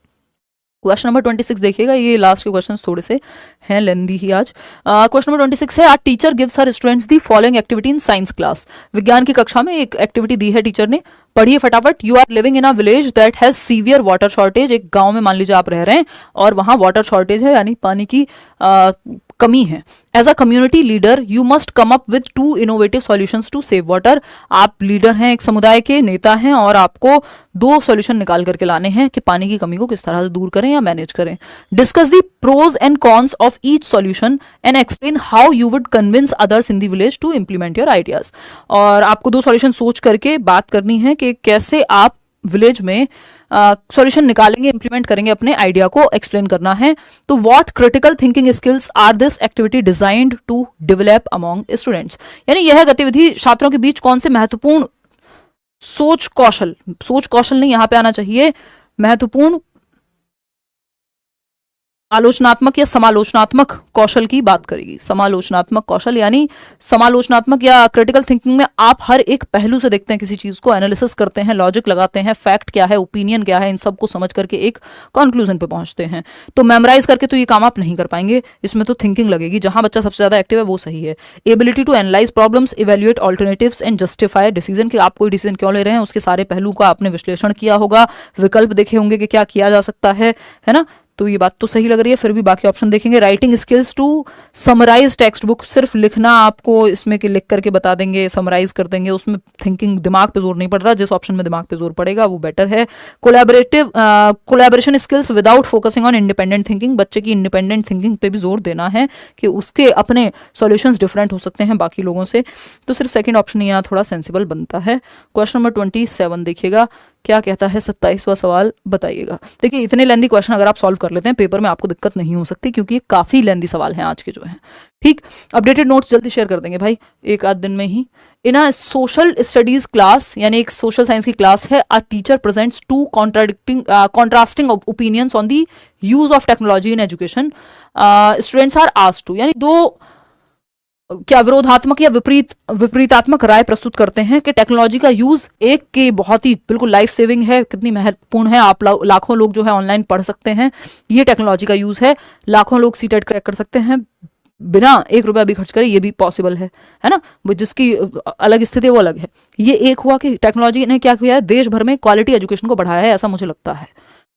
क्वेश्चन नंबर 26 देखिएगा, ये लास्ट के क्वेश्चंस थोड़े से हैं लेंदी ही आज। क्वेश्चन नंबर 26 है, our teacher gives her students the following activity in science class. विज्ञान की कक्षा में एक एक्टिविटी दी है टीचर ने, पढ़िए फटाफट। You are living in a village that has severe water shortage. एक गांव में मान लीजिए आप रह रहे हैं और वहां वाटर शॉर्टेज है, यानी पानी की कमी है। As a community leader you must come up with 2 innovative solutions to save water. आप लीडर हैं, एक समुदाय के नेता हैं और आपको 2 सॉल्यूशन निकाल करके लाने हैं कि पानी की कमी को किस तरह से दूर करें या मैनेज करें। Discuss the pros and cons of each solution and explain how you would convince others in the village to implement your ideas. और आपको 2 सॉल्यूशन सोच करके बात करनी है कि कैसे आप विलेज में सॉल्यूशन निकालेंगे, इंप्लीमेंट करेंगे, अपने आइडिया को एक्सप्लेन करना है। तो what critical thinking skills are this activity designed to develop among students. यानी यह गतिविधि छात्रों के बीच कौन से महत्वपूर्ण सोच कौशल नहीं यहां पे आना चाहिए, महत्वपूर्ण आलोचनात्मक या समालोचनात्मक कौशल की बात करेगी। समालोचनात्मक कौशल यानी समालोचनात्मक या क्रिटिकल थिंकिंग में आप हर एक पहलू से देखते हैं किसी चीज को, एनालिसिस करते हैं, लॉजिक लगाते हैं, फैक्ट क्या है, ओपिनियन क्या है, इन सबको समझ करके एक कंक्लूजन पे पहुंचते हैं। तो मेमोराइज करके तो ये काम आप नहीं कर पाएंगे, इसमें तो थिंकिंग लगेगी। जहां बच्चा सबसे ज्यादा एक्टिव है वो सही है। Ability to analyse problems, evaluate alternatives and justify decision, कि आप कोई डिसीजन क्यों ले रहे हैं, उसके सारे पहलू का आपने विश्लेषण किया होगा, विकल्प देखे होंगे कि क्या किया जा सकता है ना। तो ये बात तो सही लग रही है, फिर भी बाकी ऑप्शन देखेंगे। Writing skills to summarise textbook, सिर्फ लिखना आपको इसमें कि लिख करके बता देंगे, समराइज कर देंगे, उसमें थिंकिंग दिमाग पे जोर नहीं पड़ रहा, जिस ऑप्शन में दिमाग पे जोर पड़ेगा वो बेटर है। Collaboration skills without focusing on independent thinking, बच्चे की इंडिपेंडेंट थिंकिंग पे भी जोर देना है कि उसके अपने सॉल्यूशंस डिफरेंट हो सकते हैं बाकी लोगों से। तो सिर्फ सेकंड ऑप्शन यहाँ थोड़ा सेंसिबल बनता है। क्वेश्चन नंबर 27 देखिएगा, क्या कहता है 27वां सवाल बताइएगा। देखिए इतने लेंदी क्वेश्चन अगर आप सॉल्व कर लेते हैं पेपर में आपको दिक्कत नहीं हो सकती, क्योंकि ये काफी लेंदी सवाल हैं आज के जो हैं। ठीक, अपडेटेड नोट्स जल्दी शेयर कर देंगे भाई, एक आध दिन में ही। In a social studies class, यानी एक सोशल साइंस की क्लास है, a teacher presents 2 contrasting opinions on the use of technology in education. Students are asked to, यानी 2 क्या विरोधात्मक या विपरीतात्मक राय प्रस्तुत करते हैं कि टेक्नोलॉजी का यूज एक के बहुत ही बिल्कुल लाइफ सेविंग है, कितनी महत्वपूर्ण है, आप लाखों लोग जो है ऑनलाइन पढ़ सकते हैं, ये टेक्नोलॉजी का यूज है, लाखों लोग सीटेट क्रैक कर सकते हैं बिना 1 रुपया भी खर्च करे, ये भी पॉसिबल है ना। वो जिसकी अलग स्थिति वो अलग है। ये एक हुआ कि टेक्नोलॉजी ने क्या किया है, देश भर में क्वालिटी एजुकेशन को बढ़ाया है, ऐसा मुझे लगता है।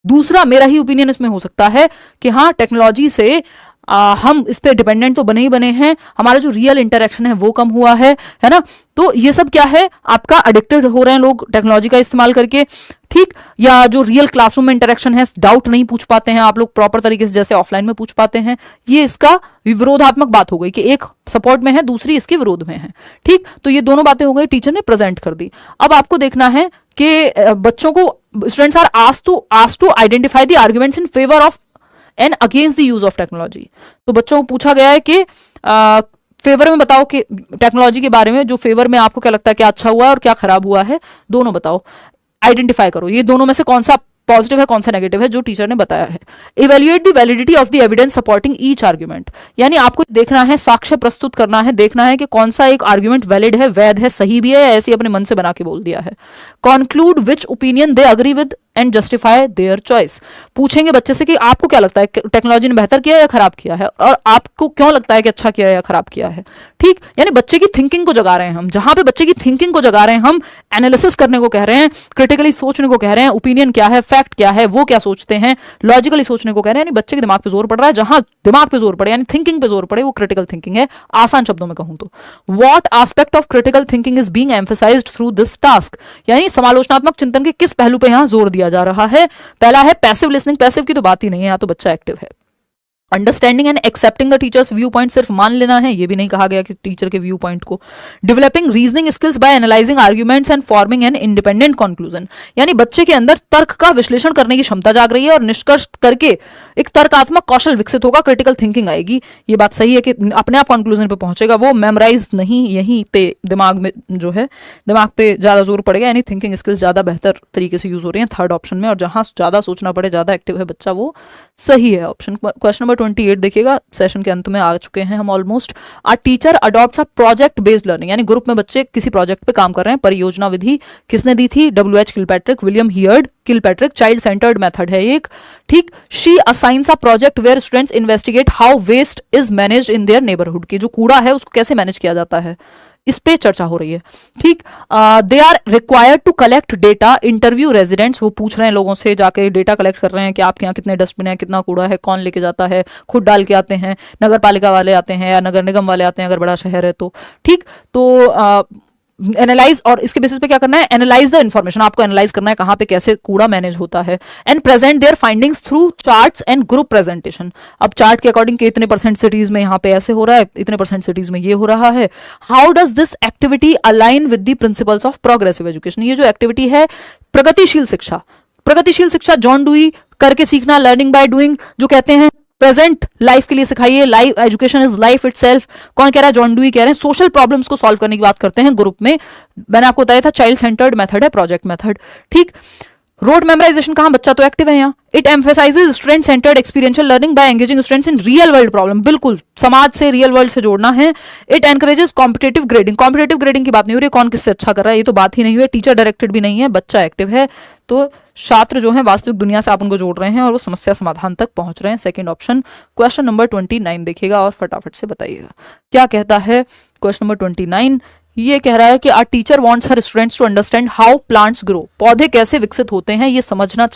दूसरा, मेरा ही ओपिनियन इसमें हो सकता है कि हाँ टेक्नोलॉजी से हम इस पे डिपेंडेंट तो बने ही बने हैं, हमारा जो रियल इंटरेक्शन है वो कम हुआ है ना। तो ये सब क्या है, आपका एडिक्टेड हो रहे हैं लोग टेक्नोलॉजी का इस्तेमाल करके। ठीक, या जो रियल क्लासरूम में इंटरेक्शन है, डाउट नहीं पूछ पाते हैं आप लोग प्रॉपर तरीके से जैसे ऑफलाइन में पूछ पाते हैं। ये इसका विरोधात्मक बात हो गई कि एक सपोर्ट में है, दूसरी इसके विरोध में है। ठीक, तो ये दोनों बातें हो गई, टीचर ने प्रेजेंट कर दी। अब आपको देखना है कि बच्चों को, students are asked to identify the arguments in favour of and against the use of technology. तो बच्चों को पूछा गया है कि फेवर में बताओ कि टेक्नोलॉजी के बारे में, जो फेवर में आपको क्या लगता है क्या अच्छा हुआ है और क्या खराब हुआ है, दोनों बताओ, आइडेंटिफाई करो ये दोनों में से कौन सा पॉजिटिव है कौन सा नेगेटिव है, जो टीचर ने बताया है। Evaluate the validity of the evidence supporting each argument, यानी आपको देखना है, साक्ष्य प्रस्तुत करना है, देखना है कि कौन सा एक आर्ग्यूमेंट वैलिड है, वैध है, सही भी है, या ऐसे अपने मन से बना के बोल दिया है। Conclude which opinion they agree with and justify their choice, पूछेंगे बच्चे से कि आपको क्या लगता है टेक्नोलॉजी ने बेहतर किया या खराब किया है, और आपको क्यों लगता है कि अच्छा किया या खराब किया है। ठीक, यानी बच्चे की थिंकिंग को जगा रहे हैं हम, जहां पे बच्चे की थिंकिंग को जगा रहे हैं हम, एनालिसिस करने को कह रहे हैं, क्रिटिकली सोचने को कह रहे हैं, ओपिनियन क्या है, फैक्ट क्या है, वो क्या सोचते हैं, लॉजिकली सोचने को कह रहे हैं। यानी बच्चे के दिमाग पे जोर पड़ रहा है, जहां दिमाग पे जोर पड़े यानी थिंकिंग पे जोर पड़े, वो क्रिटिकल थिंकिंग है। आसान शब्दों में कहूं तो what aspect of critical thinking is being emphasised through this task, यानी समालोचनात्मक चिंतन के किस पहलू पे यहां जोर दिया जा रहा है। पहला है पैसिव लिसनिंग, पैसिव की तो बात ही नहीं है, यहाँ तो बच्चा एक्टिव है। Understanding and accepting the teachers view point, सिर्फ मान लेना है, ये भी नहीं कहा गया कि टीचर के व्यू पॉइंट को। Developing reasoning skills by analysing arguments and forming an independent conclusion, यानी बच्चे के अंदर तर्क का विश्लेषण करने की क्षमता जाग रही है और निष्कर्ष करके एक तर्कात्मक कौशल विकसित होगा, क्रिटिकल थिंकिंग आएगी। ये बात सही है कि अपने आप कंक्लूजन पे पहुंचेगा, वो मेमोराइज नहीं, यहीं पे दिमाग में जो है दिमाग पे ज्यादा जोर पड़ेगा, यानी थिंकिंग स्किल्स ज्यादा बेहतर तरीके से यूज हो रही है थर्ड ऑप्शन में, और जहां ज्यादा सोचना पड़े, ज्यादा एक्टिव है बच्चा, वो सही है ऑप्शन। क्वेश्चन नंबर 28 देखिएगा, सेशन के अंत में आ चुके हैं हम almost. A teacher adopts a project based learning, यानी ग्रुप में बच्चे किसी प्रोजेक्ट पे काम कर रहे हैं। परियोजना विधि किसने दी थी? WH Kilpatrick, William Heard Kilpatrick. Child centred method है एक, ठीक। She assigns a project where students investigate how waste is managed in their neighbourhood, की जो कूड़ा है उसको कैसे मैनेज किया जाता है, इस पे चर्चा हो रही है, ठीक। They are required to collect data, interview residents, वो पूछ रहे हैं लोगों से, जाके डेटा कलेक्ट कर रहे हैं कि आपके यहाँ कितने डस्टबिन है, कितना कूड़ा है, कौन लेके जाता है, खुद डाल के आते हैं, नगर पालिका वाले आते हैं या नगर निगम वाले आते हैं अगर बड़ा शहर है तो, ठीक। तो एनालाइज, और इसके बेसिस पे क्या करना है? एनालाइज द इन्फॉर्मेशन, आपको एनालाइज करना है कहाँ पे कैसे कूड़ा मैनेज होता है। And present their findings through charts and group presentation, अब चार्ट के अकॉर्डिंग के इतने परसेंट सिटीज में यहाँ पे ऐसे हो रहा है, इतने परसेंट सिटीज में ये हो रहा है। How does this activity align with the principles of progressive education, ये जो एक्टिविटी है प्रगतिशील शिक्षा, प्रगतिशील शिक्षा जॉन डुई, करके सीखना, लर्निंग बाय डूइंग, जो कहते हैं प्रेजेंट लाइफ के लिए सिखाइए, life education is life itself, कौन कह रहा है? जॉन डुई कह रहे हैं। सोशल प्रॉब्लम्स को सॉल्व करने की बात करते हैं ग्रुप में, मैंने आपको बताया था चाइल्ड सेंटर्ड मेथड है, प्रोजेक्ट मेथड, ठीक। रोड मेमोराइजेशन कहां? बच्चा तो एक्टिव है यहाँ। It emphasises student centred experiential learning by engaging students in real world problem, बिल्कुल समाज से, रियल वर्ल्ड से जोड़ना है। It encourages competitive grading, competitive grading की बात नहीं हो रही, कौन किससे अच्छा कर रहा है ये तो बात ही नहीं हुई, टीचर डायरेक्टेड भी नहीं है, बच्चा एक्टिव है, तो छात्र जो है वास्तविक दुनिया से आप उनको जोड़ रहे हैं और वो समस्या समाधान तक पहुंच रहे हैं। Second option. क्वेश्चन नंबर 29 देखिएगा और फटाफट से बताइएगा क्या कहता है। क्वेश्चन नंबर 29 ये कह रहा है कि a teacher wants her students to understand how plants grow, पौधे कैसे विकसित होते हैं ये समझाना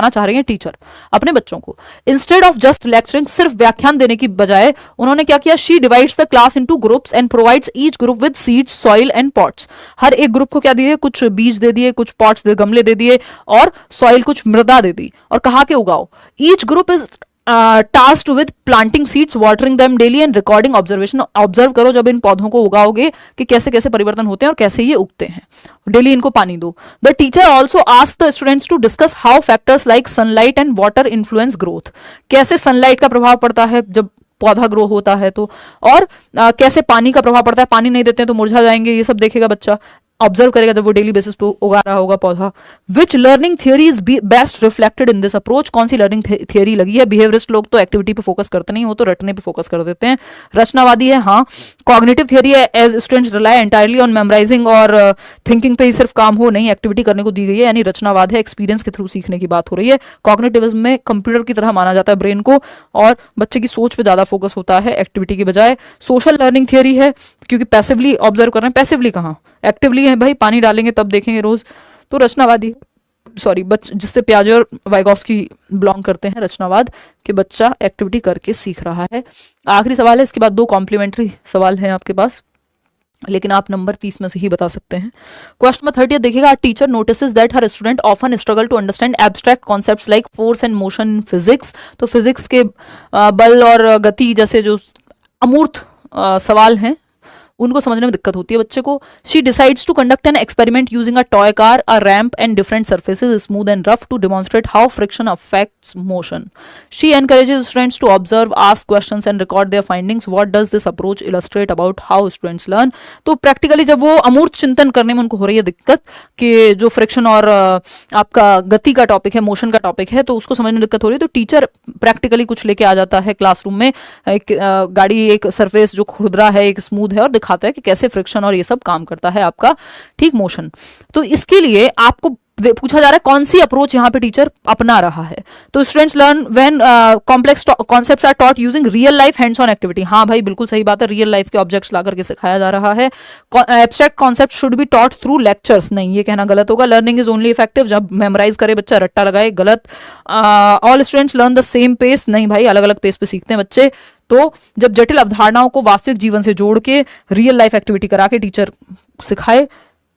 चाह रही हैं टीचर अपने बच्चों को। इंस्टेड ऑफ जस्ट लेक्चरिंग, सिर्फ व्याख्यान देने की बजाय उन्होंने क्या किया? She divides the class into groups and provides each group with seeds, soil and pots. हर एक ग्रुप को क्या दिए? कुछ बीज दे दिए, कुछ पॉट्स दे, गमले दे दिए, और सॉइल, कुछ मृदा दे दी, और कहा के उगाओ। Each group is tasked with planting seeds, watering them daily and recording observation. Observe करो जब इन पौधों को उगाओगे कि कैसे कैसे परिवर्तन होते हैं और कैसे ये उगते हैं, डेली इनको पानी दो। The teacher also ask the students to discuss how factors like sunlight and water influence growth, कैसे सनलाइट का प्रभाव पड़ता है जब पौधा ग्रो होता है तो, और कैसे पानी का प्रभाव पड़ता है, पानी नहीं देते हैं तो मुरझा जाएंगे, ये सब देखेगा बच्चा, ऑब्जर्व करेगा जब वो डेली बेसिस पे उगा रहा होगा पौधा। Which learning theory is best reflected in this approach, कौन सी लर्निंग थियरी लगी है? बिहेवियरिस्ट लोग तो एक्टिविटी पे फोकस करते नहीं, वो तो रटने पे फोकस कर देते हैं। रचनावादी है, हाँ। कॉग्निटिव थियरी है, as students rely entirely on memorising और थिंकिंग पे ही सिर्फ काम हो, नहीं एक्टिविटी करने को दी गई है, यानी रचनावाद है, एक्सपीरियंस के थ्रू सीखने की बात हो रही है। कॉग्निटिविज्म में कंप्यूटर की तरह माना जाता है ब्रेन को, और बच्चे की सोच पे ज्यादा फोकस होता है एक्टिविटी की बजाय। सोशल लर्निंग थियरी है, क्योंकि पैसिवली ऑब्जर्व कर रहे हैं, पैसिवली कहाँ, एक्टिवली है भाई, पानी डालेंगे तब देखेंगे रोज, तो रचनावादी, सॉरी जिससे पियाजे और वाइगॉफ्स्की बिलोंग करते हैं, रचनावाद, कि बच्चा एक्टिविटी करके सीख रहा है। आखिरी सवाल है, इसके बाद 2 कॉम्प्लीमेंट्री सवाल हैं आपके पास, लेकिन आप नंबर 30 में से ही बता सकते हैं। क्वेश्चन नंबर 30 देखिएगा। Teacher notices that her student often struggle to understand abstract concepts like force and motion in physics, तो फिजिक्स के बल और गति जैसे जो अमूर्त सवाल हैं उनको समझने में दिक्कत होती है बच्चे को। She decides to conduct an experiment using a toy car, a ramp and different surfaces smooth and rough to demonstrate how friction affects motion. She encourages students to observe, ask questions and record their findings. What does this approach illustrate about how students learn. तो practically जब वो अमूर्त चिंतन करने में उनको हो रही है दिक्कत कि जो फ्रिक्शन और आपका गति का टॉपिक है, मोशन का टॉपिक है, तो उसको समझने में दिक्कत हो रही है, तो टीचर प्रैक्टिकली कुछ लेके आ जाता है क्लासरूम में, एक गाड़ी, एक सरफेस जो खुरदरा है, एक स्मूथ है, और दिखाता है कि कैसे फ्रिक्शन और ये सब काम करता है आपका, ठीक, मोशन। तो इसके लिए आपको पूछा जा रहा है कौन सी अप्रोच यहाँ पे टीचर अपना रहा है। तो students learn when complex concepts are taught using real life hands on activity. हाँ भाई बिल्कुल सही बात है, रियल लाइफ के ऑब्जेक्ट्स ला करके सिखाया जा रहा है। Abstract concept should be taught through lectures, नहीं ये कहना गलत होगा। लर्निंग इज ओनली इफेक्टिव जब मेमोराइज करे बच्चा, रट्टा लगाए, गलत। All students learn the same pace, नहीं भाई अलग अलग पेस पे सीखते हैं बच्चे। तो जब जटिल अवधारणाओं को वास्तविक जीवन से जोड़ के रियल लाइफ एक्टिविटी करा के टीचर सिखाए,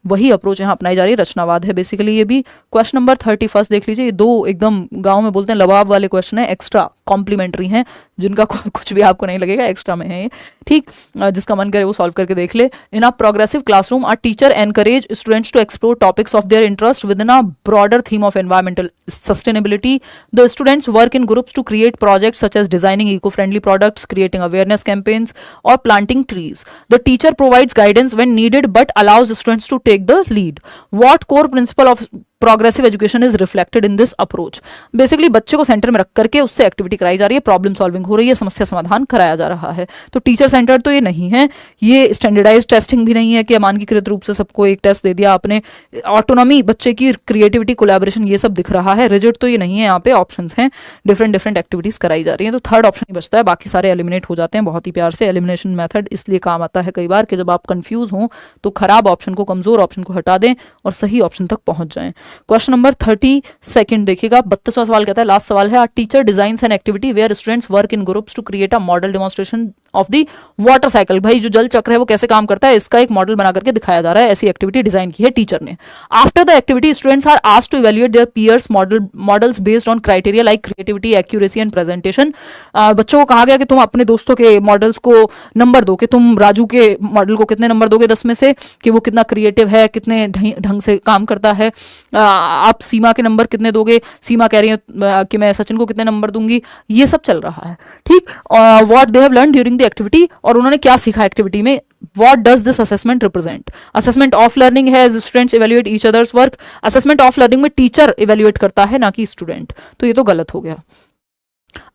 वही अप्रोच यहाँ अपनाई जा रही है, रचनावाद है बेसिकली ये भी। क्वेश्चन नंबर 31 देख लीजिए, ये 2 एकदम गांव में बोलते हैं लबाब वाले क्वेश्चन है, एक्स्ट्रा कॉम्प्लीमेंट्री हैं, जिनका कुछ भी आपको नहीं लगेगा, एक्स्ट्रा में है ये, ठीक। जिसका मन करे वो सॉल्व करके देख ले। In a progressive classroom a teacher encourage students to explore topics of their interest within a broader theme of environmental sustainability. The students work in groups to create projects such as designing eco friendly products, creating awareness campaigns और planting trees. The teacher provides guidance when needed but allows students to take the lead. What core principle of progressive education is reflected in this approach. Basically बच्चे को centre में रख करके उससे activity कराई जा रही है, प्रॉब्लम सॉल्विंग हो रही है, समस्या समाधान कराया जा रहा है। तो टीचर सेंटर्ड तो ये नहीं है, ये स्टैंडर्डाइज टेस्टिंग भी नहीं है कि मानकीकृत रूप से सबको एक टेस्ट दे दिया आपने। ऑटोनॉमी, बच्चे की क्रिएटिविटी, कोलैबोरेशन, ये सब दिख रहा है। रिजिड तो ये नहीं है, यहाँ पे ऑप्शंस हैं, डिफरेंट डिफरेंट एक्टिविटीज कराई जा रही हैं। तो थर्ड ऑप्शन ही बचता है, बाकी सारे एलिमिनेट हो जाते हैं। बहुत ही प्यार से एलिमिनेशन मेथड इसलिए काम आता है कई बार कि जब आप कंफ्यूज हों तो खराब ऑप्शन को, कमजोर ऑप्शन को हटा दें और सही ऑप्शन तक पहुंच जाएं। क्वेश्चन नंबर 32 देखिएगा, 32वां सवाल कहता है, लास्ट सवाल है, teacher designs an activity where students work in groups to create a model demonstration of the water cycle. भाई जो जल चक्र है वो कैसे काम करता है, इसका एक मॉडल बना करके दिखाया जा रहा है। ऐसी एक्टिविटी डिजाइन की है टीचर ने। After the activity students are asked to evaluate their peers models based on criteria like creativity, accuracy and presentation. बच्चों को कहा गया कि तुम अपने दोस्तों के मॉडल्स को नंबर दो, कि तुम राजू के मॉडल को कितने नंबर दोगे 10 में से, कि वो कितना क्रिएटिव है, कितने ढंग से काम करता है। आप सीमा के नंबर कितने दोगे, सीमा कह रही है कि मैं सचिन को कितने नंबर दूंगी। ये सब चल रहा है, ठीक। What they have learn during the activity, और उन्होंने क्या सीखा एक्टिविटी में। What does this assessment represent? Assessment of learning है, students evaluate each other's work. Assessment of learning में teacher evaluate करता है, ना कि student। तो ये तो गलत हो गया।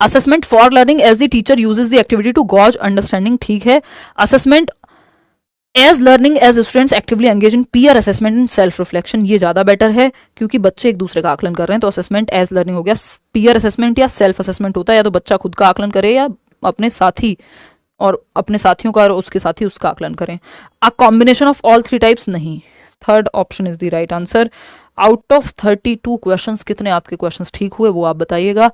Assessment for learning as the teacher uses the activity to gauge understanding, ठीक है। Assessment as learning as students actively engage in peer assessment and self reflection, ये ज़्यादा बेटर है क्योंकि बच्चे एक दूसरे का आकलन कर रहे हैं। तो assessment as learning हो गया। peer assessment या self assessment होता है, या तो बच्चा खुद का आकलन करे या अपने साथी और अपने साथियों का और उसके साथी उसका आकलन करें। A combination of all three types नहीं। Third option is the right answer. Out of 32 questions कितने आपके क्वेश्चंस ठीक हुए वो आप बताइएगा।